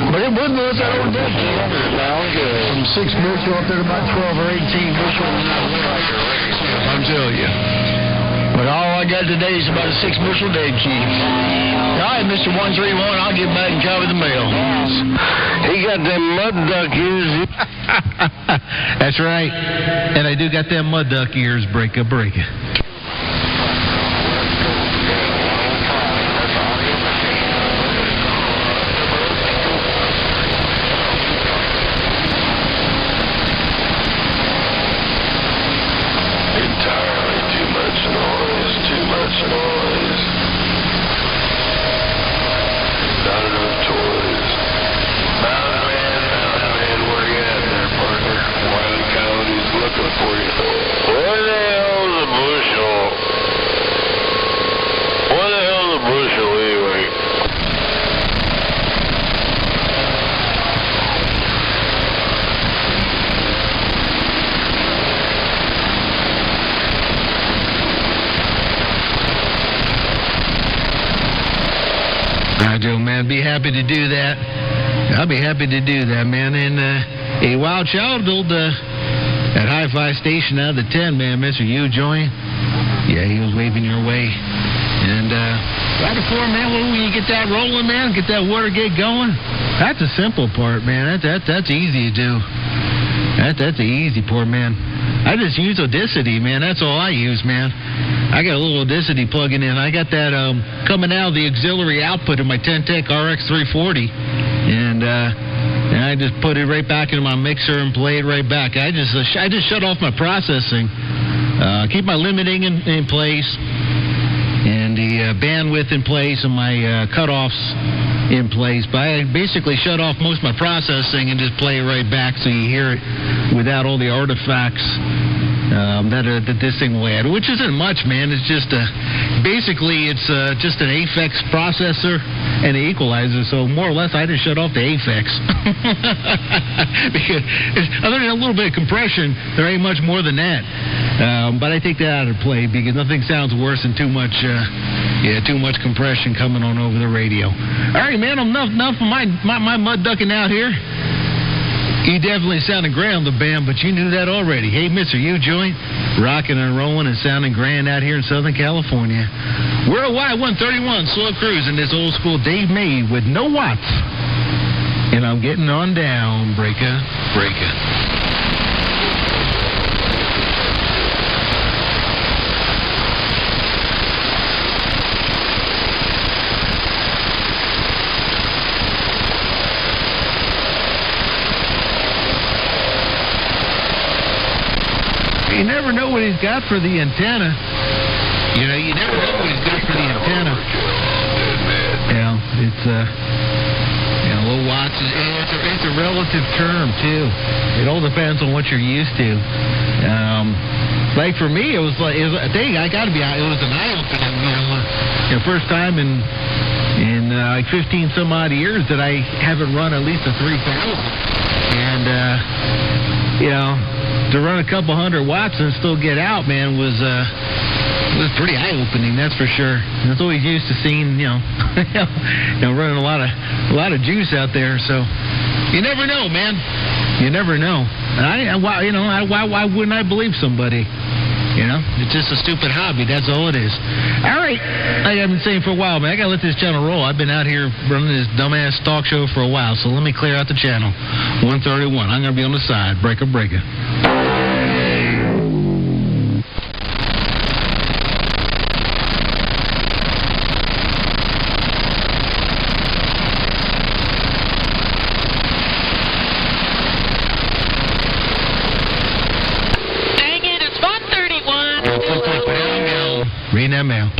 But it would lose that old dead from 6 bushel up there to about 12 or 18 bushel. I'm telling you. But all I got today is about a 6 bushel dead key. All right, Mr. 131, I'll get back and copy the mail. He got them mud duck ears. That's right. And I do got them mud duck ears. Break it. Man, be happy to do that. I'll be happy to do that, man. And a Wild Child, that hi-fi station out of the 10, man, Mr. You join. Yeah, he was waving your way. And right before, man, when you get that rolling, man, get that Watergate going, that's a simple part, man. That's easy to do. That's the easy part, man. I just use Audacity, man. That's all I use, man. I got a little Audacity plugging in. I got that coming out of the auxiliary output of my 10-Tech RX 340. And I just put it right back into my mixer and play it right back. I just shut off my processing. Keep my limiting in place. And the bandwidth in place and my cutoffs in place. But I basically shut off most of my processing and just play it right back so you hear it without all the artifacts that this thing will add, which isn't much, man. It's just basically it's just an Aphex processor and an equalizer. So more or less, I just shut off the Aphex because other than a little bit of compression, there ain't much more than that. But I take that out of play because nothing sounds worse than too much compression coming on over the radio. All right, man, enough of my mud ducking out here. You definitely sounded great on the band, but you knew that already. Hey, Mr. U-Joint, rocking and rolling and sounding grand out here in Southern California. Worldwide 131, slow cruising this old school Dave May with no watts. And I'm getting on down, breaker. You never know what he's got for the antenna. You know, you never know what he's got for the antenna. Yeah, it's low watts. It's a relative term too. It all depends on what you're used to. Like for me, it was I got to be. It was an eye opening. First time in like 15 some odd years that I haven't run at least a 3,000, and to run a couple hundred watts and still get out, man, was pretty eye-opening. That's for sure. I was always used to seeing, running a lot of juice out there. So you never know, man. You never know. And why wouldn't I believe somebody? It's just a stupid hobby. That's all it is. All right. Like I've been saying for a while, man, I got to let this channel roll. I've been out here running this dumbass talk show for a while, so let me clear out the channel. 131. I'm going to be on the side. Breaker. Reading that mail.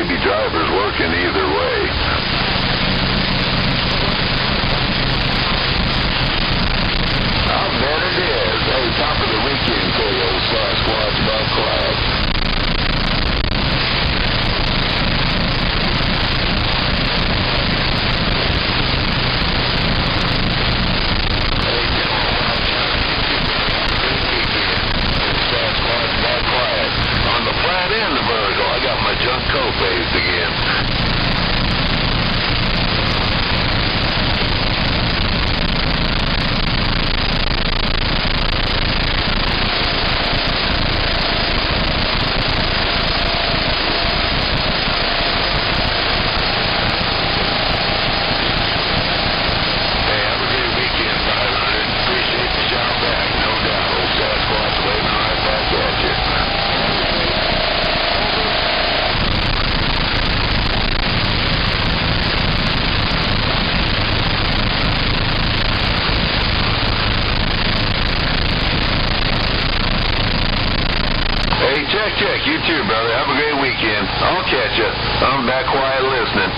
may be drivers working either way. I'll bet it is. Hey, top of the weekend for you, old Sasquatch about quiet. On the flat end of vertical, I got my junk coat phased again. Hey, have a great weekend, 500. Appreciate the shout back, no doubt. Old Sasquatch waving right back at you. Hey, check. You too, brother. Have a great weekend. I'll catch you. I'm back quiet listening.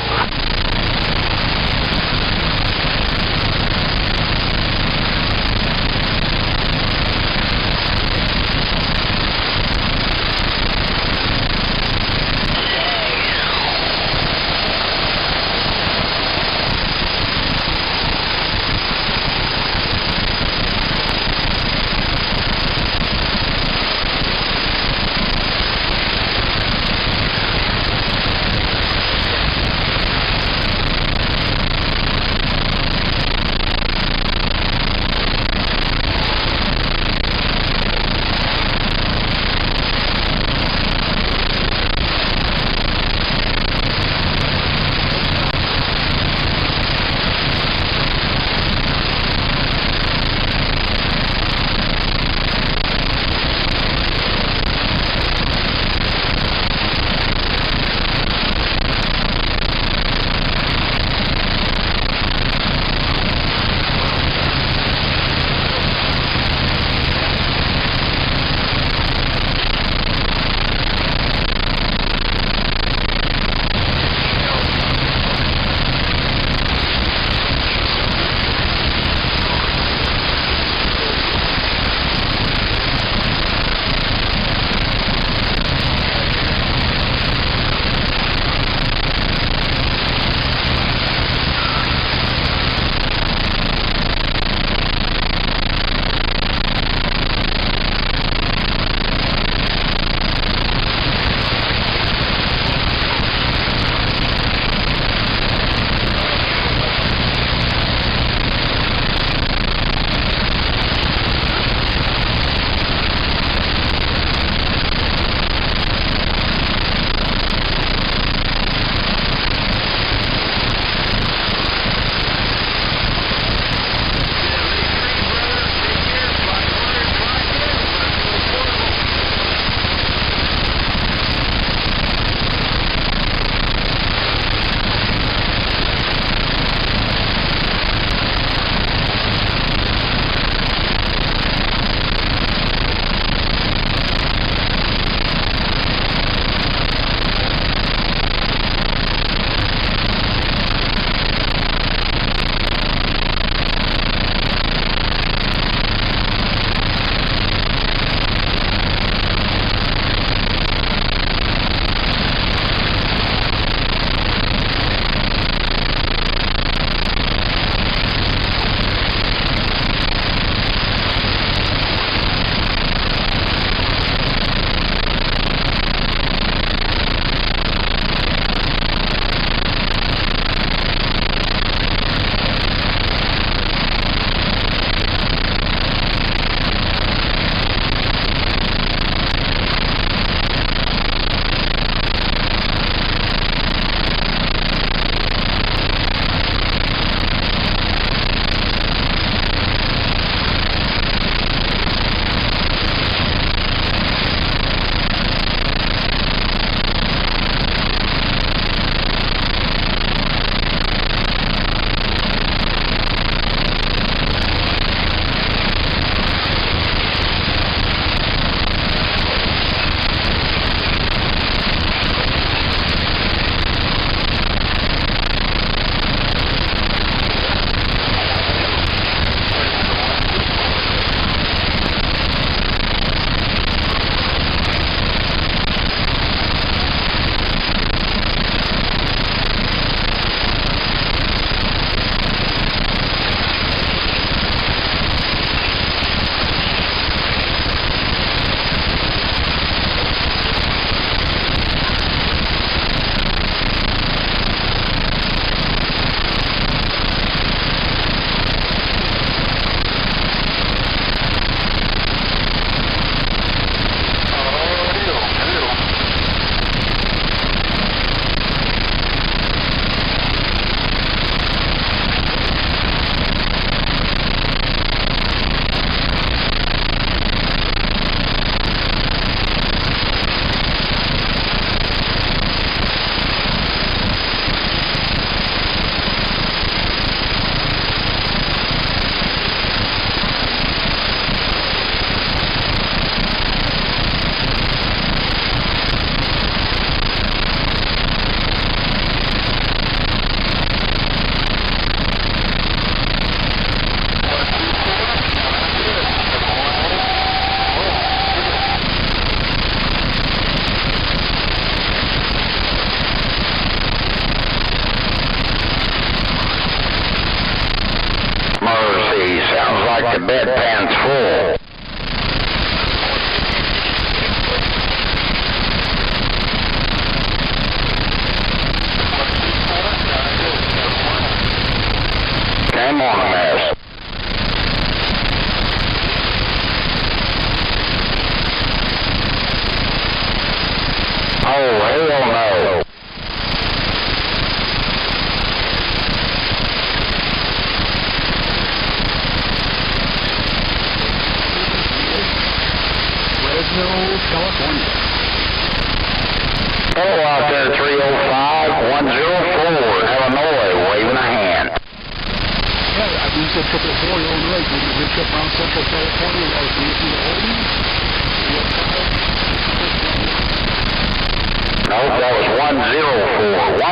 No, that was 104. 104,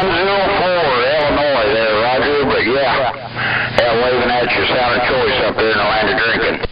Illinois there, Roger, but yeah, waving at you, sounding choice up there in the land of drinking.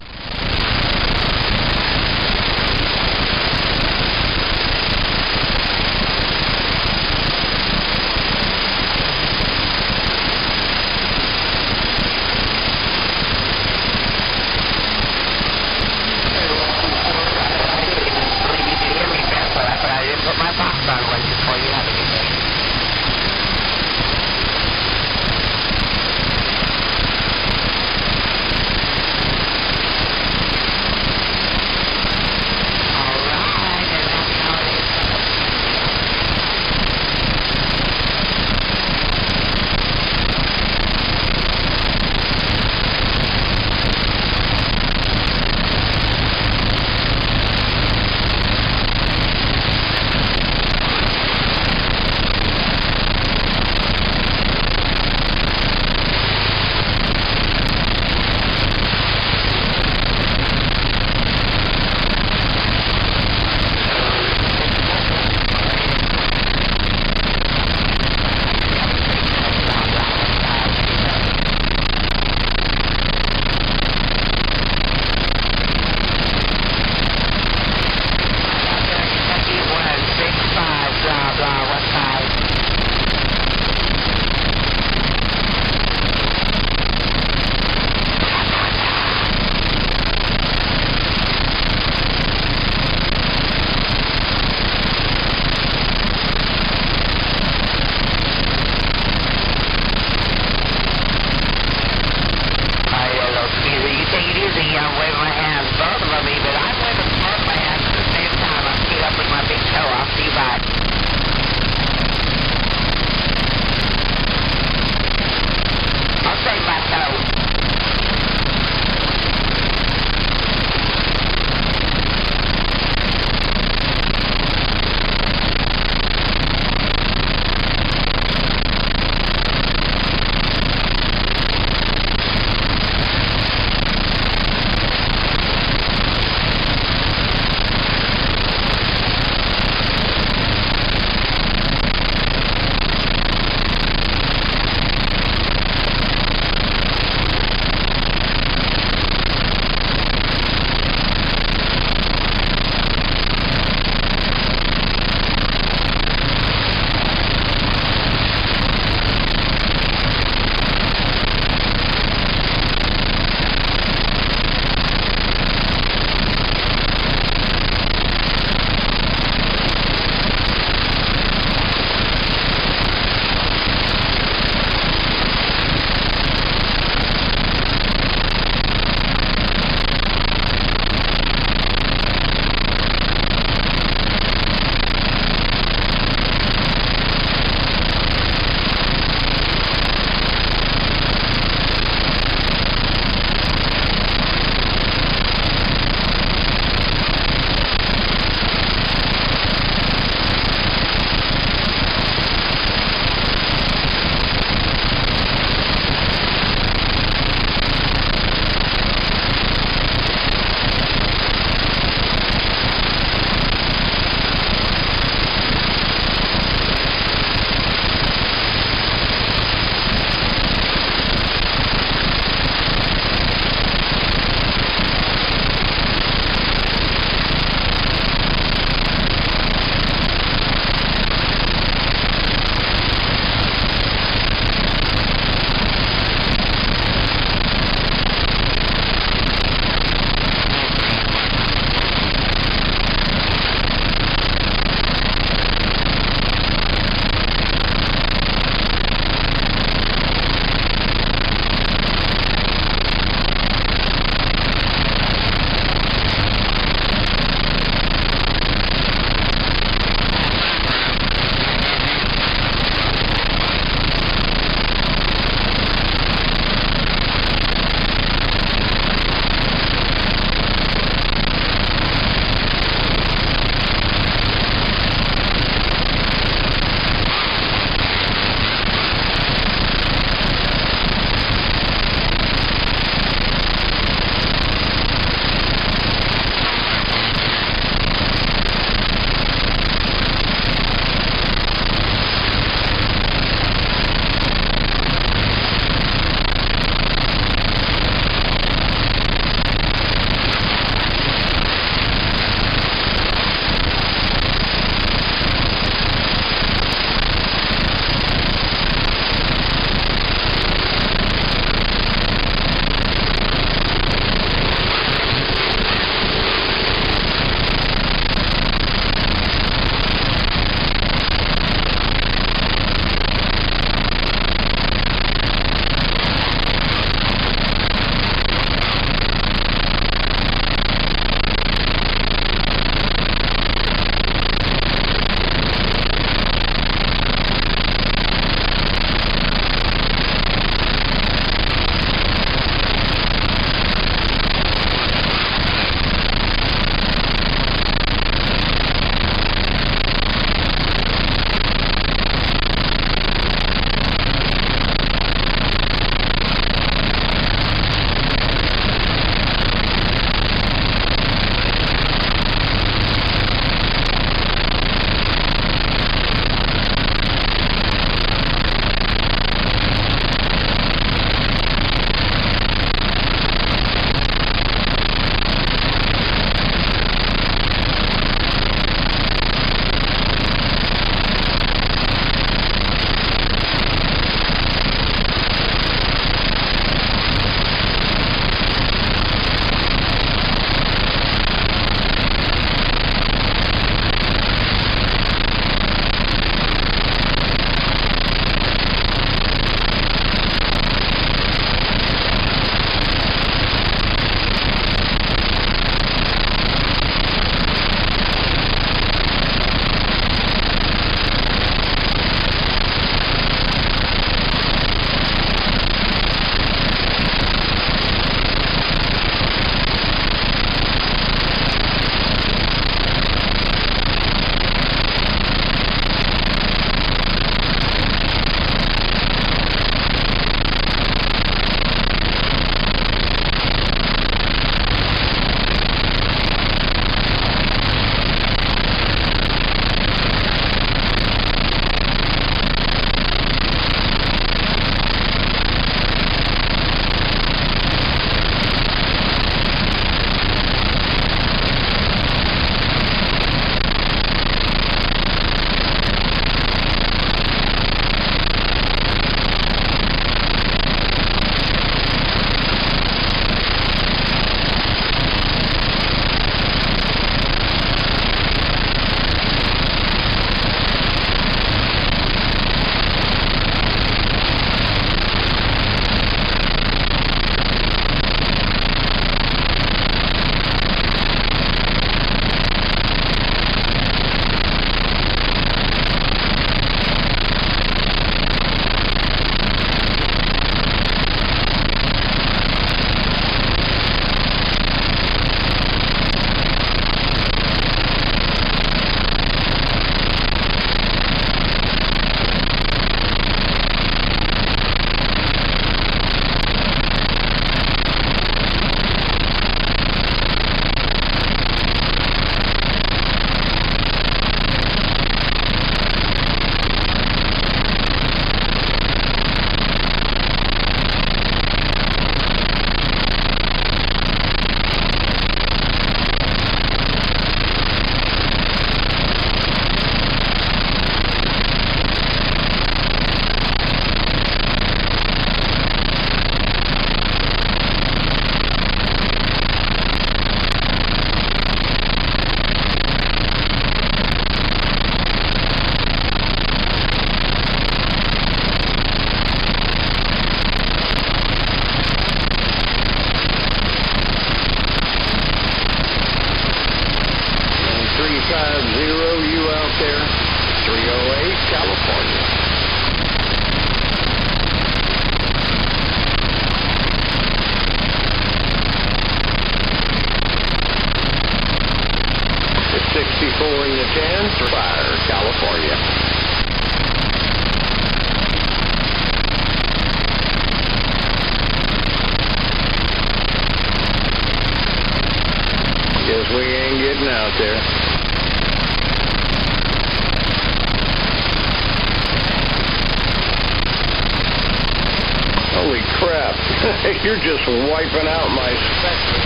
You're just wiping out my Spectre.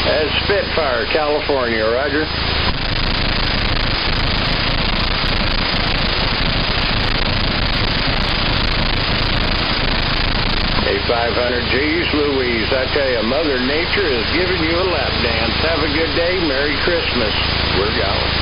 That's Spitfire, California, Roger. Hey, 500 G's, Louise. I tell you, Mother Nature is giving you a lap dance. Have a good day. Merry Christmas. We're going.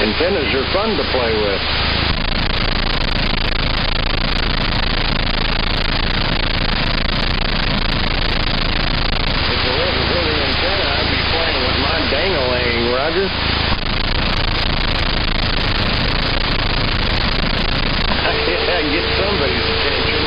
Antennas are fun to play with. If it wasn't for the antenna, I'd be playing with my dang-a-lang, Roger. I get somebody's attention.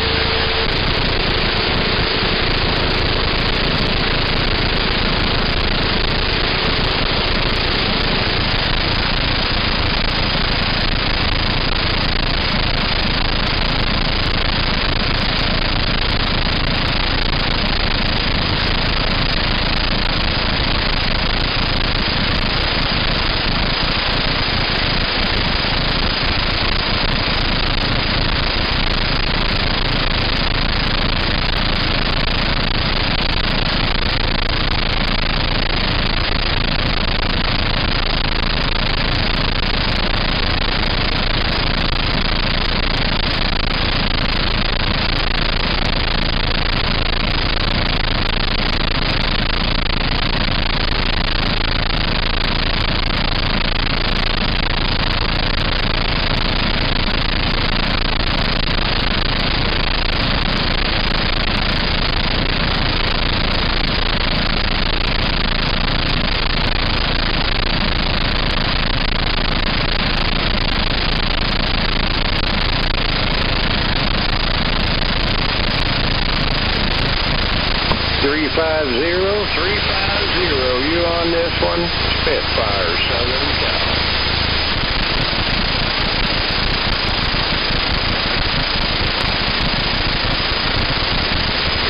You on this one? Spitfire, Southern Cal.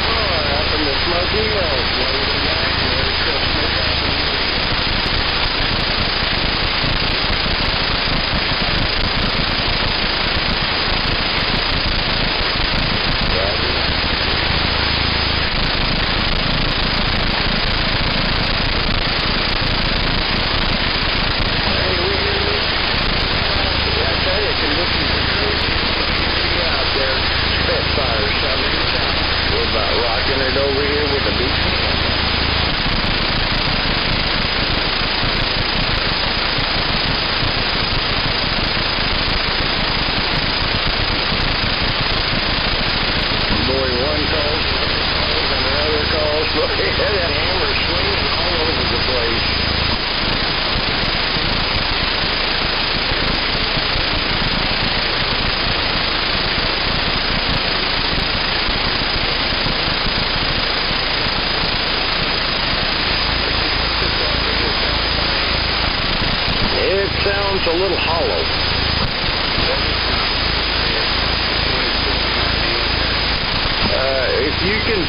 Oh, up in the Smoky Hills. Merry Christmas. Rocking it over here with the beach. Boy, one calls and another calls. Boy, that hammer swinging all over the place. It sounds a little hollow. If you can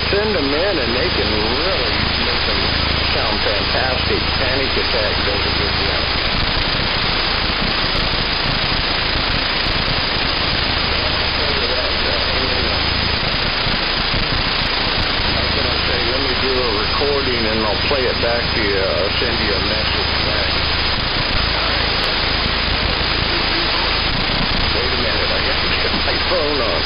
send them in and they can really make them sound fantastic, Panic Attack does a good job. Let me do a recording and I'll play it back to you. I'll send you a message back. Wait a minute, I got to get my phone on.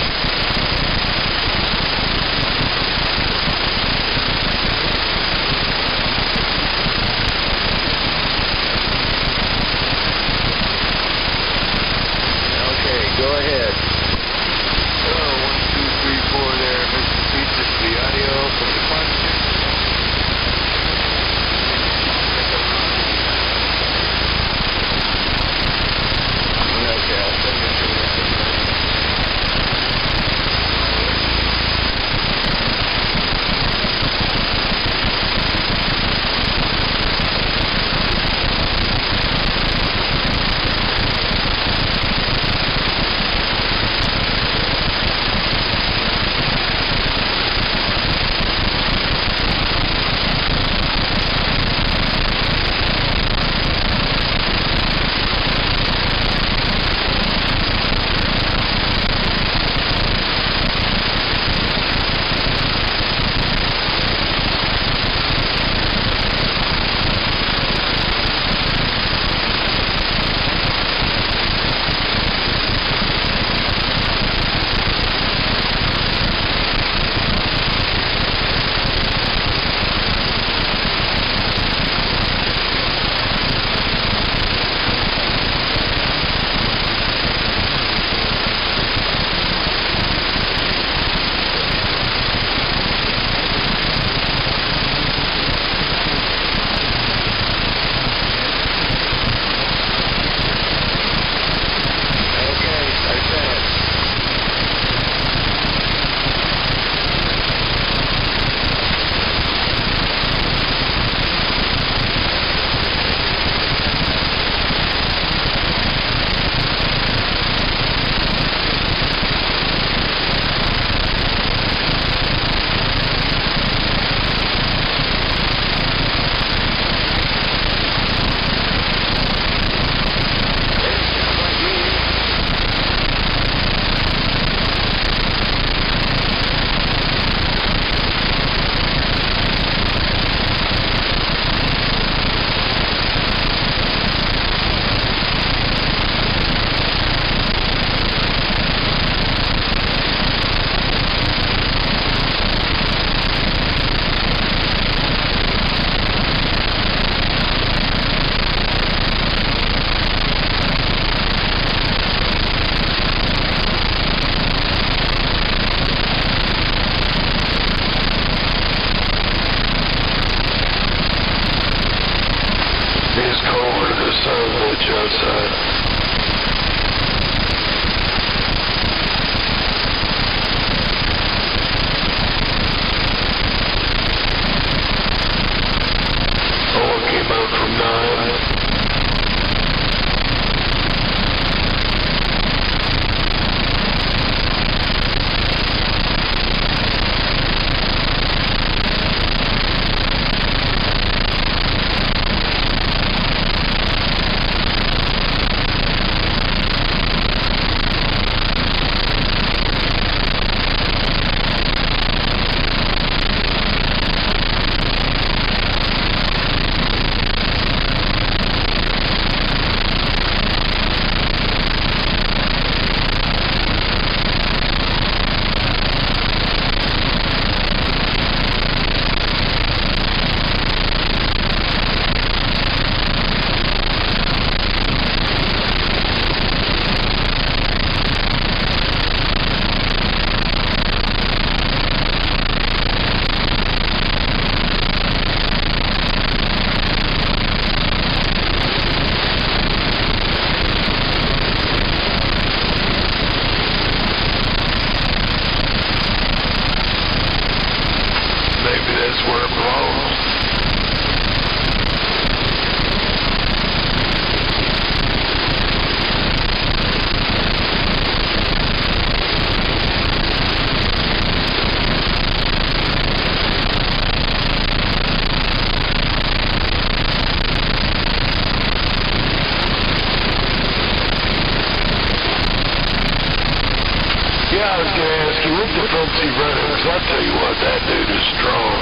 I tell you what, that dude is strong.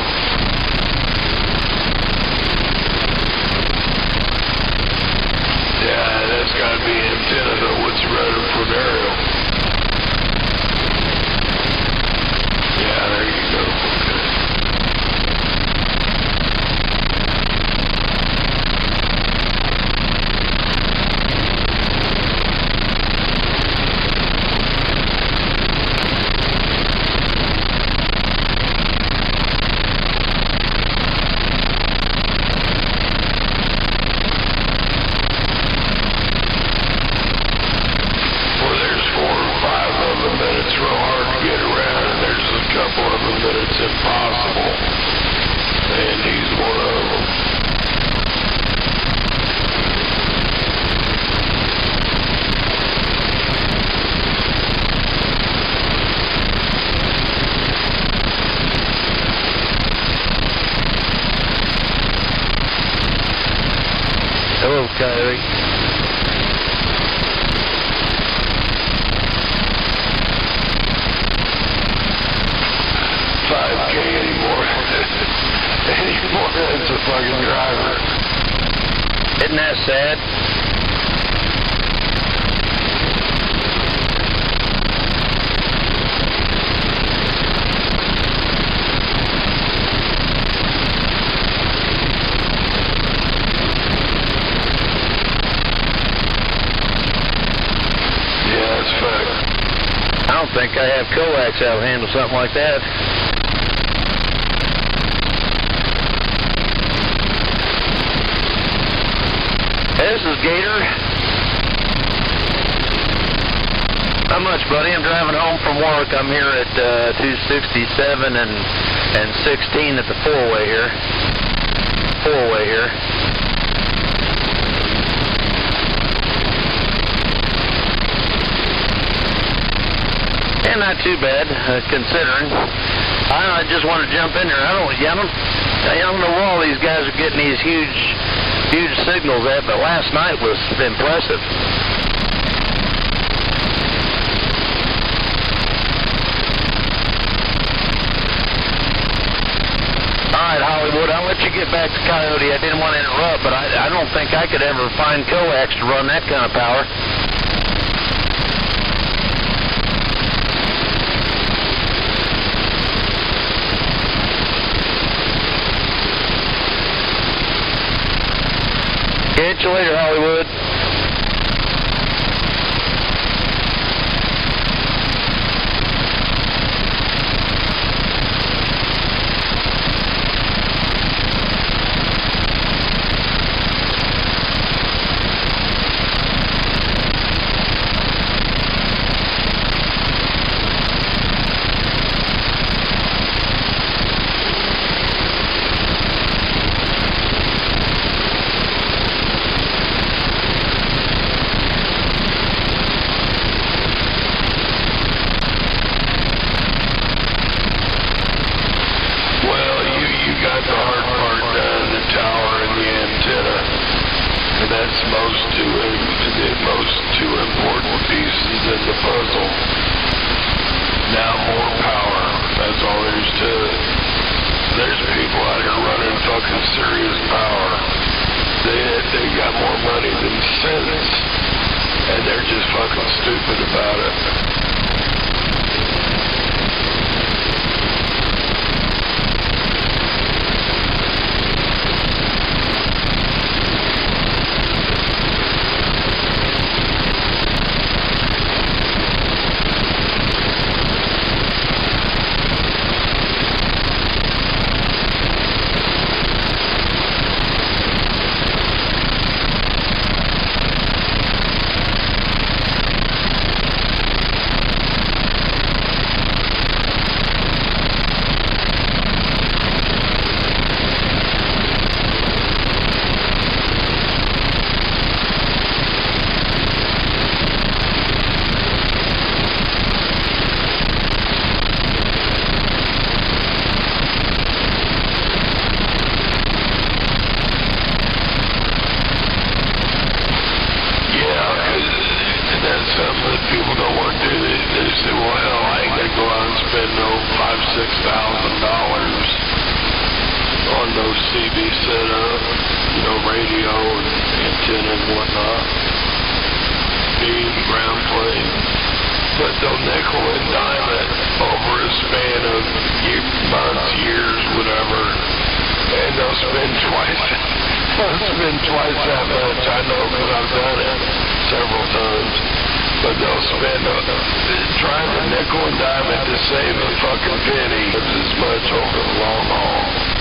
Yeah, that's got to be antenna though. What's running from aerial? Yeah, there you go. Okay. Okay. 5K anymore. Anymore, it's a fucking driver. Isn't that sad? I don't think I have coax that'll handle something like that. Hey, this is Gator. Not much, buddy. I'm driving home from work. I'm here at 267 and 16 at the four-way here. And not too bad, considering. I just want to jump in there. I don't know where all these guys are getting these huge signals at, but last night was impressive. All right, Hollywood, I'll let you get back to Coyote. I didn't want to interrupt, but I don't think I could ever find coax to run that kind of power. Catch you later, Hollywood. no CB setup, radio and antenna and whatnot, beam, ground plane. But they'll nickel and dime it over a span of months, years, whatever, and they'll spend twice that much. I know because I've done it several times. But they'll spend trying to nickel and dime it to save a fucking penny. It's as much over the long haul.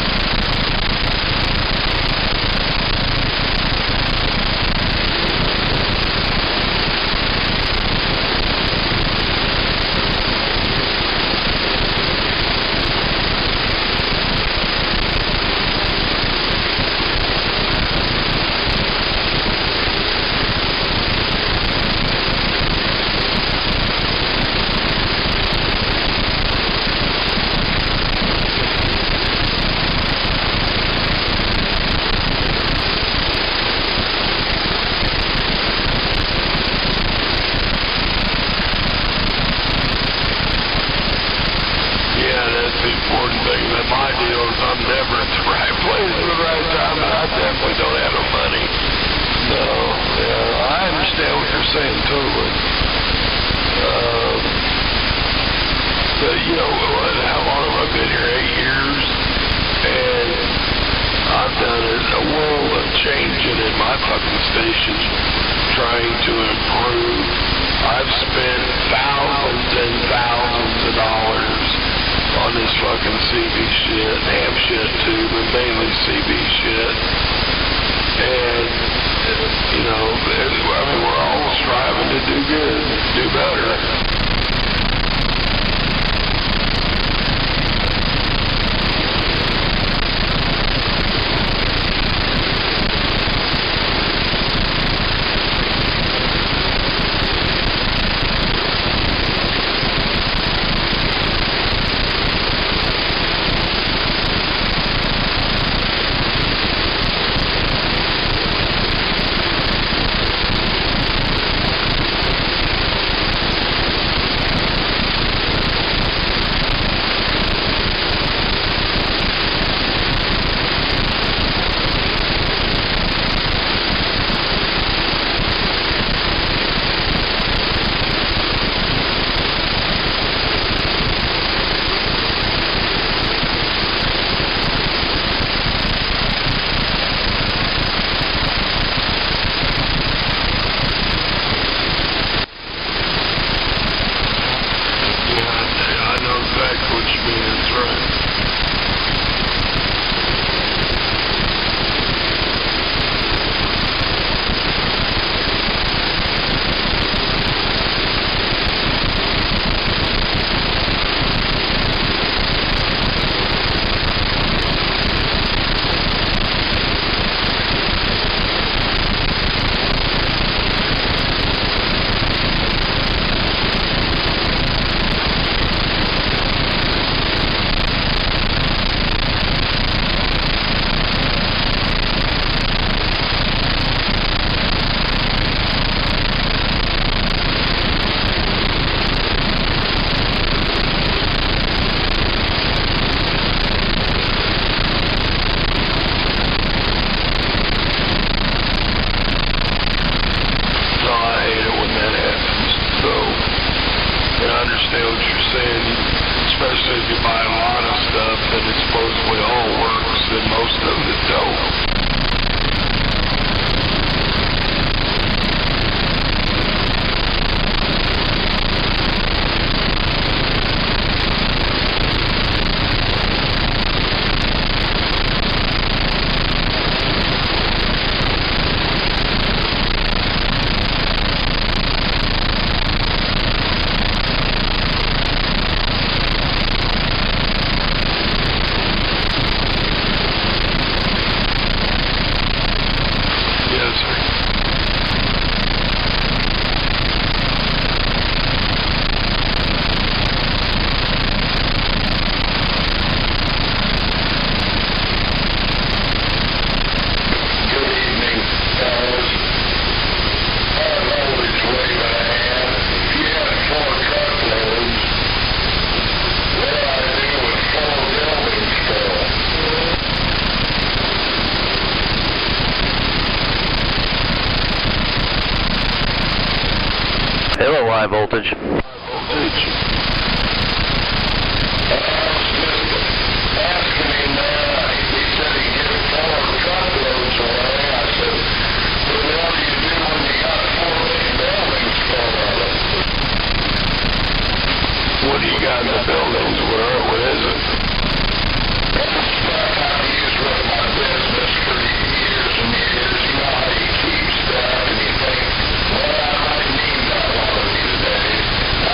high voltage. What do you got in the buildings? What is it? That's stuff I've used with my business for years and years. You know how you keep stuff and you think, well, I might need that one of these days.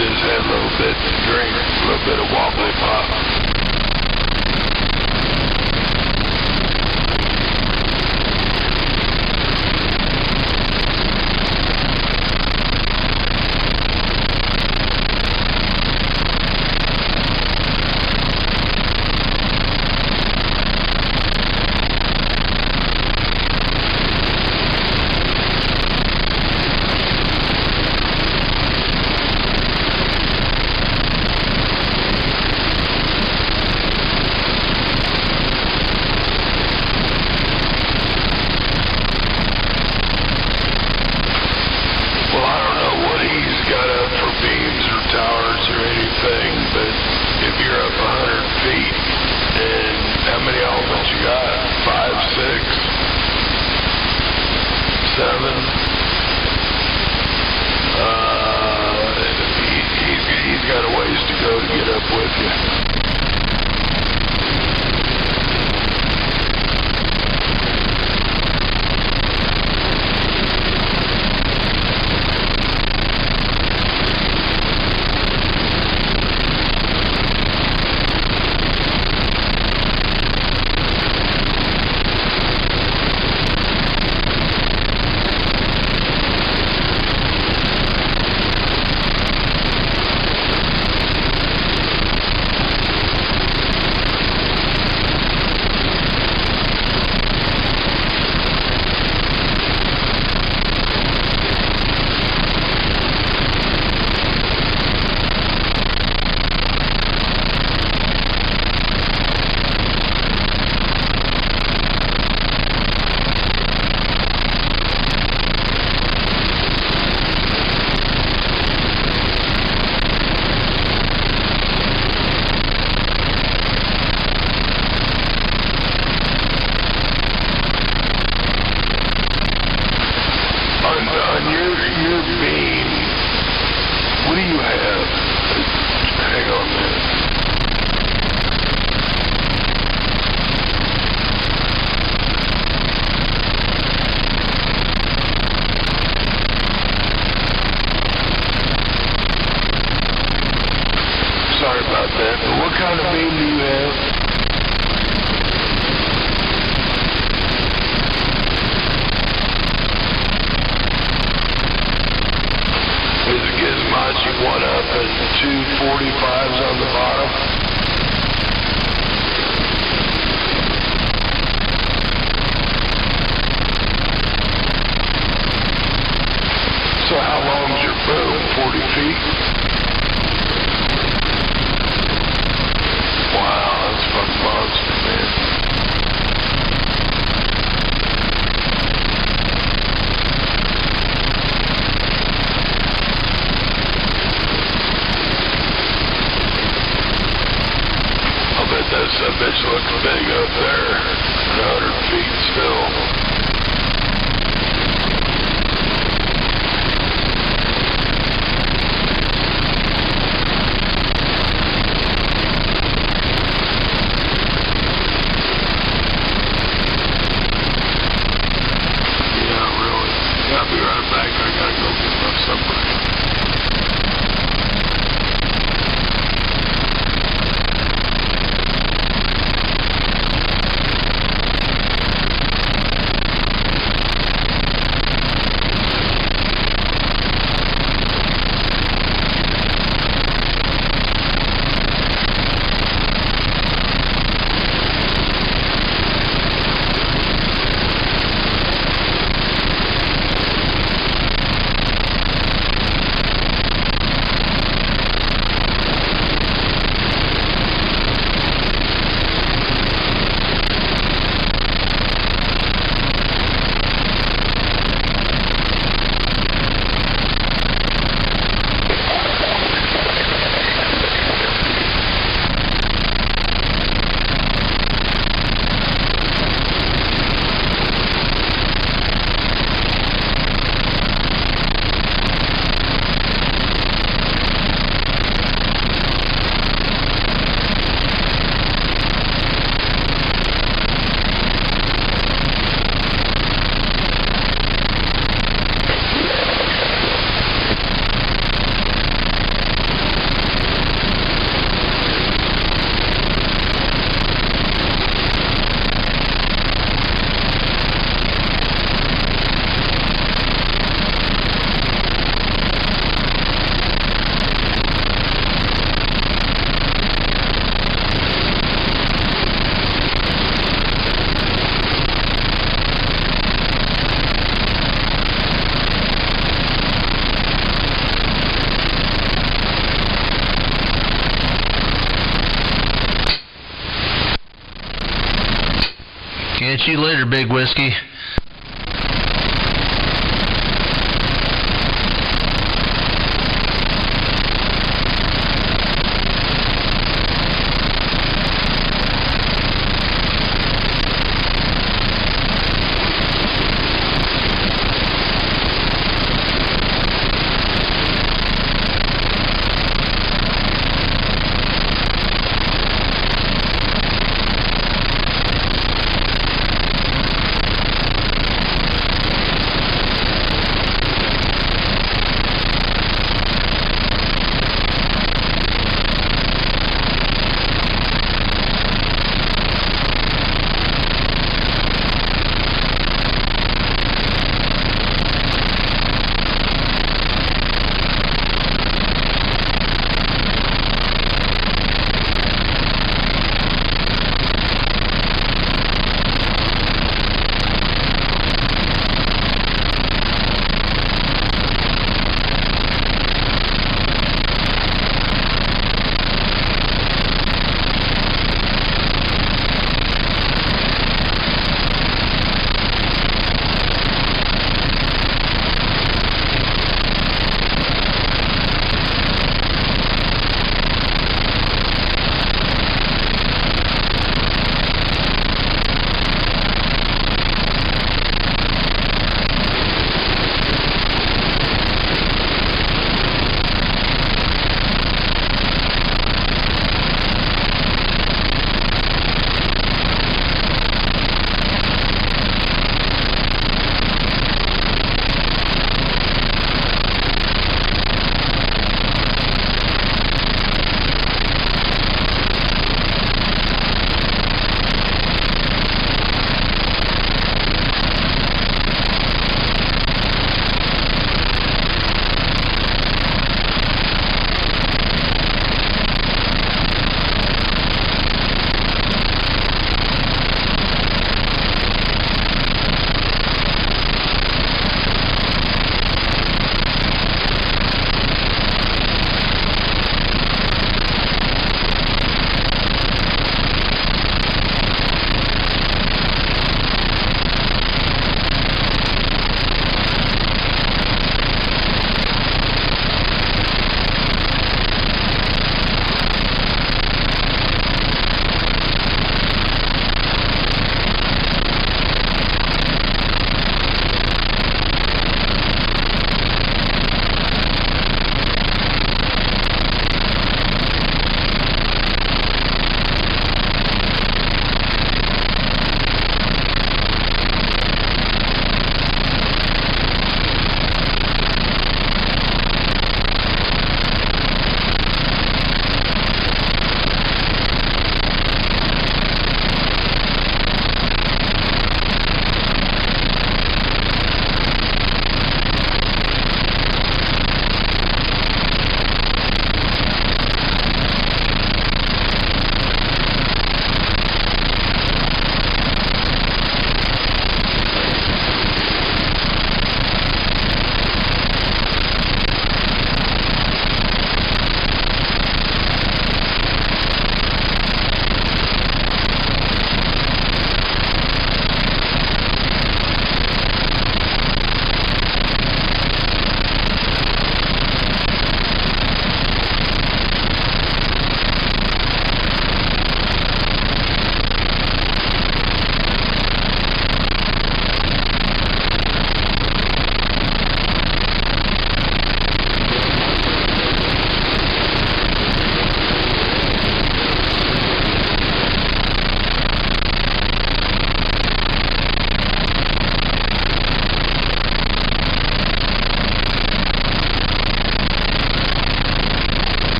just had a little bit to drink, a little bit of wobbly pop. He's got a ways to go to get up with you. Sorry about that, but what kind of beam do you have? Is it Gizmachi 1 up and 2 45s on the bottom? So how long's your boom? 40 feet? Wow, that's a fucking monster, man. That bitch looks big up there. 100 feet still. I'll be right back. I gotta go get my supper. Catch you later, Big Whiskey.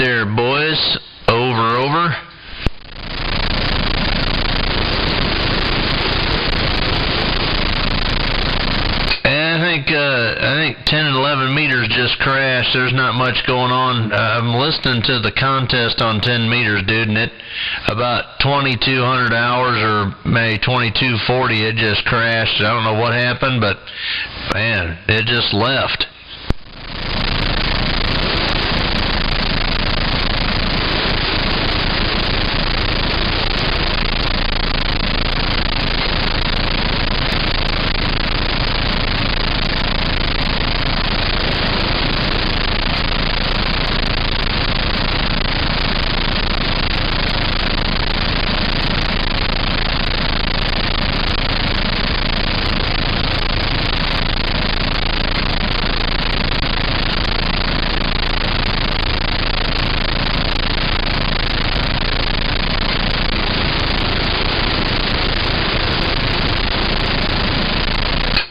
there, boys. Over. I think 10 and 11 meters just crashed. There's not much going on. I'm listening to the contest on 10 meters, dude, and it about 2200 hours or maybe 2240, it just crashed. I don't know what happened, but man, it just left.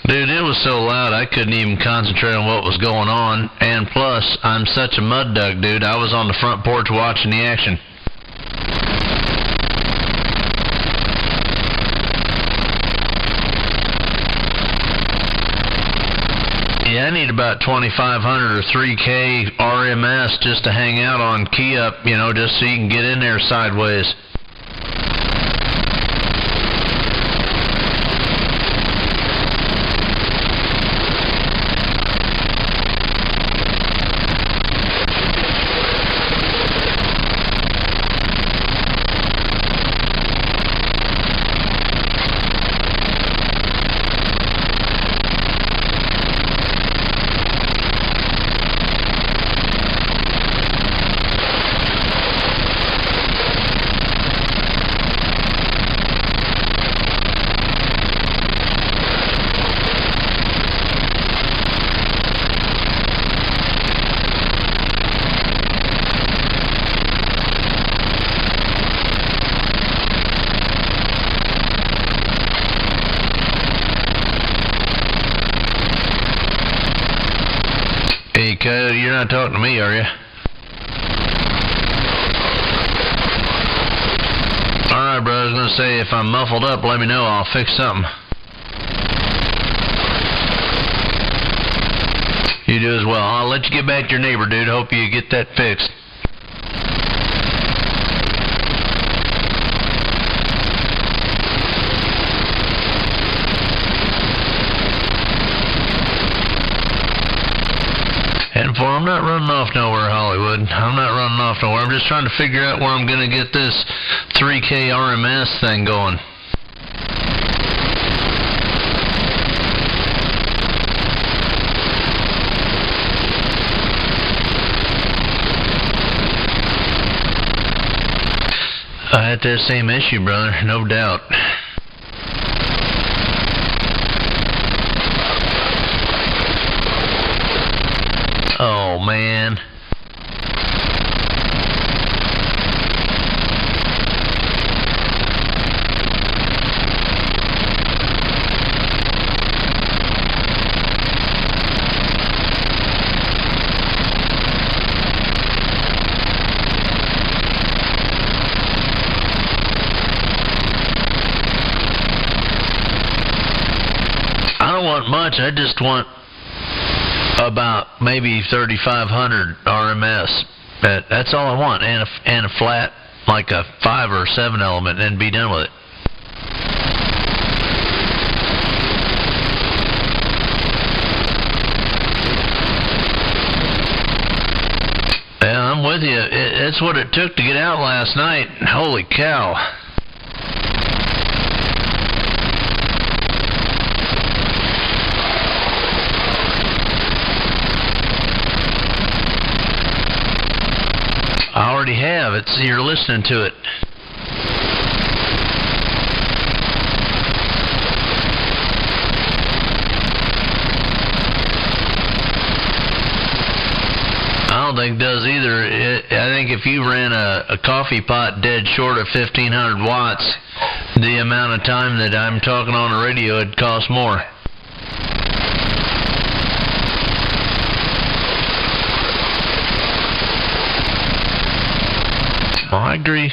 Dude, it was so loud I couldn't even concentrate on what was going on. And plus, I'm such a mud duck, dude. I was on the front porch watching the action. Yeah, I need about 2,500 or 3K RMS just to hang out on key up, you know, just so you can get in there sideways. Hey, Coyote, you're not talking to me, are you? Alright, bro, I was going to say, if I'm muffled up, let me know. I'll fix something. You do as well. I'll let you get back to your neighbor, dude. Hope you get that fixed. And for I'm not running off nowhere, Hollywood. I'm not running off nowhere. I'm just trying to figure out where I'm going to get this 3K RMS thing going. I had that same issue, brother, no doubt. Oh, man. I don't want much. I just want about maybe 3,500 RMS. That's all I want, and a flat, like a 5 or 7 element, and be done with it. Yeah, I'm with you. It's what it took to get out last night. Holy cow. I already have. You're listening to it. I don't think it does either. I think if you ran a coffee pot dead short of 1,500 watts, the amount of time that I'm talking on the radio, it'd cost more. Well, I agree.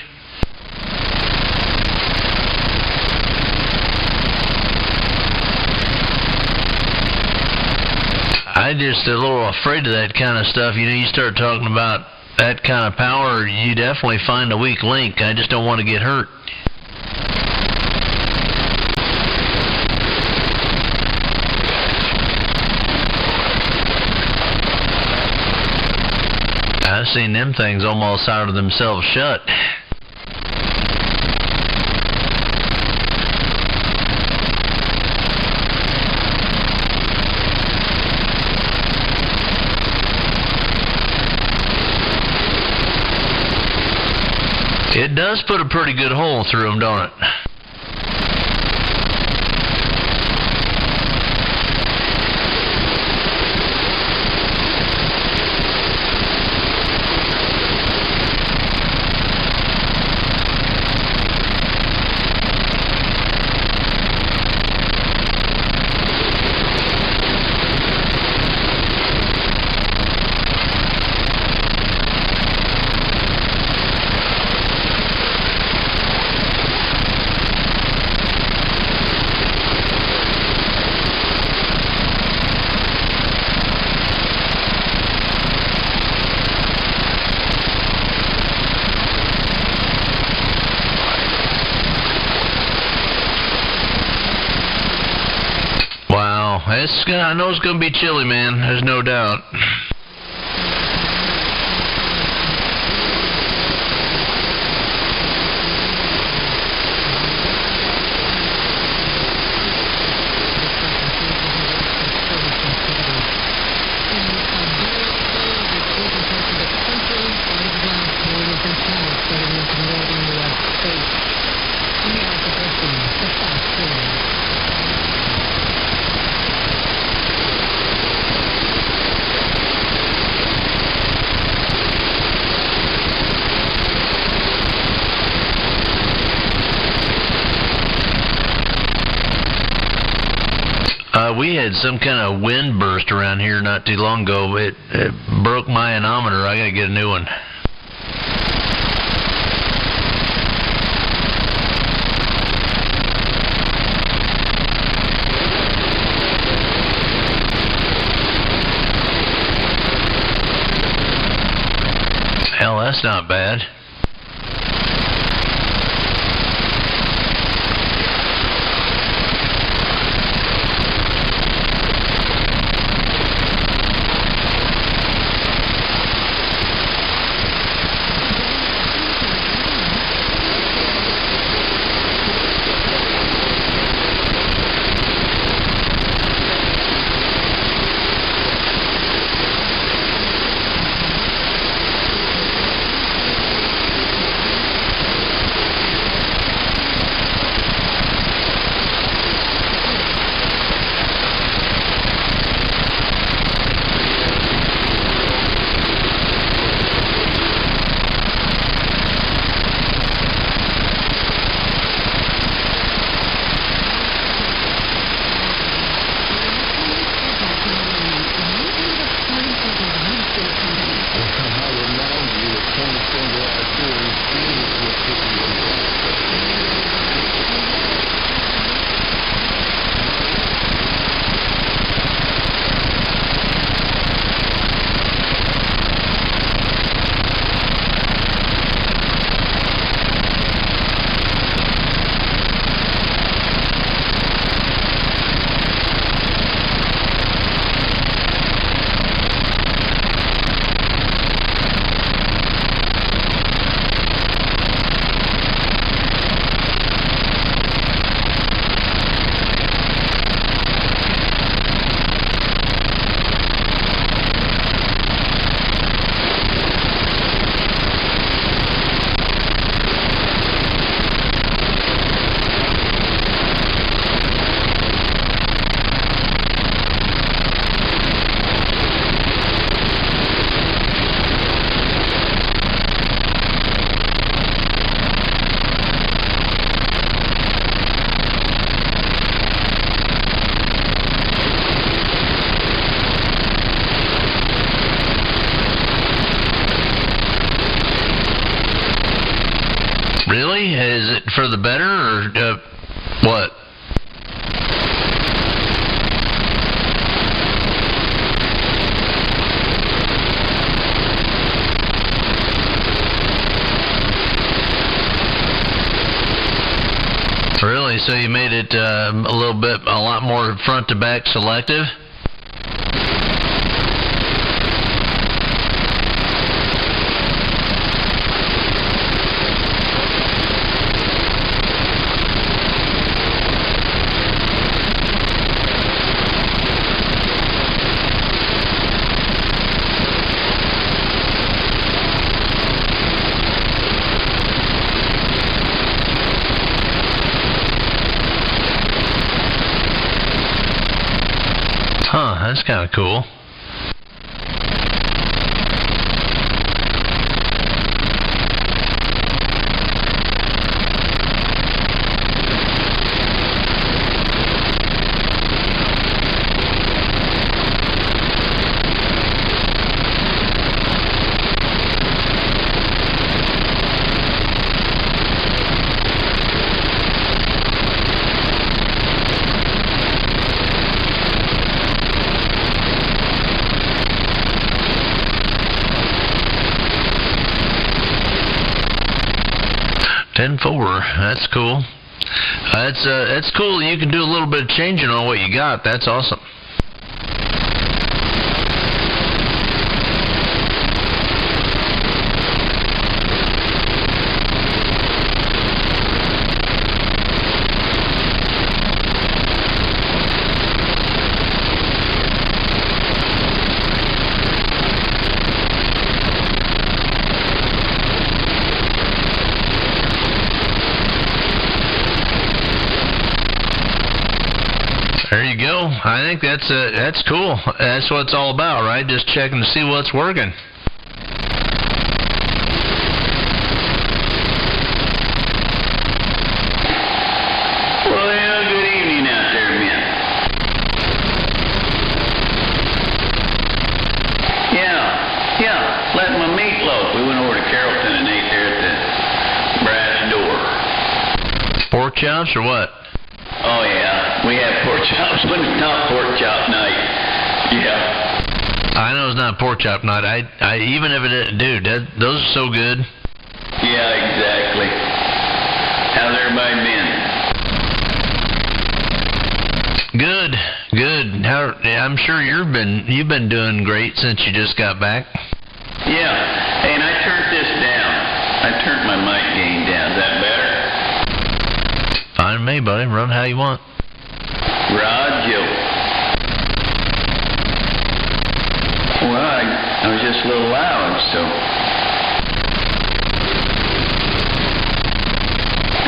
I'm just a little afraid of that kind of stuff. You know, you start talking about that kind of power, you definitely find a weak link. I just don't want to get hurt. I've seen them things almost solder themselves shut. It does put a pretty good hole through them, don't it? I know it's going to be chilly, man. There's no doubt. We had some kind of wind burst around here not too long ago. It broke my anemometer. I got to get a new one. Hell, that's not bad. Really? Is it for the better, or what? Really? So you made it a lot more front to back selective? Huh, that's kind of cool. That's cool. That's cool. You can do a little bit of changing on what you got. That's awesome. There you go. I think that's cool. That's what it's all about, right? Just checking to see what's working. Well, good evening out there, men. Yeah. Let my meatloaf. We went over to Carrollton and ate there at the Rtl-Sdr. Pork chops or what? Oh, yeah. We have pork chops when it's not pork chop night. Yeah. I know it's not pork chop night. I even if it is, dude, those are so good. Yeah, exactly. How's everybody been? Good. I'm sure you've been doing great since you just got back. Yeah. Hey, and I turned this down. I turned my mic gain down. Is that better? Fine with me, buddy. Run how you want. Roger. Well, I was just a little loud, so.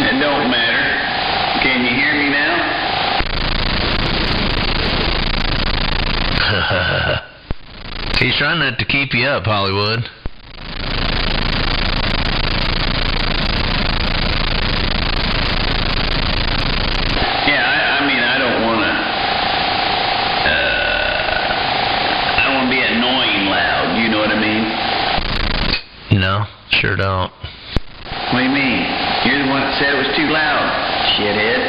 It don't matter. Can you hear me now? He's trying not to keep you up, Hollywood. No, sure don't. What do you mean? You're the one that said it was too loud, shithead.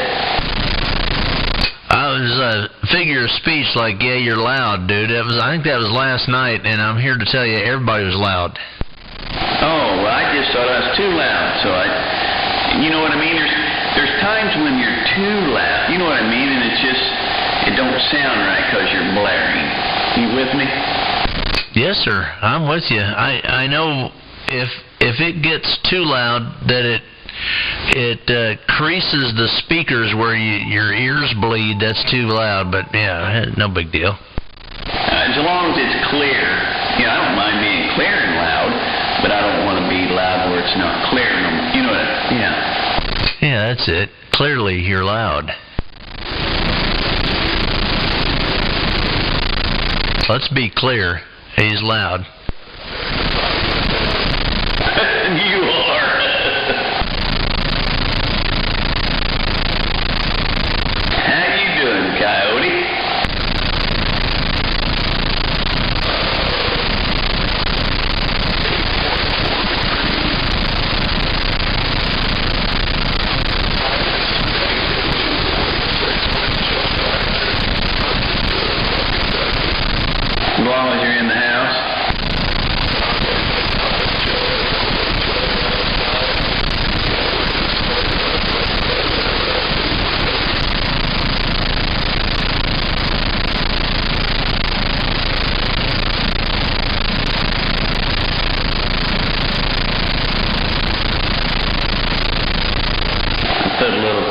I was figure of speech like, yeah, you're loud, dude. I think that was last night, and I'm here to tell you everybody was loud. Oh, well, I just thought I was too loud, so you know what I mean? There's times when you're too loud, you know what I mean? And it don't sound right because you're blaring. You with me? Yes, sir. I'm with you. I know if it gets too loud that it creases the speakers where your ears bleed. That's too loud, but yeah, no big deal. As long as it's clear. I don't mind being clear and loud, but I don't want to be loud where it's not clear. You know what? Yeah. Yeah, that's it. Clearly, you're loud. Let's be clear. He's loud. You are. How you doing, Coyote?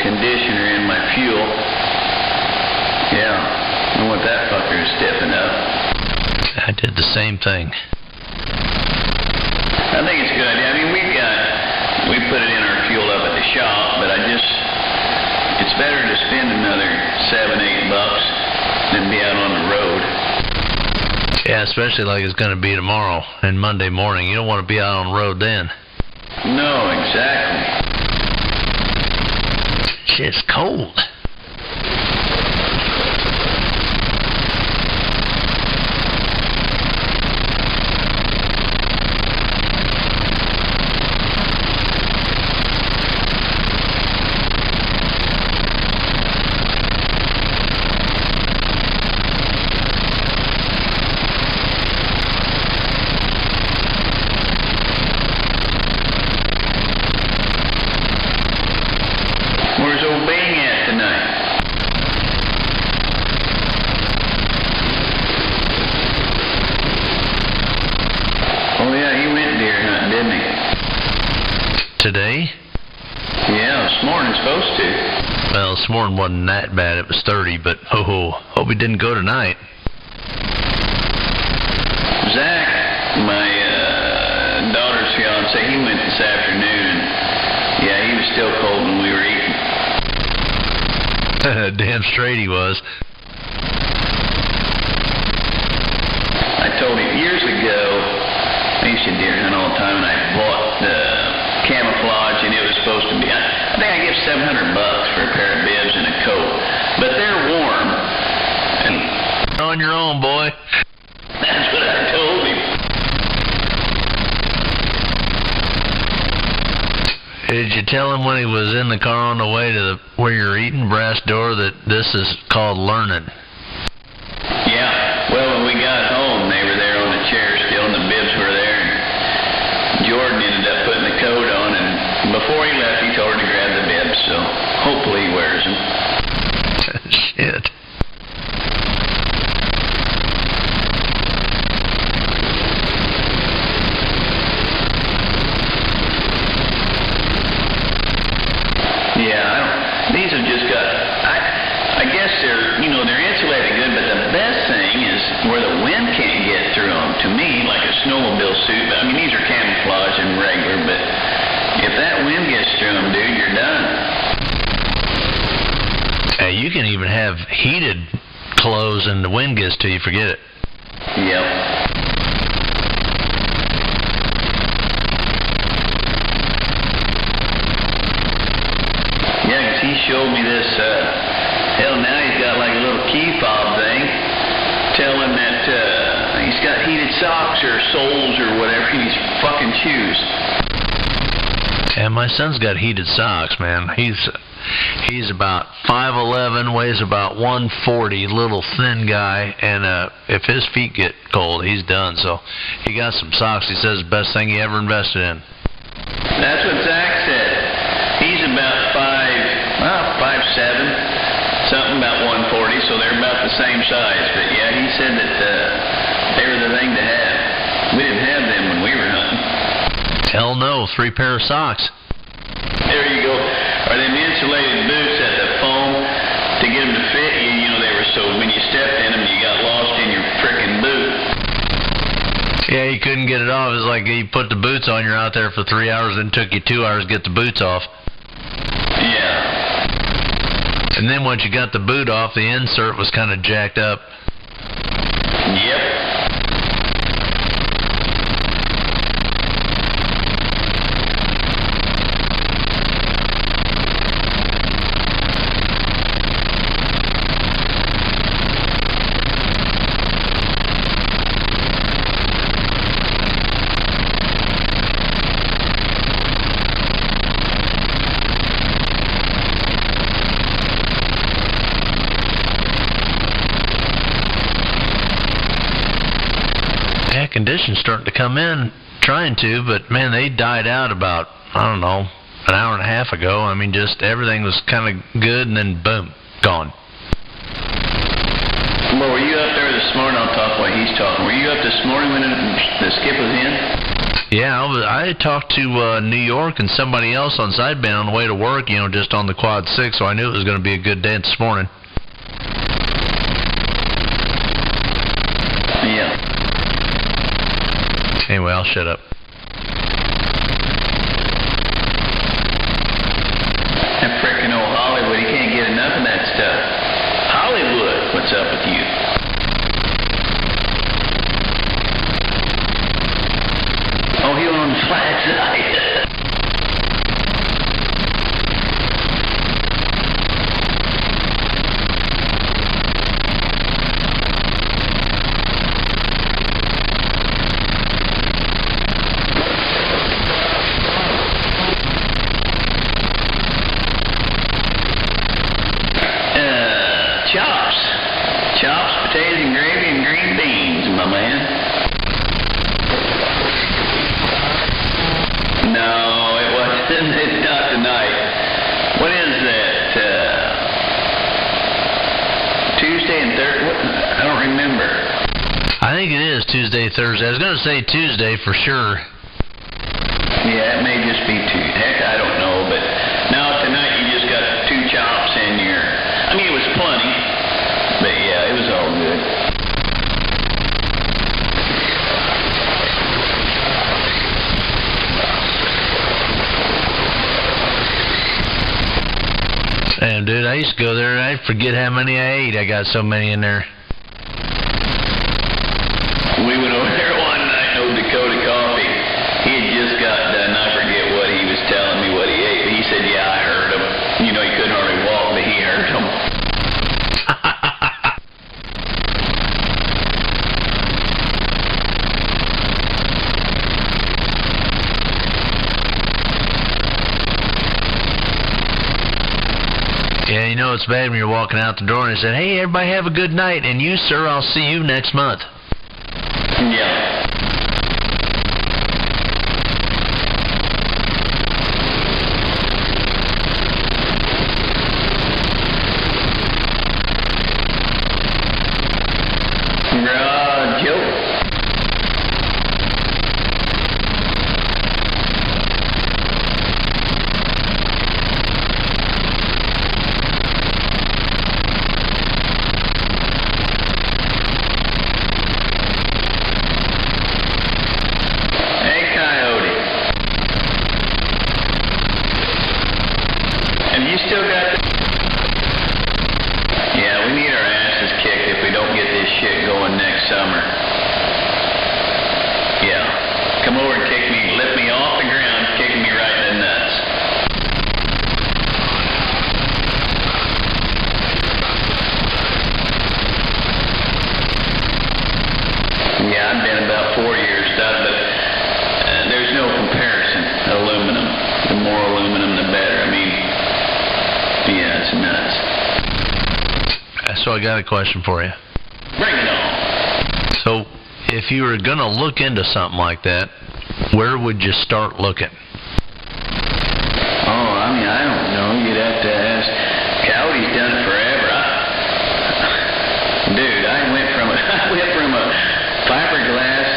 conditioner in my fuel. Yeah, I want that fucker to stiffen up. I did the same thing. I think it's a good idea. I mean, we put it in our fuel up at the shop, but it's better to spend another $7-8 than be out on the road. Yeah, especially like it's going to be tomorrow and Monday morning. You don't want to be out on the road then. No, exactly. Shit's cold. Where's old Bing at tonight? Oh yeah, he went deer hunting, didn't he? Today? Yeah, this morning supposed to. Well, this morning wasn't that bad. It was 30, but hope he didn't go tonight. Zach, my daughter's fiance, he went this afternoon, and yeah, he was still cold when we were eating. Damn straight he was. I told him years ago, I used to deer hunt all the time, and I bought camouflage, and it was supposed to be, I think I gave $700 for a pair of bibs and a coat, but they're warm. And On your own, boy. that's what I told him. Did you tell him when he was in the car on the way to where you're eating, brass door, that this is called learning? Yeah, well, when we got home, they were there on the chair still, and the bibs were there. And Jordan ended up putting the coat on, and before he left, he told her to grab the bibs, so hopefully he wears them. Shit. Yeah, these have just got, I guess they're insulated good, but the best thing is where the wind can't get through them. To me, like a snowmobile suit, I mean, these are camouflage and regular, but if that wind gets through them, dude, you're done. Hey, you can even have heated clothes and the wind gets to you, forget it. Yep. Yeah, 'cause he showed me this, hell, now he's got like a little key fob thing telling that he's got heated socks or soles or whatever in his fucking shoes. And my son's got heated socks, man. He's about 5'11", weighs about 140, little thin guy, and if his feet get cold, he's done. So he got some socks. He says the best thing he ever invested in. That's what Zach said. He's about 5'7", something about 140, so they're about the same size. But yeah, he said that they were the thing to have. We didn't have them when we were hunting. Hell no, 3 pair of socks. There you go. Are them insulated boots at the foam to get them to fit you? You know, they were so when you stepped in them, you got lost in your frickin' boot. Yeah, you couldn't get it off. It's like you put the boots on, you're out there for 3 hours, and it took you 2 hours to get the boots off. Yeah. And then once you got the boot off, the insert was kind of jacked up. Yep. Conditions starting to come in, trying to, but man, they died out about, I don't know, an hour and a half ago. I mean, just everything was kind of good, and then boom, gone. Well, were you up there this morning? I'll talk while he's talking. Were you up this morning when the skip was in? Yeah, I talked to New York and somebody else on sideband on the way to work, just on the Quad 6, so I knew it was going to be a good day this morning. Yeah. Anyway, I'll shut up. That frickin' old Hollywood, he can't get enough of that stuff. Hollywood, what's up with you? Oh, he was on the flat side. Chops, potatoes and gravy and green beans, my man. No, it wasn't. It's not tonight. What is that? Tuesday and Thursday? I don't remember. I think it is Tuesday, Thursday. I was going to say Tuesday for sure. Yeah, it may just be Tuesday. Heck, I don't know. But now tonight you just got 2 chops in your... I mean, it was plenty. But yeah, it was all good. Damn, dude, I used to go there and I'd forget how many I ate. I got so many in there. We went over there one night, no Dakota Coffee. He had just got done. I forget what he was telling me what he ate. But he said, yeah, I heard him. He couldn't hardly walk, but he heard him. Yeah, it's bad when you're walking out the door and they said, hey, everybody have a good night, and you, sir, I'll see you next month. Yeah. Joe. Still got the... Yeah, we need our asses kicked if we don't get this shit going next summer. Yeah. Come over and kick me, lift me off the ground, kicking me right in the nuts. Yeah, I've been about 4 years stuff, but there's no comparison. Aluminum. The more aluminum, the better. I mean... Yeah, it's nuts. So I got a question for you. Bring it on. So, if you were going to look into something like that, where would you start looking? Oh, I mean, I don't know. You'd have to ask. Coyote's done it forever. Dude, I went from a fiberglass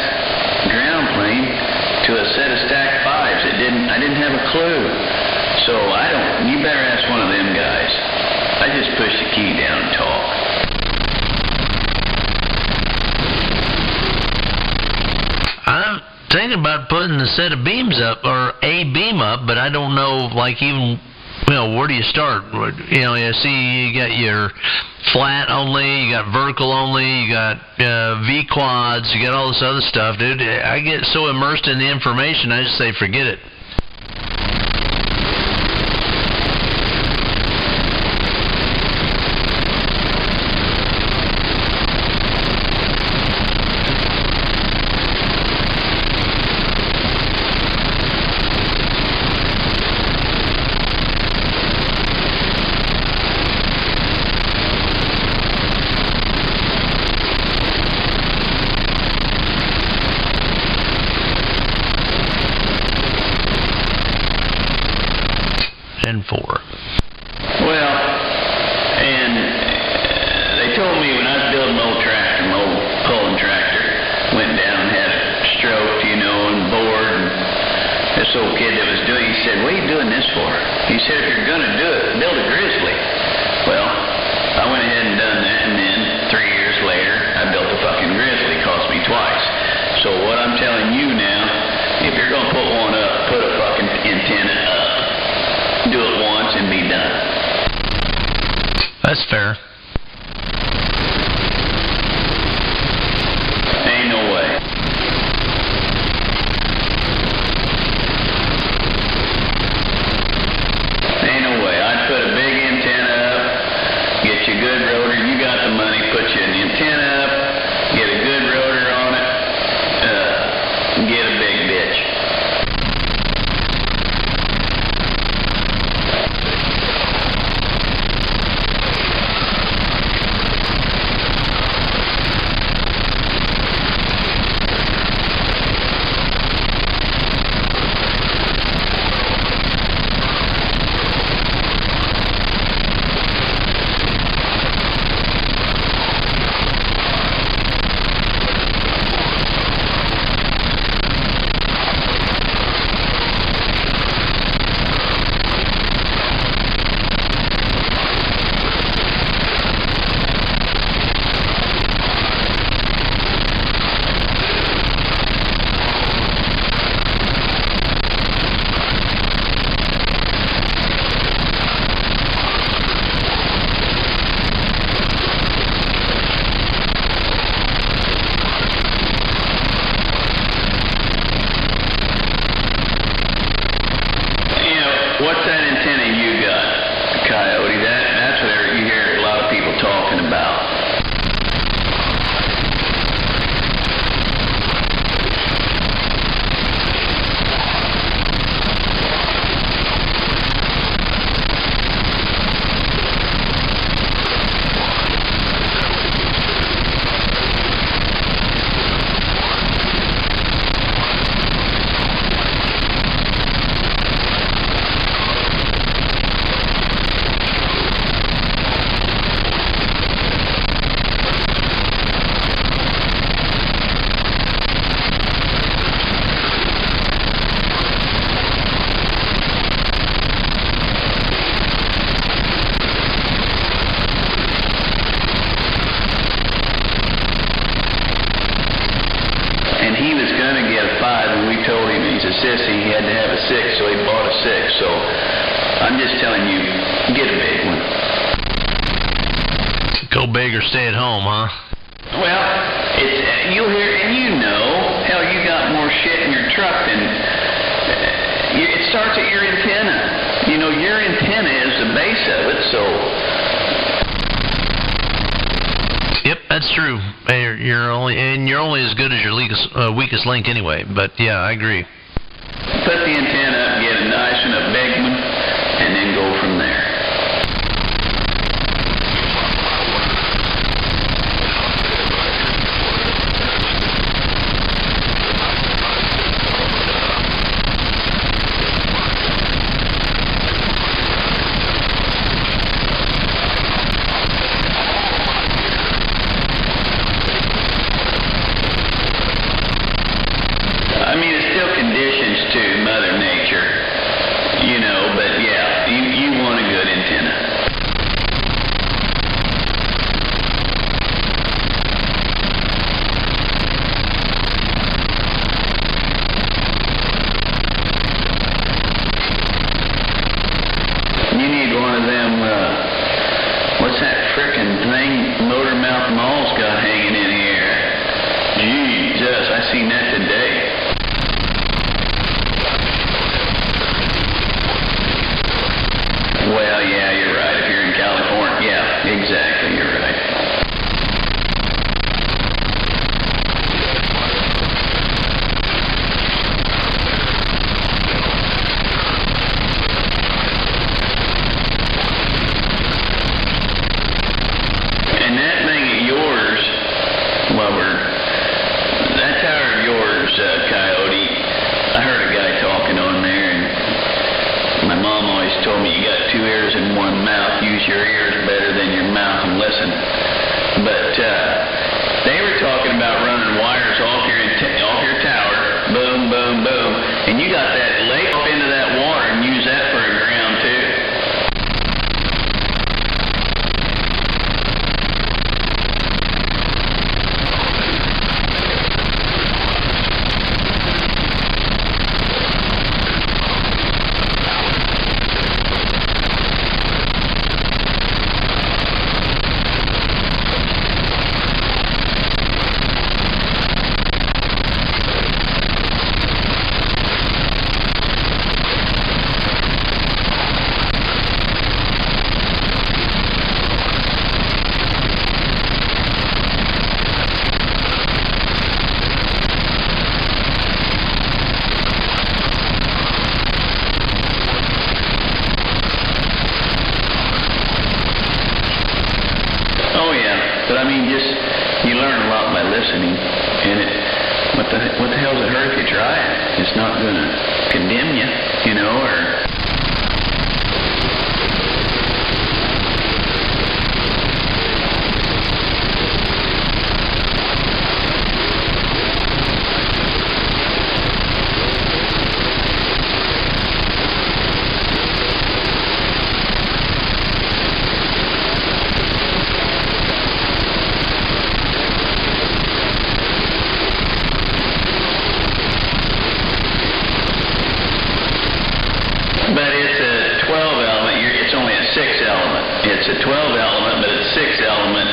ground plane to a set of stacked 5s. I didn't have a clue. So you better ask one of them guys. I just push the key down and talk. I'm thinking about putting a set of beams up, or a beam up, but I don't know, where do you start? You see, you got your flat only, you got vertical only, you got V-quads, you got all this other stuff, dude. I get so immersed in the information, I just say forget it. Well, and they told me when I was building my old tractor, my old pulling tractor, went down and had it stroked, and bored, old kid that was doing it, he said, what are you doing this for? He said, if you're going to do it, build a grizzly. Well, I went ahead and done that, and then 3 years later, I built a fucking grizzly. It cost me twice. So what I'm telling you now, if you're going to put one up, put a fucking antenna up. Do it once and be done. That's fair. Ain't no way. Ain't no way. I'd put a big antenna up, get you a good rotor. You got the money, put you an antenna up, get a good rotor on it, get a big bitch. What's that antenna you got, Coyote? That's what you hear a lot of people talking about. Sissy, he had to have a 6, so he bought a 6. So I'm just telling you, get a big one. Go big or stay at home, huh? Well, you'll hear, and you know, hell, you got more shit in your truck than it starts at your antenna. You know, your antenna is the base of it, so. Yep, that's true. You're only as good as your weakest link anyway. But yeah, I agree. Put the antenna up, get a nice one, a big one, and then go from there. I mean, it's still conditions to Mother Nature, you know, but yeah, you want a good antenna. You need one of them, what's that frickin' thing Motor Mouth Mall's got hanging in the air? Jesus, I seen that today. Well, yeah, you're right. If you're in California, yeah, exactly, you're right. And that thing of yours, that tower of yours, Coyote, I heard a guy talking on there, and my mom always told me you got 2 ears and 1 mouth. Use your ears better than your mouth and listen. But they were talking about running wires off your tower, boom, boom, boom, and you got that lake listening. And what the hell does it hurt if you try it? It's not going to condemn you, you know, or... But it's a 12 element. It's only a 6 element. It's a 12 element, but it's 6 element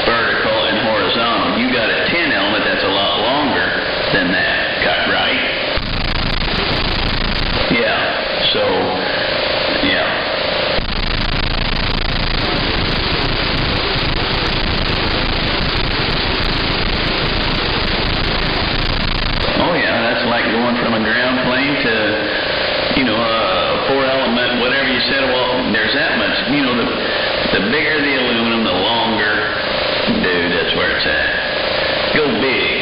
vertical and horizontal. You got a 10 element that's a lot longer than that, right? Yeah. So, yeah. Oh yeah, that's like going from a ground plane to, you know, 4-element, whatever you said. Well, there's that much. You know, the bigger the aluminum, the longer, dude, that's where it's at. Go big.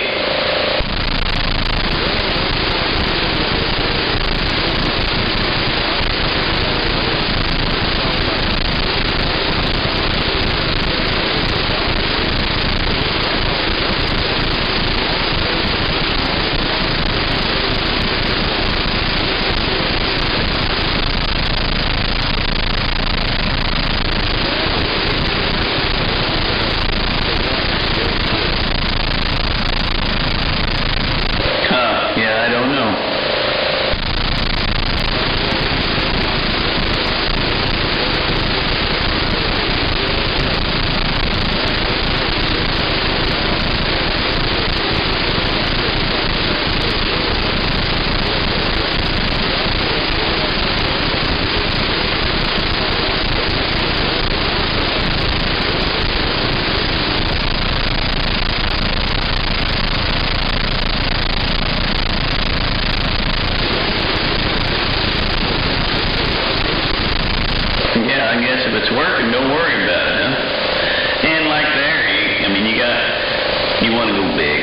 Yeah, I guess if it's working, don't worry about it, huh? And like there, you want to go big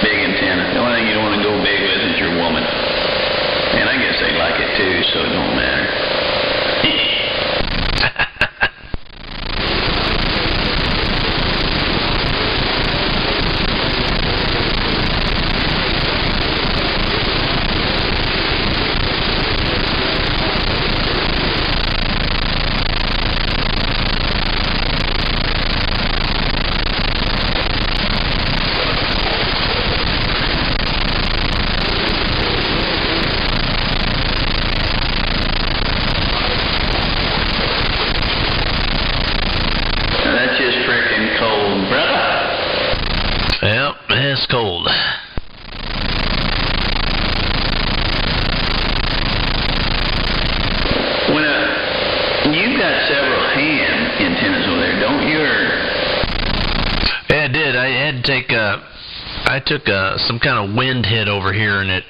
antenna. The only thing you don't want to go big with is your woman. And I guess they like it too, so it don't matter. Yep, it's cold. You've got several hand antennas over there, don't you? Yeah, I did. I had to take I took some kind of wind hit over here, and it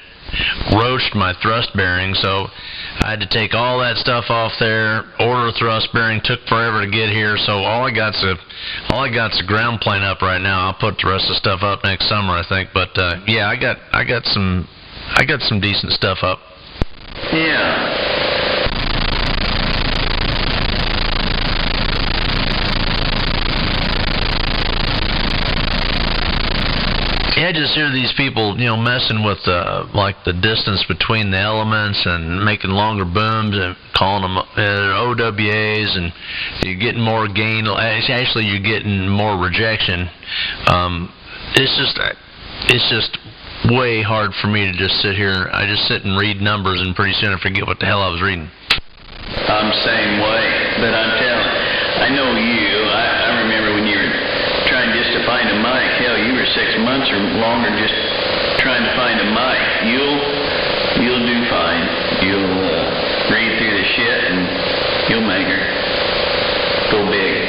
roached my thrust bearing, so I had to take all that stuff off there, order a thrust bearing. Took forever to get here, so all I got's a ground plane up right now. I'll put the rest of the stuff up next summer, I think. But yeah, I got some decent stuff up. Yeah. Yeah, I just hear these people, messing with like the distance between the elements and making longer booms and calling them OWAs, and you're getting more gain. Actually, you're getting more rejection. It's just way hard for me to just sit here. I just sit and read numbers, and pretty soon I forget what the hell I was reading. I'm the same way, but I'm telling you, I know you. I remember when you were trying just to find a mic. Hell, you were 6 months or longer just trying to find a mic. You'll do fine. You'll read through the shit and you'll make her go big.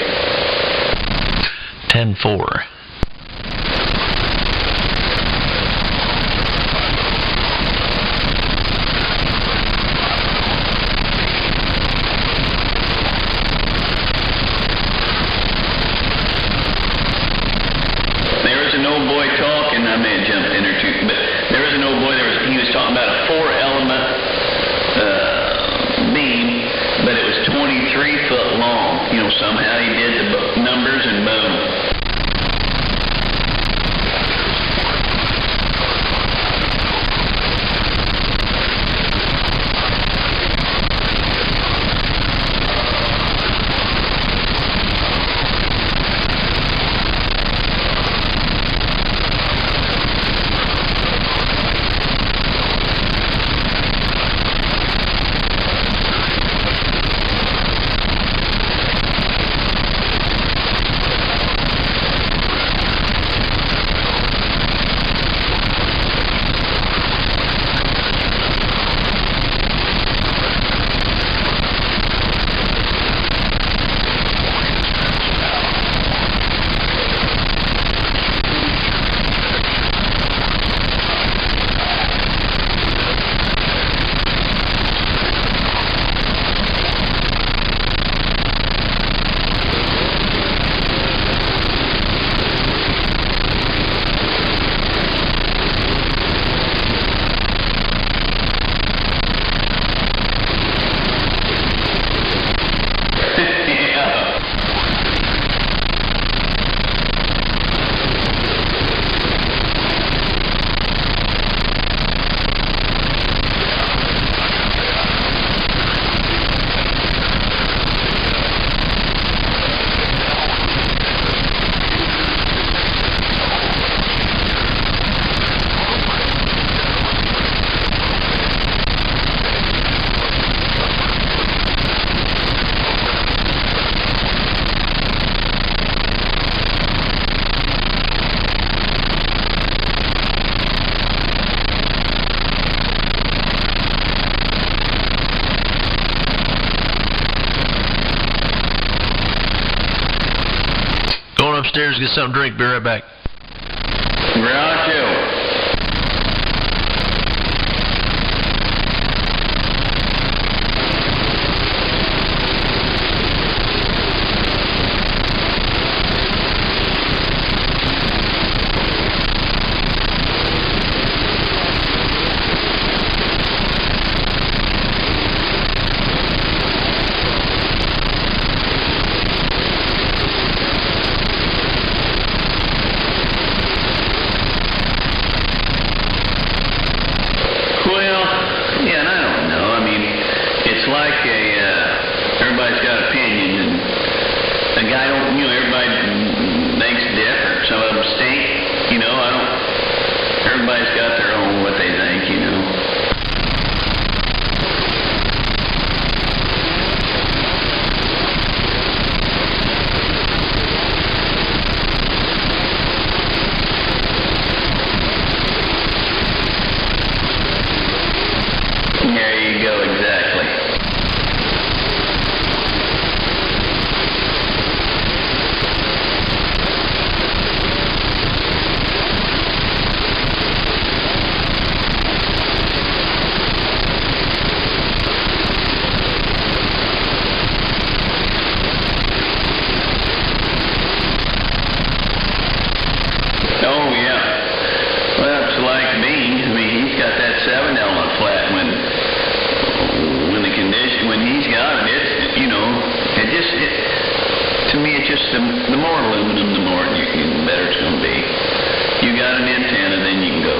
10-4. There was an old boy downstairs, get something to drink. Be right back. Groucho. Everybody's got opinion, and a guy don't, everybody thinks different. Some of them stink, everybody's got their own what they think, There you go, exactly. Oh, yeah. Well, it's like Bean. He's got that 7-element flat when the condition, when he's got it, to me, it's just the more aluminum, the more the better it's going to be. You got an antenna, then you can go.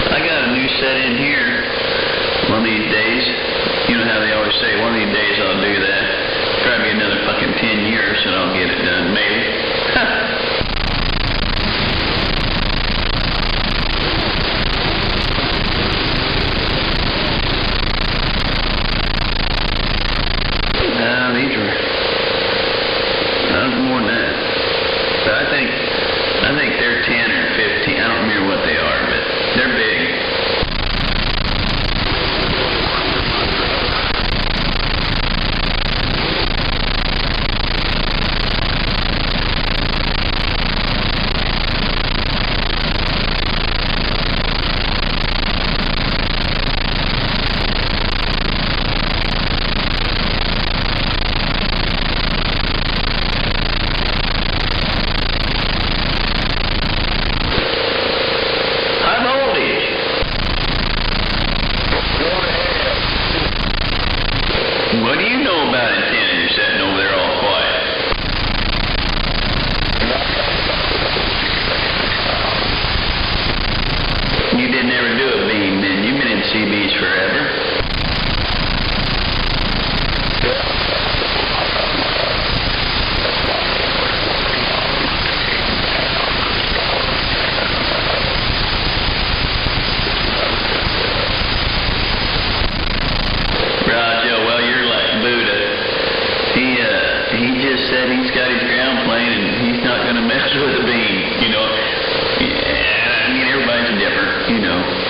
I got a new set in here one of these days. You know how they always say, one of these days I'll do that. Probably another fucking 10 years and I'll get it done, maybe. These are more than that. But I think they're 10 or 15. I don't remember what they are, but they're big. What do you know about antennas? You're sitting over there all quiet. You didn't ever do a beam, then. You've been in CBs forever. Roger, well, you're like Buddha. He he just said he's got his ground plane and he's not going to mess with the beam, you know. I mean, everybody's different, you know.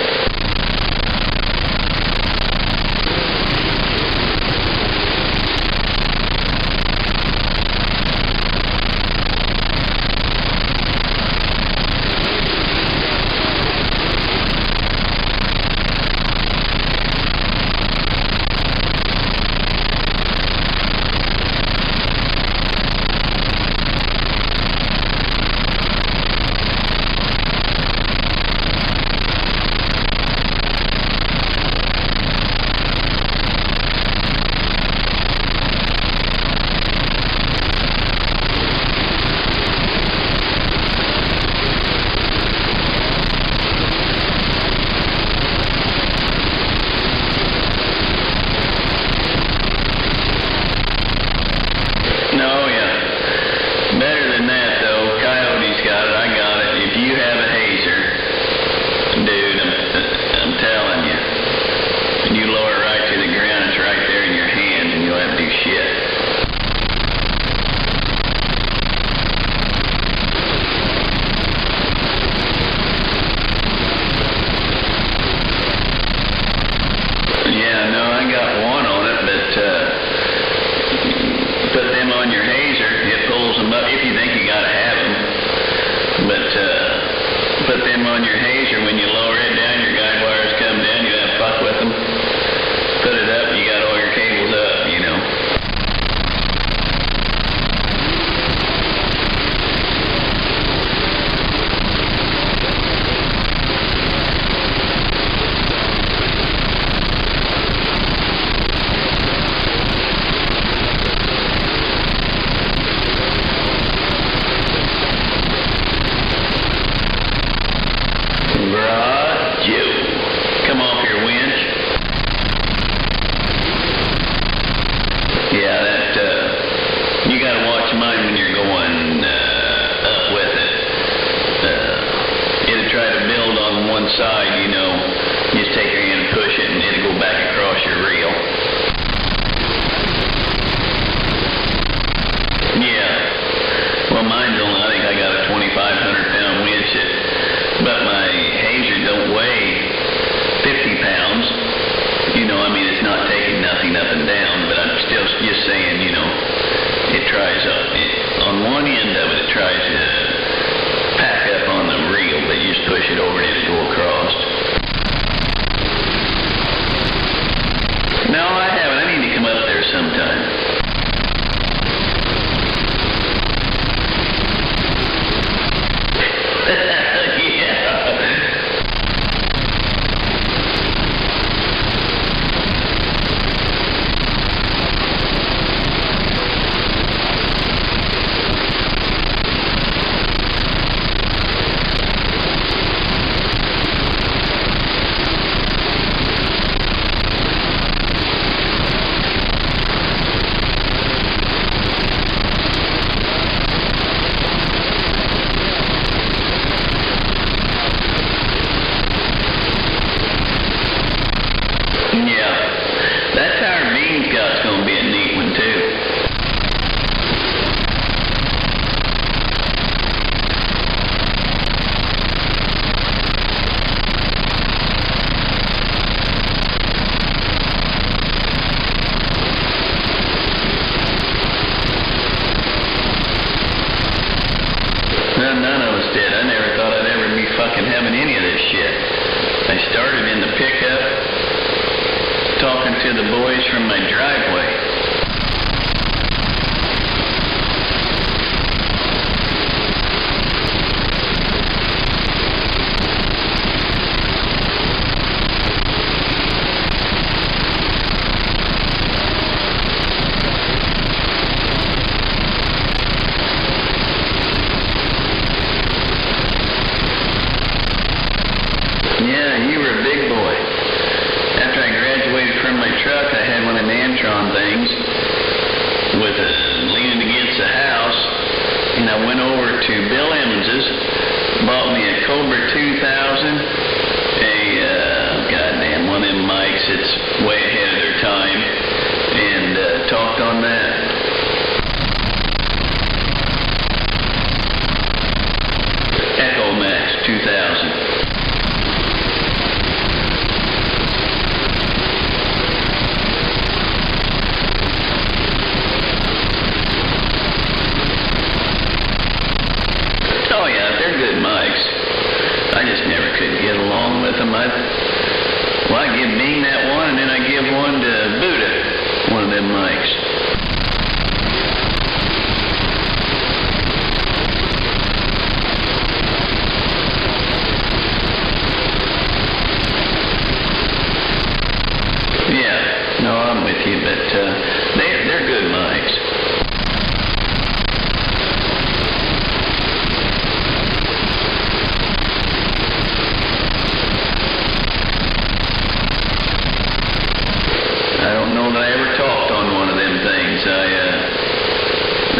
It's way ahead of their time, and talked on that.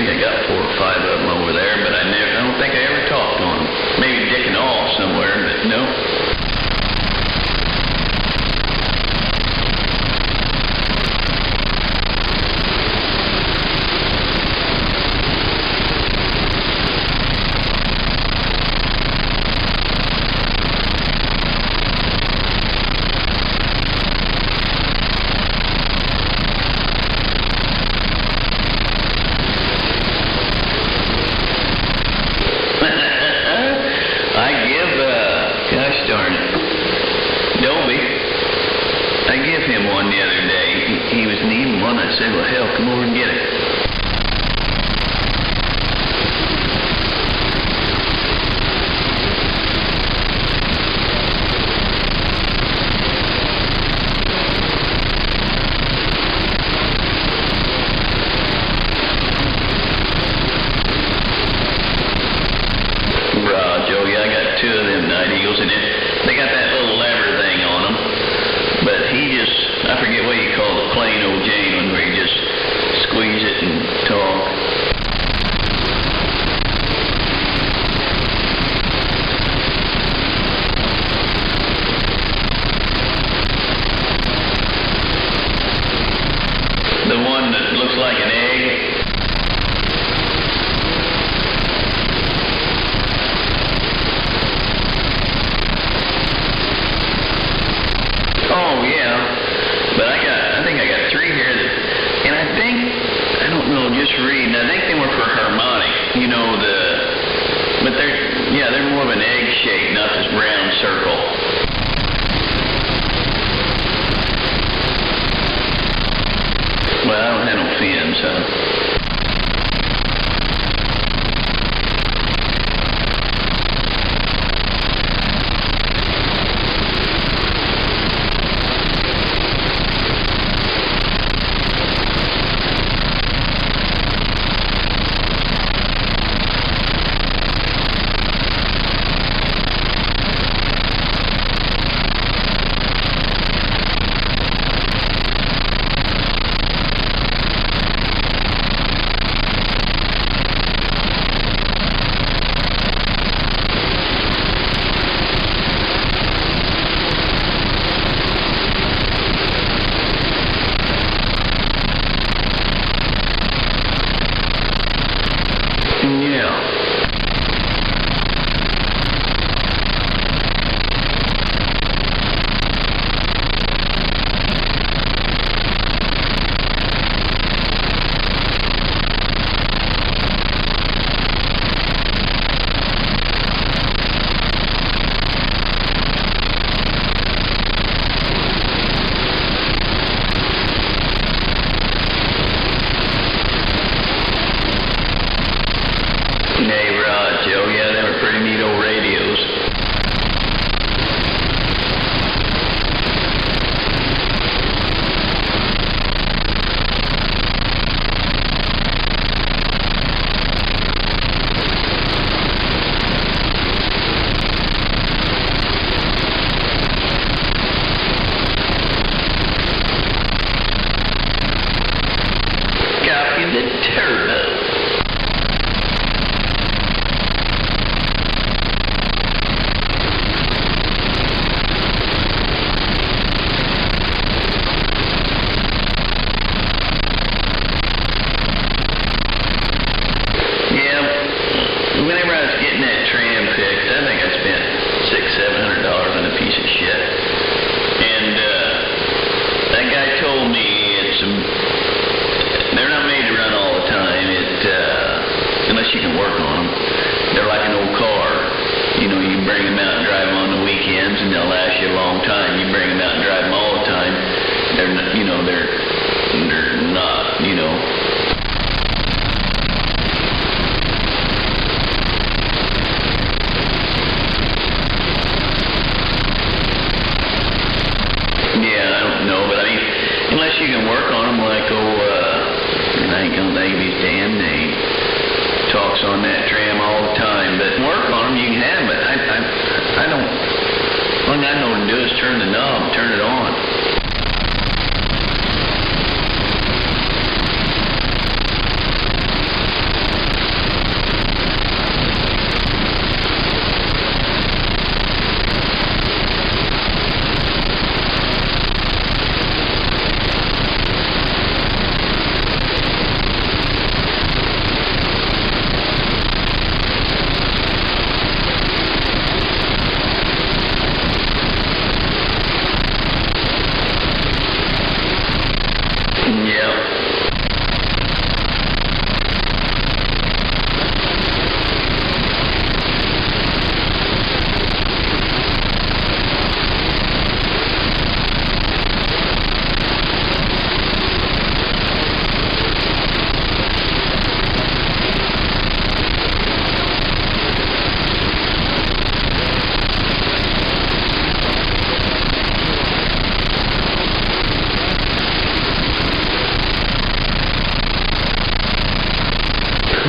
think I got 4 or 5 of them over there, but I don't think I ever talked on them. Maybe dicking off somewhere, but no.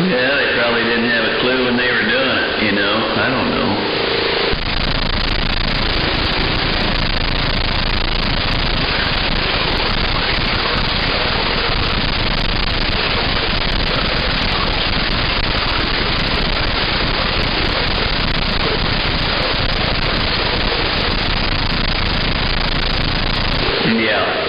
Yeah, they probably didn't have a clue when they were doing it, you know. I don't know. Yeah.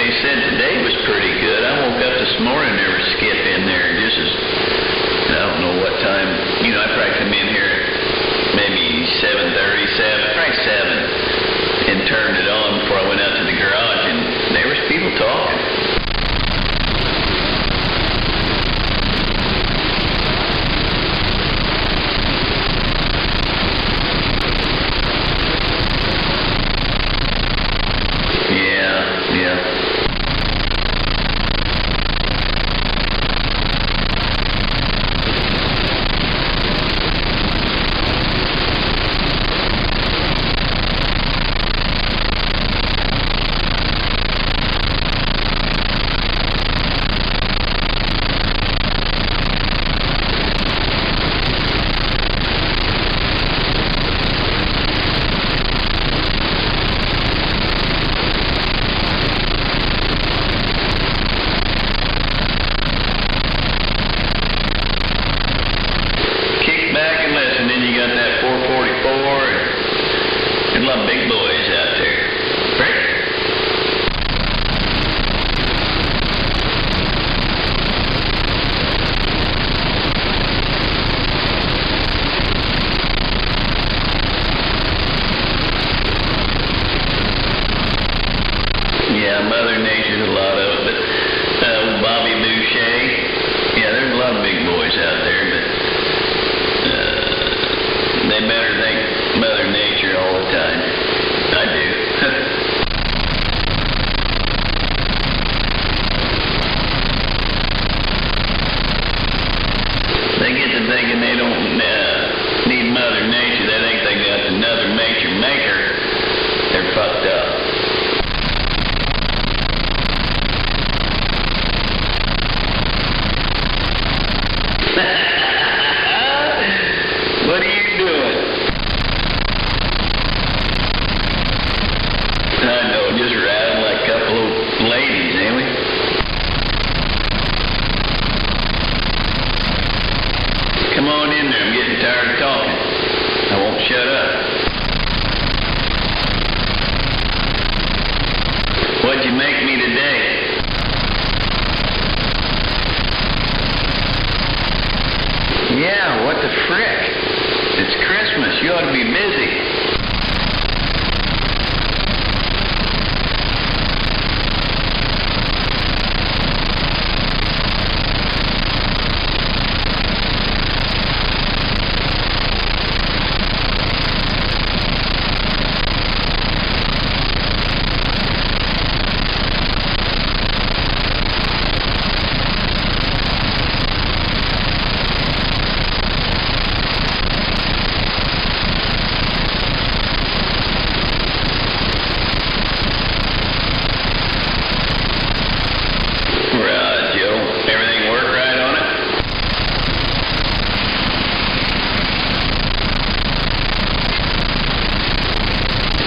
they said today was pretty good. I woke up this morning, there was skip in there. Just as, I don't know what time. You know, I probably come in here at maybe 7:37, probably 7, and turned it on before I went out to the garage, and there was people talking. Yeah. Big boys out there. Right? Yeah, Mother Nature's a lot of it, but Bobby Boucher, yeah, there's a lot of big boys out there, but they better thank Mother Nature all the time. I do. They get to thinking they don't need Mother Nature. They think they got another nature maker. They're fucked up. What are you doing? I know, just riding like a couple of ladies, ain't we? Come on in there, I'm getting tired of talking. I won't shut up. What'd you make me today? Yeah, what the frick? It's Christmas, you ought to be busy.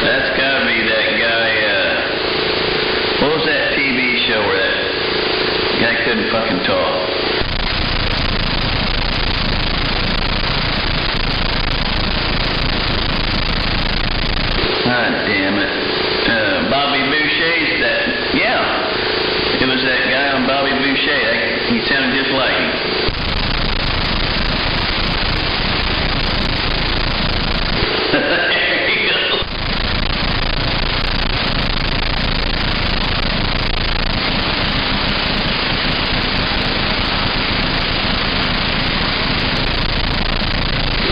That's gotta be that guy, what was that TV show where that guy couldn't fucking talk? God damn it. Bobby Boucher's that, yeah. It was that guy on Bobby Boucher. He sounded just like him. There you go.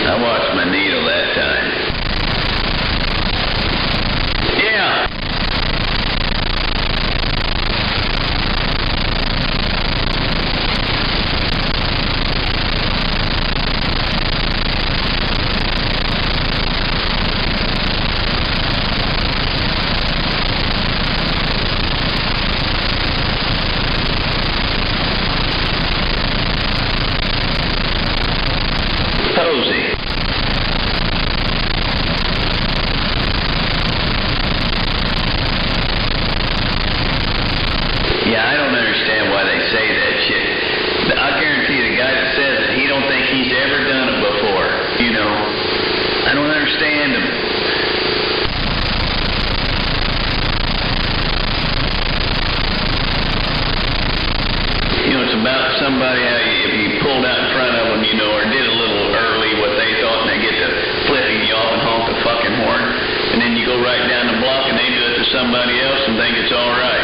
I watched my needle that time. Yeah. right down the block and they do it to somebody else and think it's all right.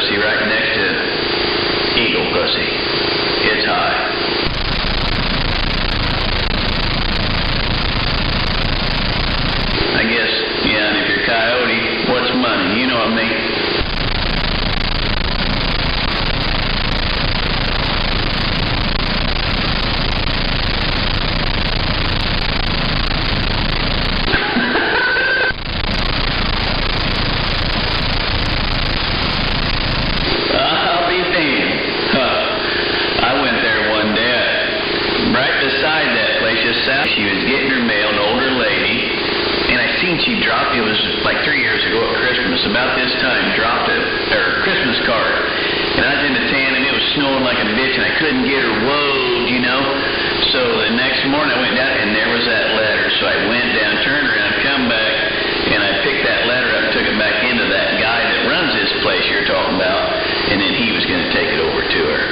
pussy right next to eagle pussy. It's high. I guess, yeah, and if you're coyote, what's money? You know what I mean? I'll be damned. I went there one day. Right beside that place, just south, she was getting her mail, an older lady. And I seen she dropped, it was like 3 years ago at Christmas, about this time, dropped a Christmas card. And I was in the tan and it was snowing like a bitch and I couldn't get her woed, you know. So the next morning I went down and there was that letter. So I went down, turned around, come back, and I picked that letter up and took it back into that guy that runs this place you're talking about. And then he was going to take it over to her.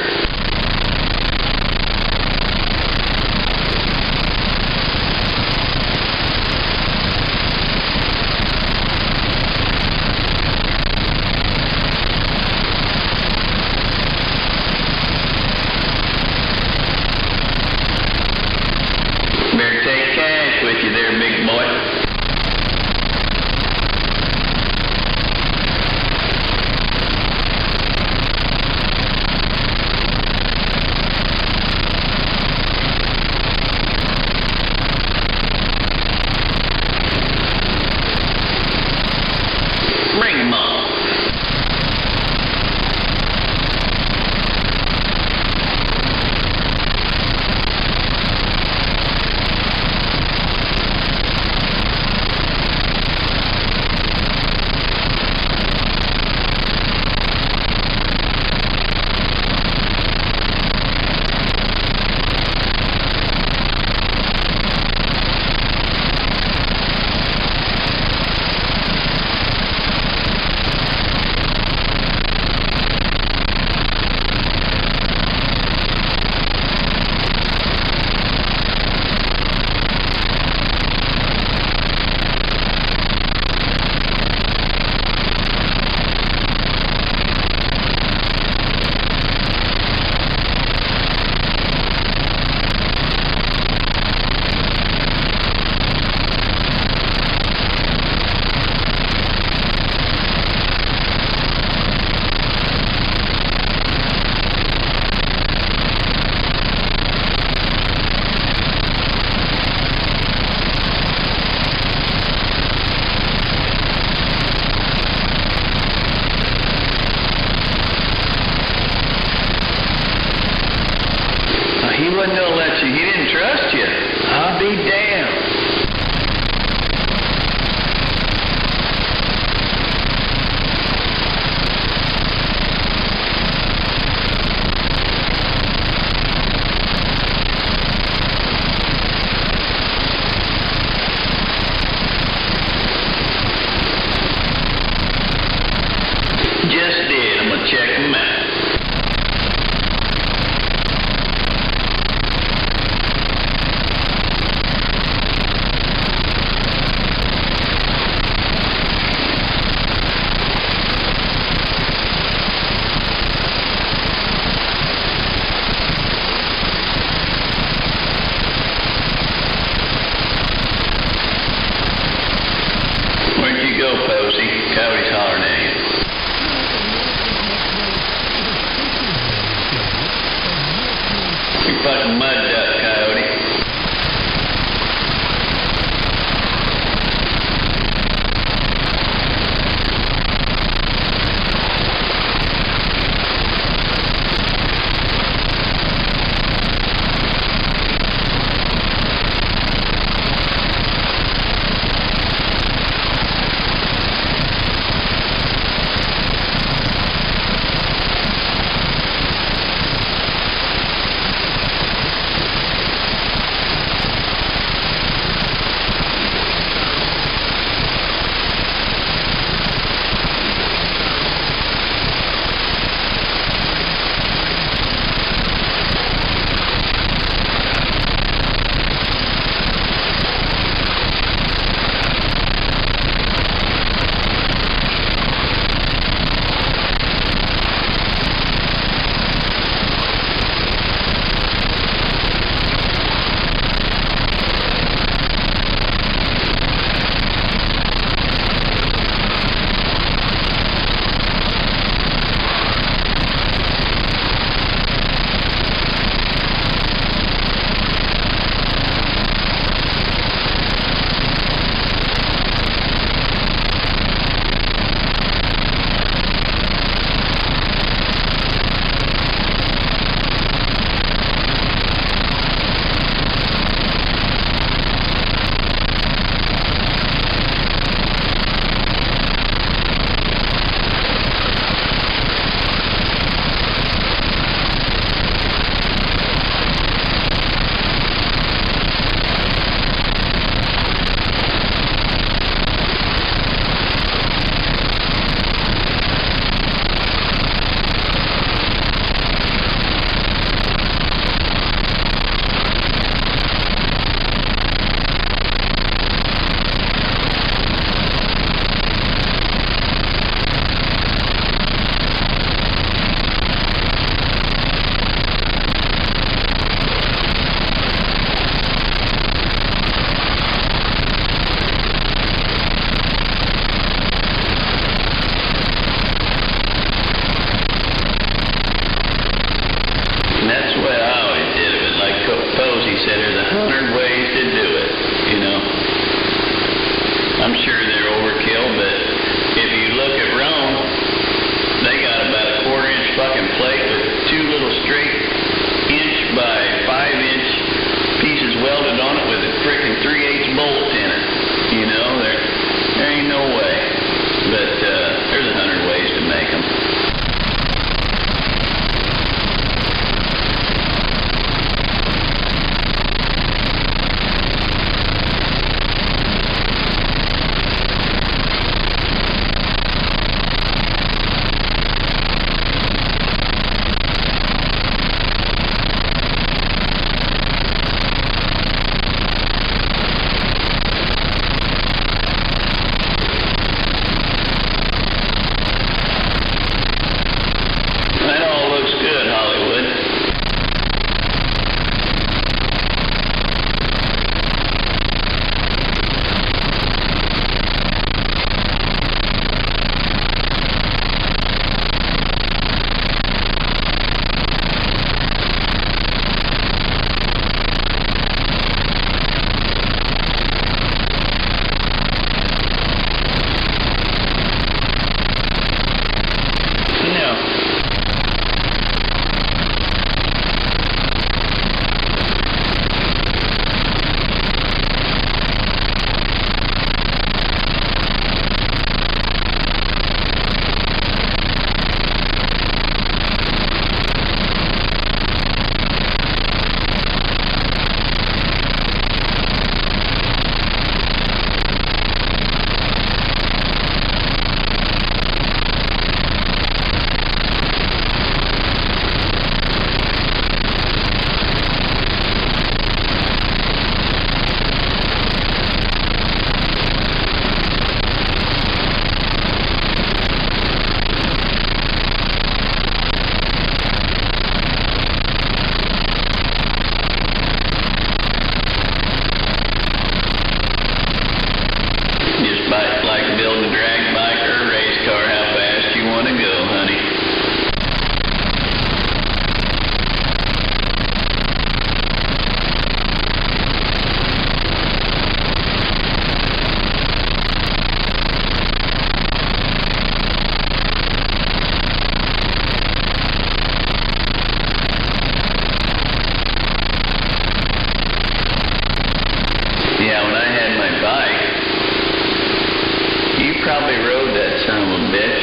probably rode that son of a bitch.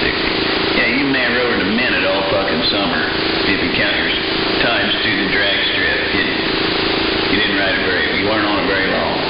1060. Yeah, you may have rode it a minute all fucking summer. If you count your times through the drag strip. You didn't ride it you weren't on it very long.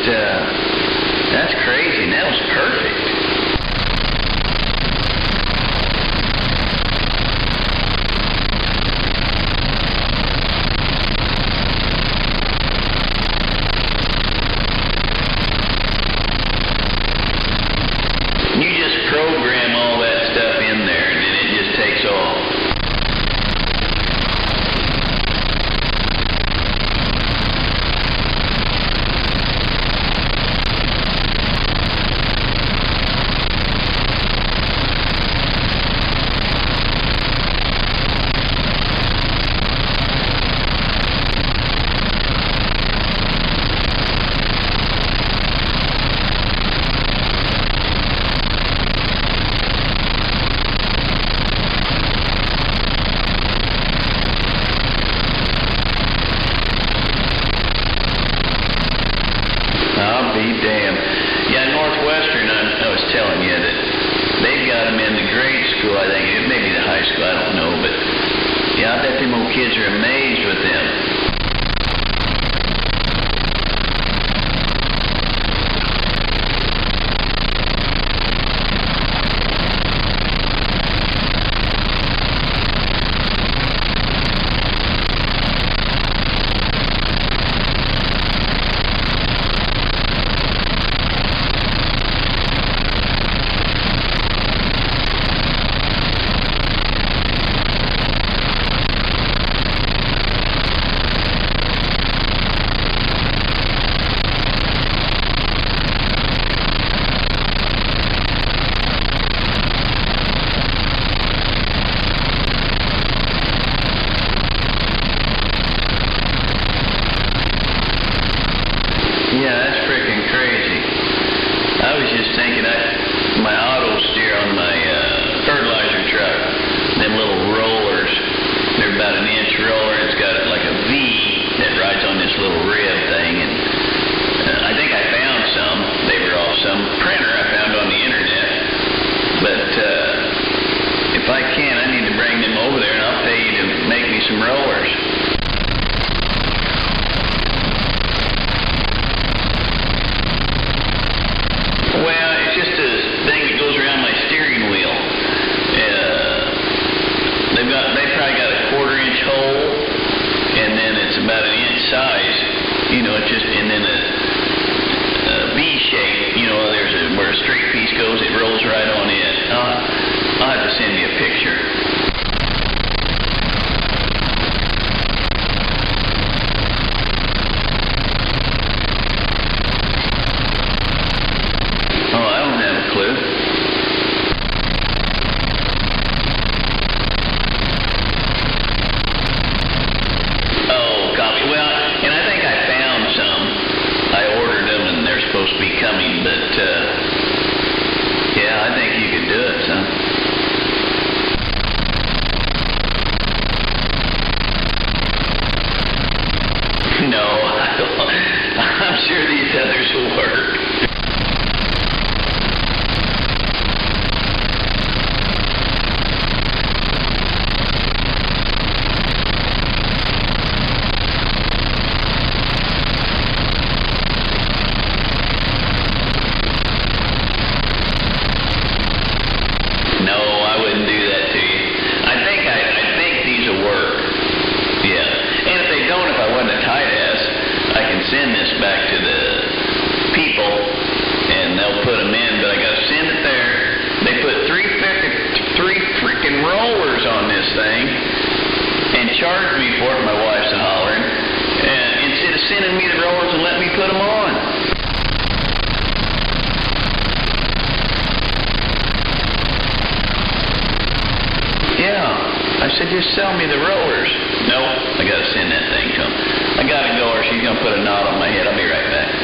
That's crazy, and that was perfect. bet them old kids are amazed with them. Yeah, that's freaking crazy. I was just thinking my Rtl-Sdr on my fertilizer truck, them little rollers, they're about an inch roller. It's got like a V that rides on this little rib thing, and I think I found some. They were off some printer I found on the internet. But if I can, I need to bring them over there, and I'll pay you to make me some rollers. Well, it's just a thing that goes around my steering wheel. They probably got a 1/4-inch hole, and then it's about an inch size. You know, it's just, and then a V shape. You know, there's where a straight piece goes, it rolls right on in. I'll have to send you a picture. Supposed to be coming, but yeah, I think you could do it, son. No, I don't. I'm sure these others will work. Send this back to the people, and they'll put them in, but I got to send it there. They put three freaking rollers on this thing and charged me for it. My wife's hollering, and instead of sending me the rollers and let me put them on. Yeah, I said, just sell me the rollers. Nope, I got to send that thing to them. I gotta go, or she's gonna put a knot on my head. I'll be right back.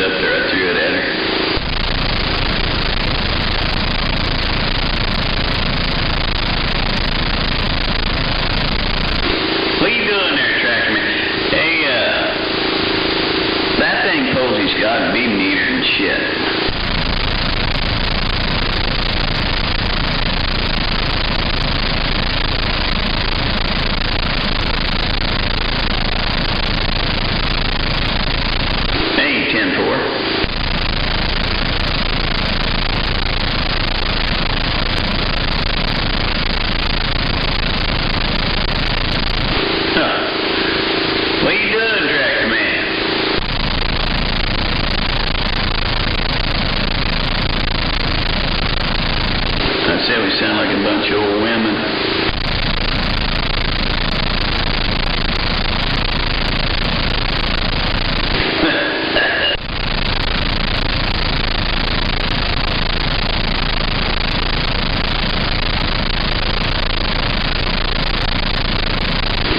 up there. I threw it at her. What are you doing there, Tractor Man? Hey, that thing Posey's got to be neater than shit. Hey, 10-4. What you doing, Tractor Man? I said we sound like a bunch of old women.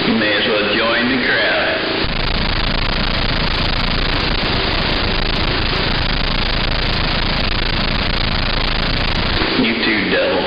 You may as well join the crowd. You two devil.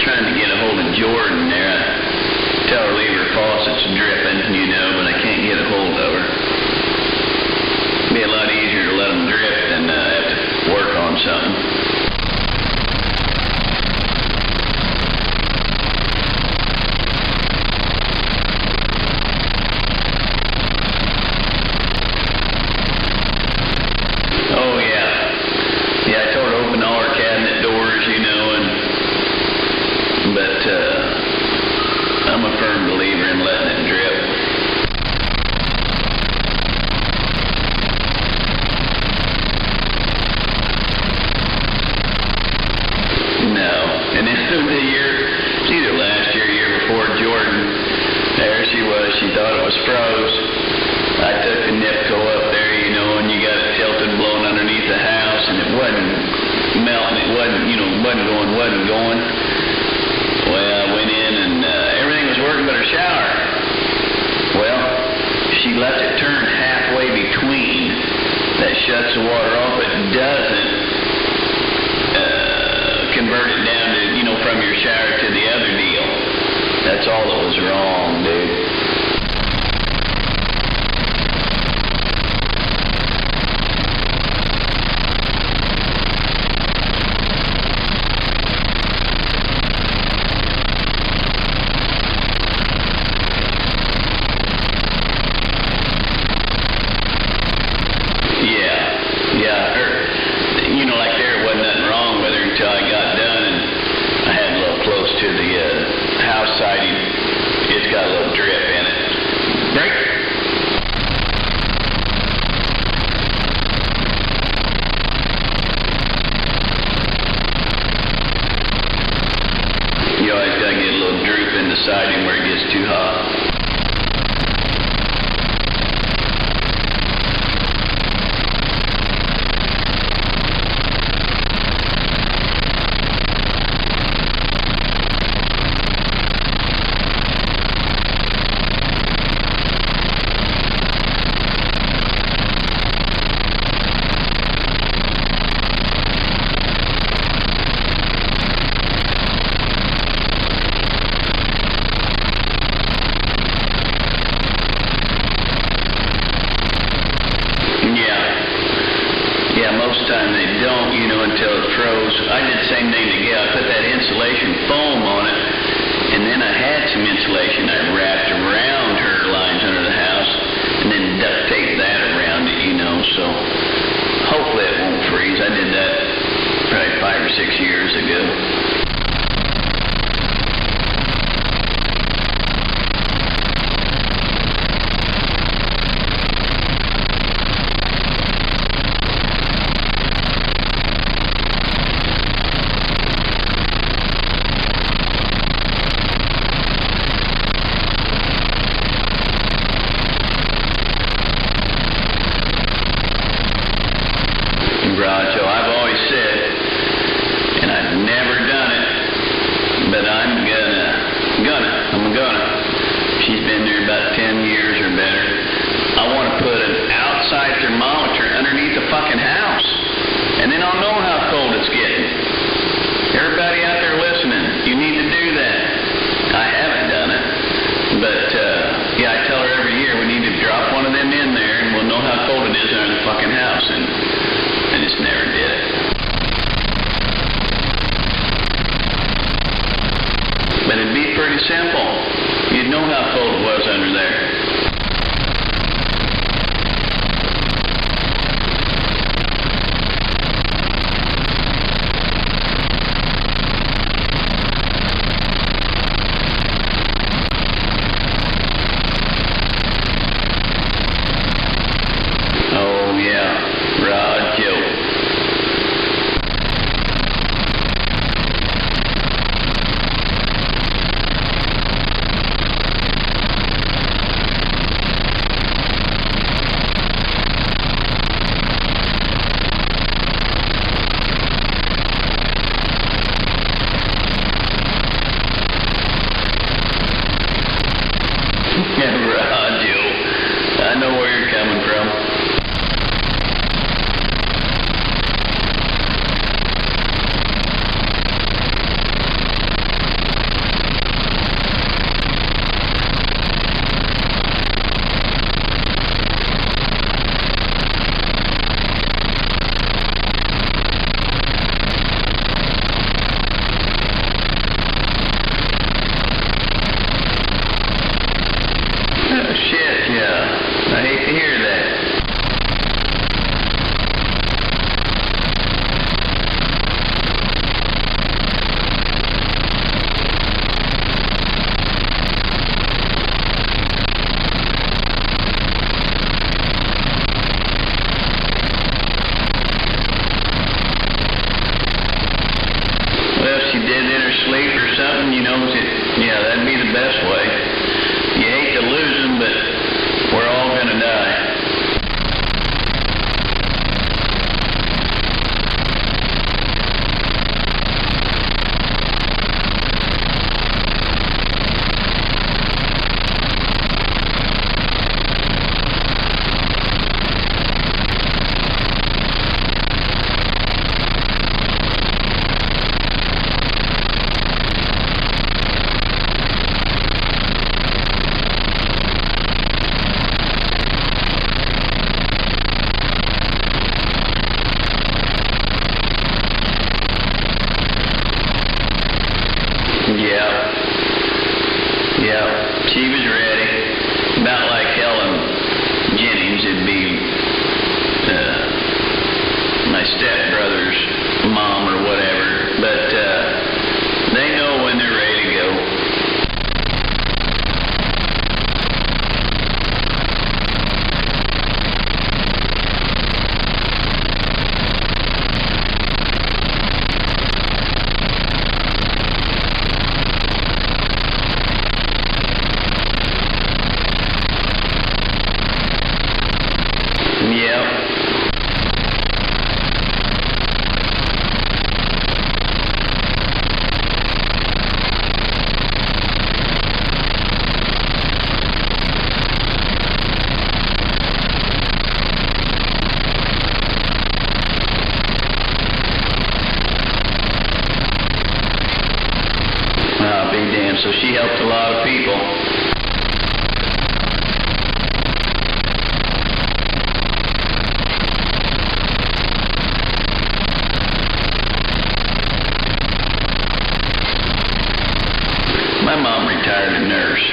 trying to get a hold of Jordan there. I tell her leave her faucets dripping, but I can't get a hold of her. It'd be a lot easier to let them drip than have to work on something. I'm a firm believer in letting it drip. No. And then the year, it's either last year or year before, Jordan, there she was. She thought it was froze. I took the Nipco up there, and you got it tilted, blown underneath the house, and it wasn't melting. It wasn't going. Well, I went in and everything was working but her shower. Well, she left it turned halfway between. That shuts the water off, but doesn't convert it down to, from your shower to the other deal. That's all that was wrong, dude. Siding where it gets too hot. Most of the time they don't, until it froze. I did the same thing to Gail. I put that insulation foam on it, and then I had some insulation I wrapped around her lines under the house, and then duct taped that around it, so hopefully it won't freeze. I did that probably 5 or 6 years ago. Groucho, I've always said, and I've never done it, but I'm gonna. She's been there about 10 years or better. I want to put an outside thermometer underneath the fucking house, and then I'll know how cold it's getting. Everybody out there listening, you need to do that. I haven't done it, but I tell her every year we need to drop one of them in there, and we'll know how cold it is under the fucking house, and I just never did it. But it'd be pretty simple. You'd know how cold it was under there. Yeah, she was ready. About like Helen Jennings, it'd be my stepbrother's mom or whatever. But they know when they're ready to go. So she helped a lot of people. My mom retired a nurse.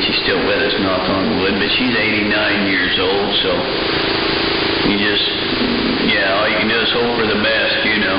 She's still with us, knock on wood, but she's 89 years old, so you just, all you can do is hope for the best, you know.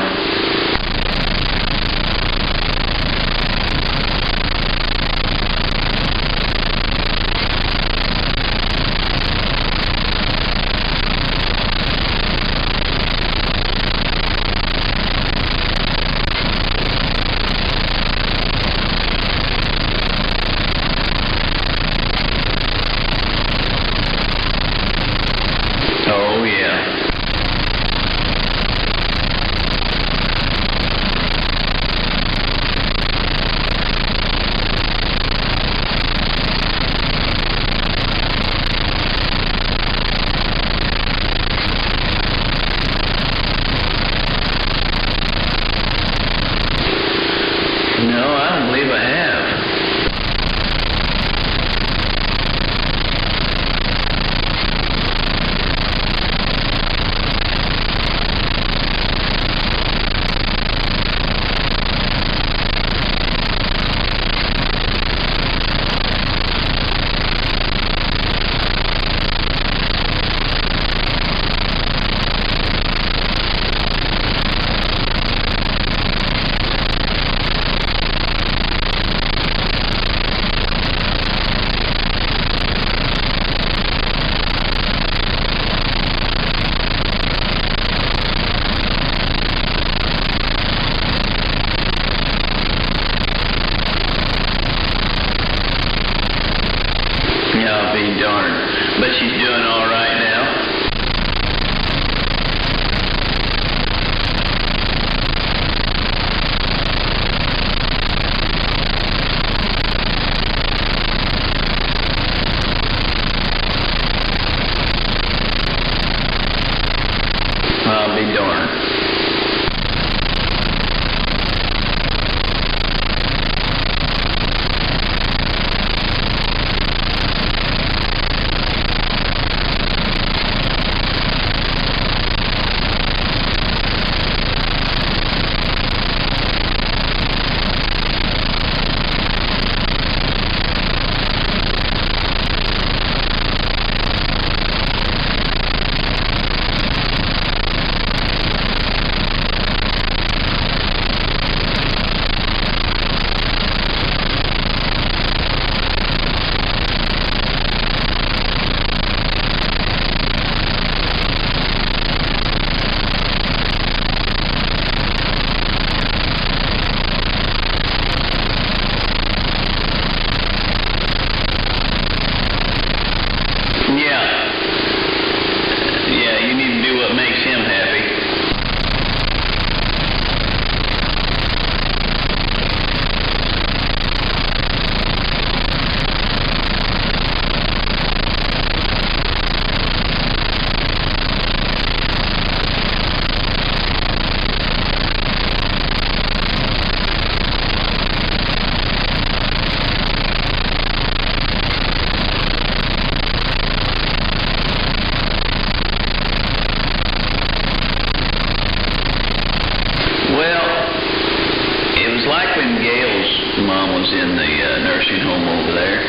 mom was in the nursing home over there.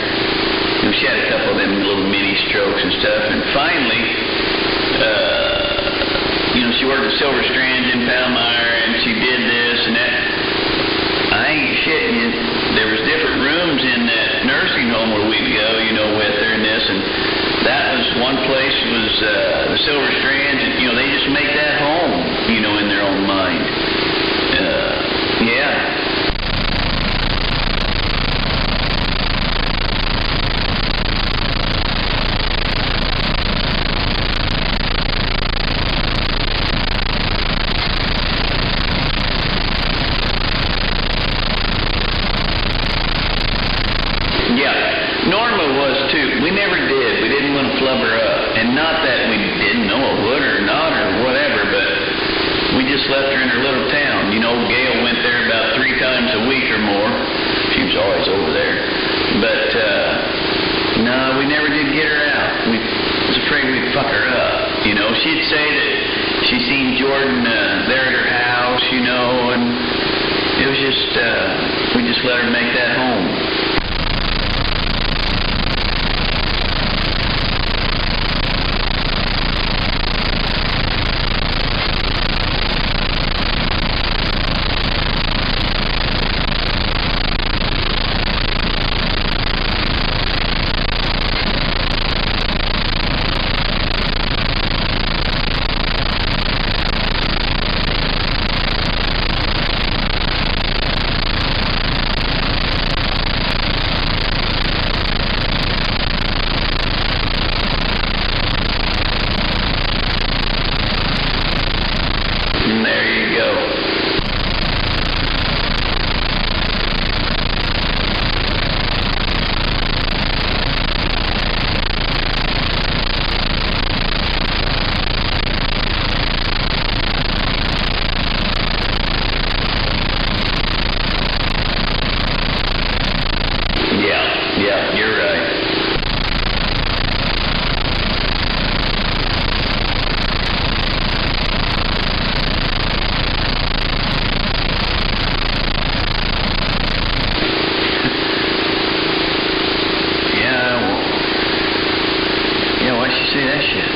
She had a couple of them little mini strokes and stuff, and finally, she worked at Silver Strands in Palmyra, and she did this and that. I ain't shitting you. There was different rooms in that nursing home where we'd go, with her and this, and that was one place was the Silver Strands, and they just make that home, in their own mind. Yeah. Norma was too. We never did. We didn't want to flub her up. And not that we didn't know it would or not or whatever, but we just left her in her little town. Gail went there about 3 times a week or more. She was always over there. But, no, we never did get her out. We was afraid we'd fuck her up. She'd say that she seen Jordan there at her house, and it was just, we just let her make that home. Yeah, you're right. Yeah, why'd she say that shit?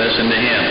Listen to him.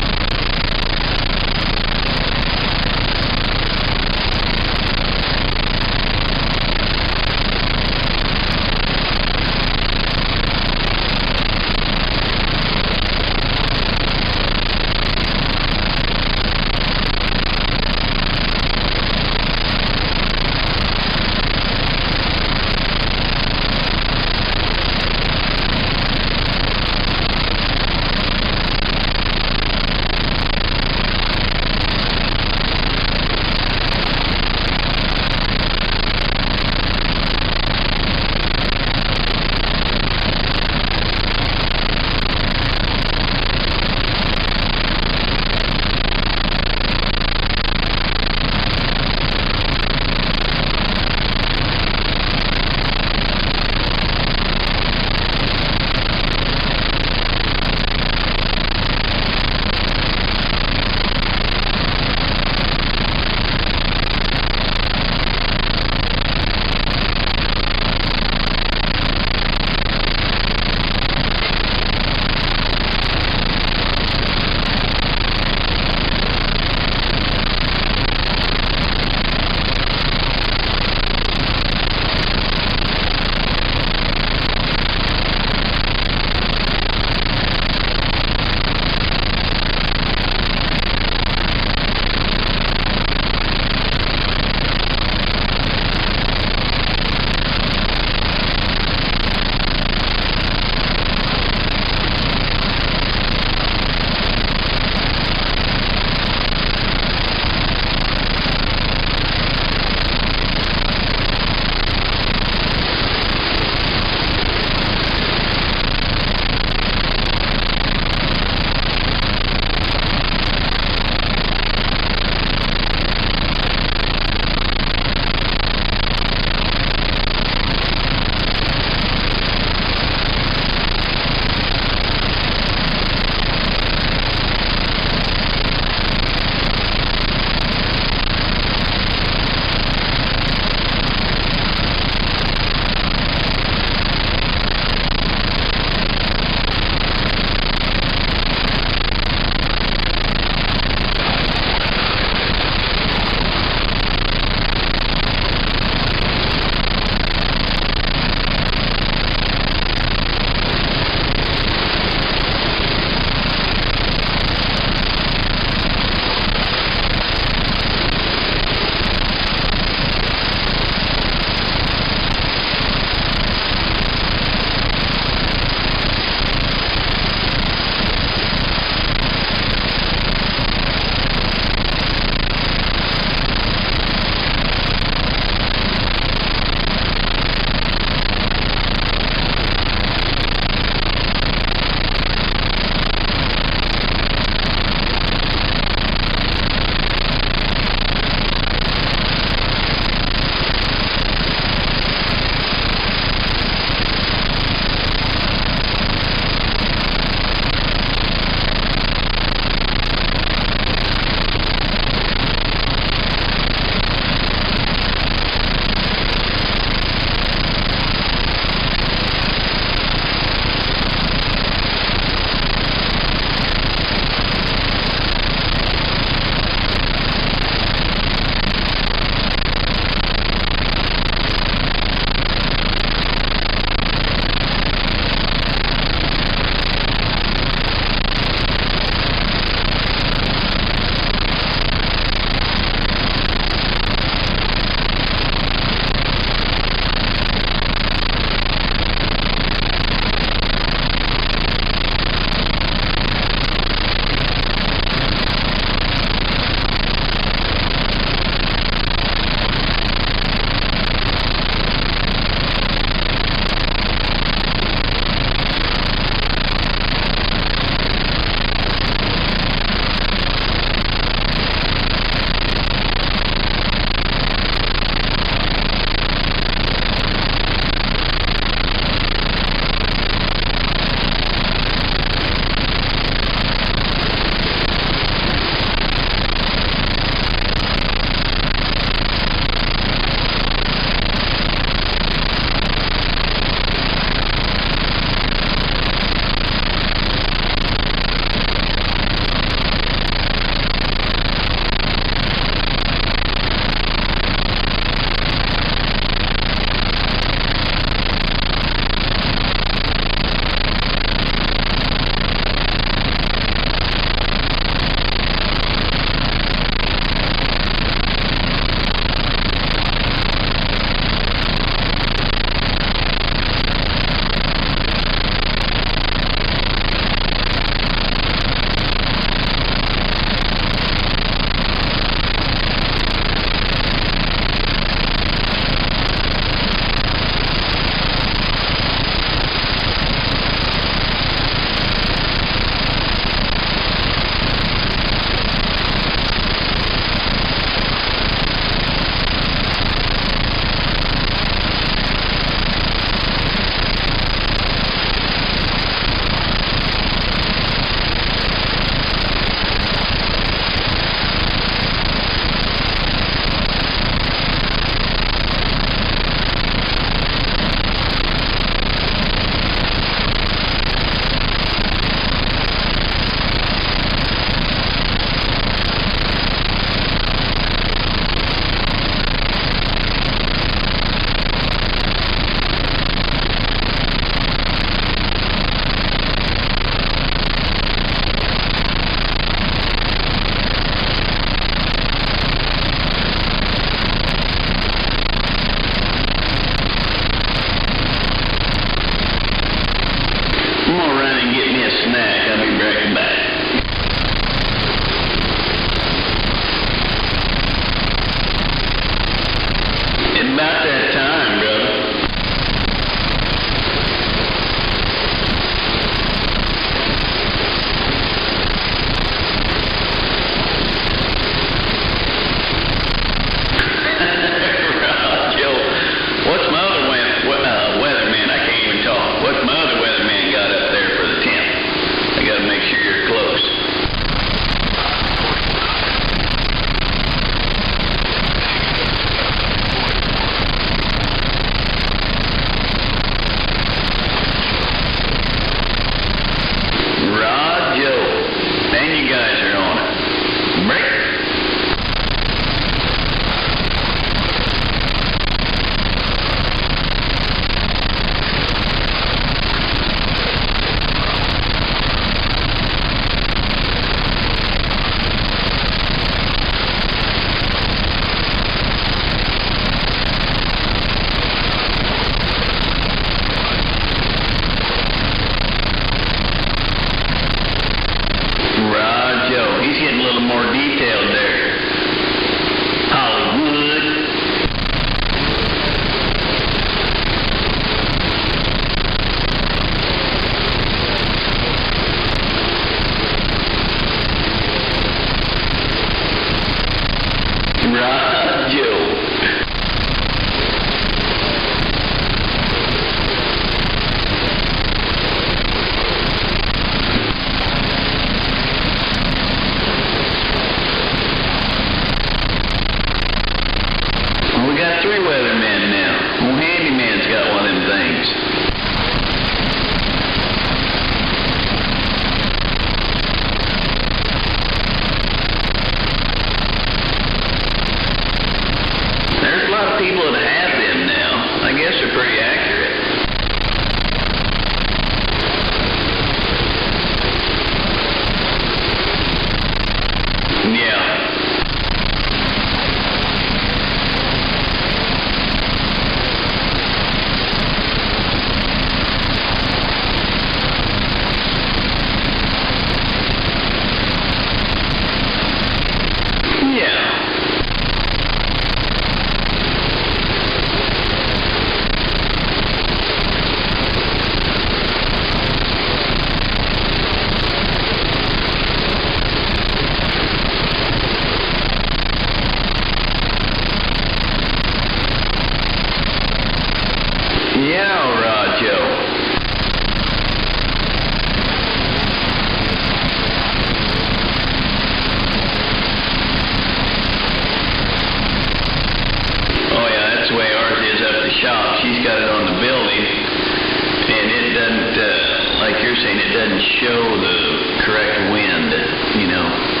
would show the correct wind, you know.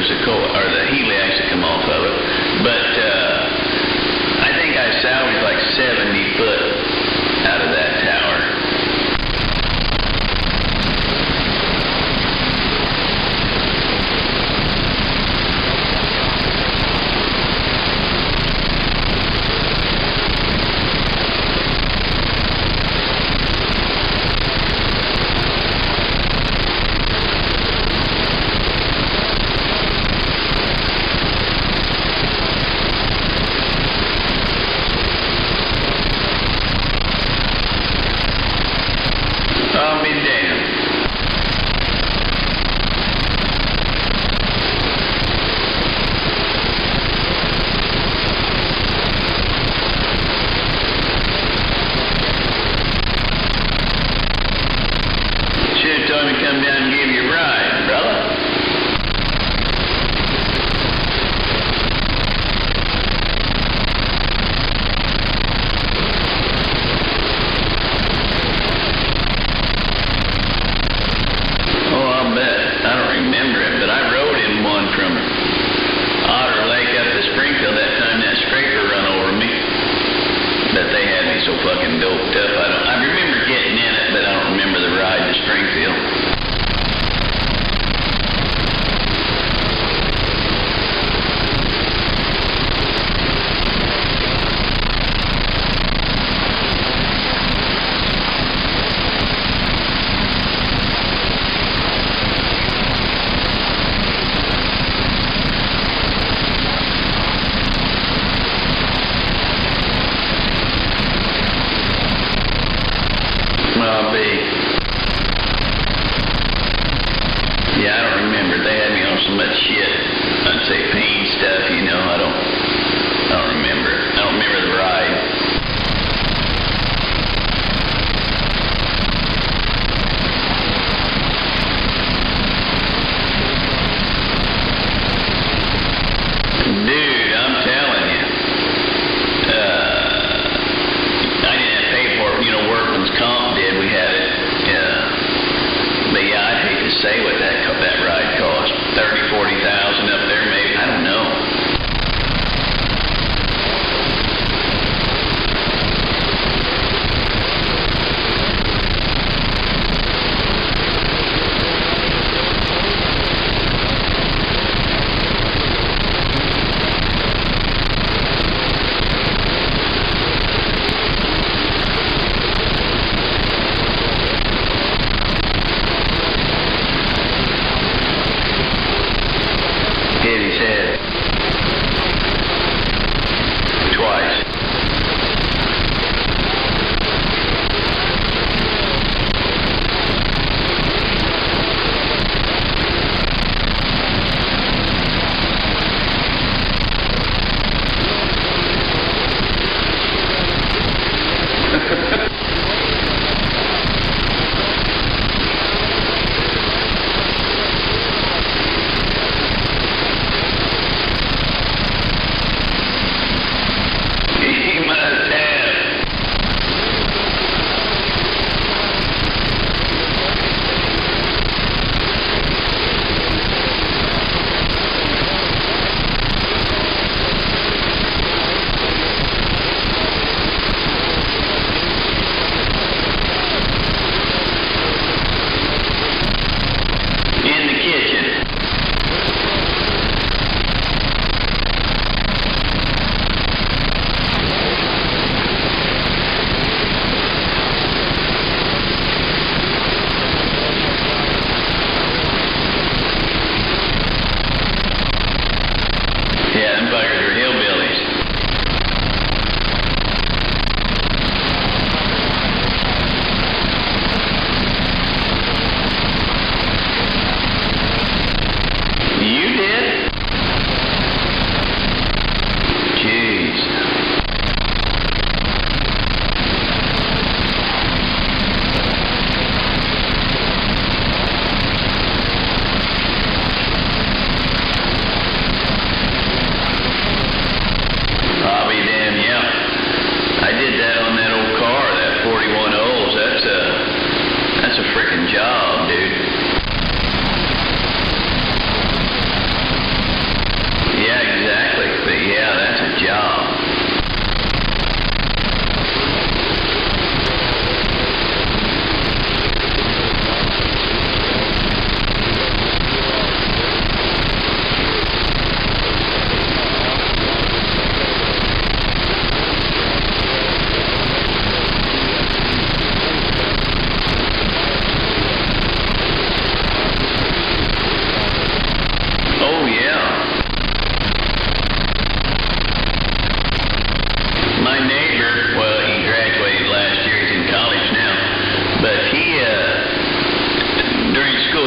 because the heliacs that come off of it. But I think I salvaged like 70 foot out of that tower. I'll be damned. Should have told me to come down and give you a ride, brother. Oh, I'll bet. I don't remember it, but I rode in one from Otter Lake up to Springfield that time that scraper run over me. But they had me so fucking doped up. I remember getting in it, but I don't remember the ride to Springfield. I'll be. Yeah, I don't remember. They had me on so much shit. I'd say pain stuff, you know. I don't remember. I don't remember the ride. Dude, I'm telling you. I didn't have to pay for it. You know, workman's comp did. We had it. But yeah, I'd hate to say what that ride cost. 30, 40,000 up there, maybe. I don't know.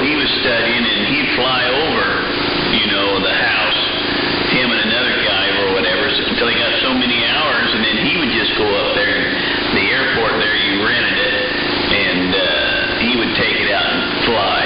he was studying, and he'd fly over, the house, him and another guy or whatever, until he got so many hours, and then he would just go up there, the airport there, you rented it, and he would take it out and fly.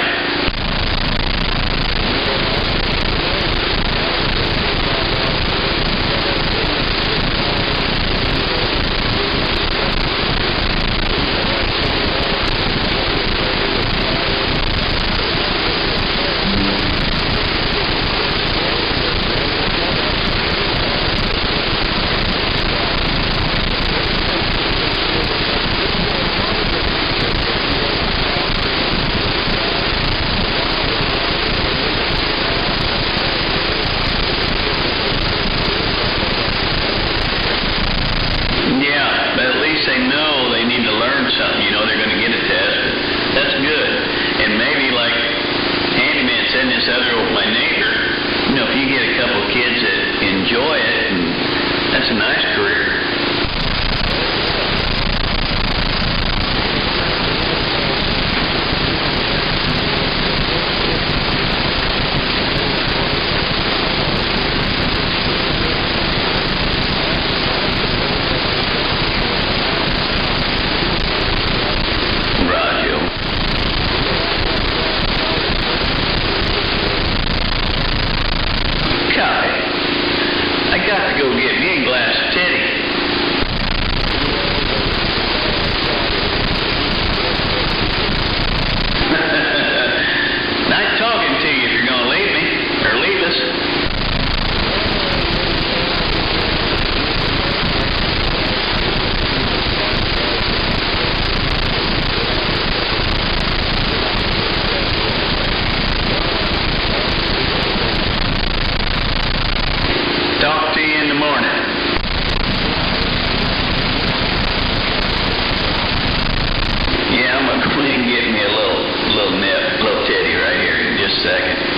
Get me a little nip, little titty right here in just a second.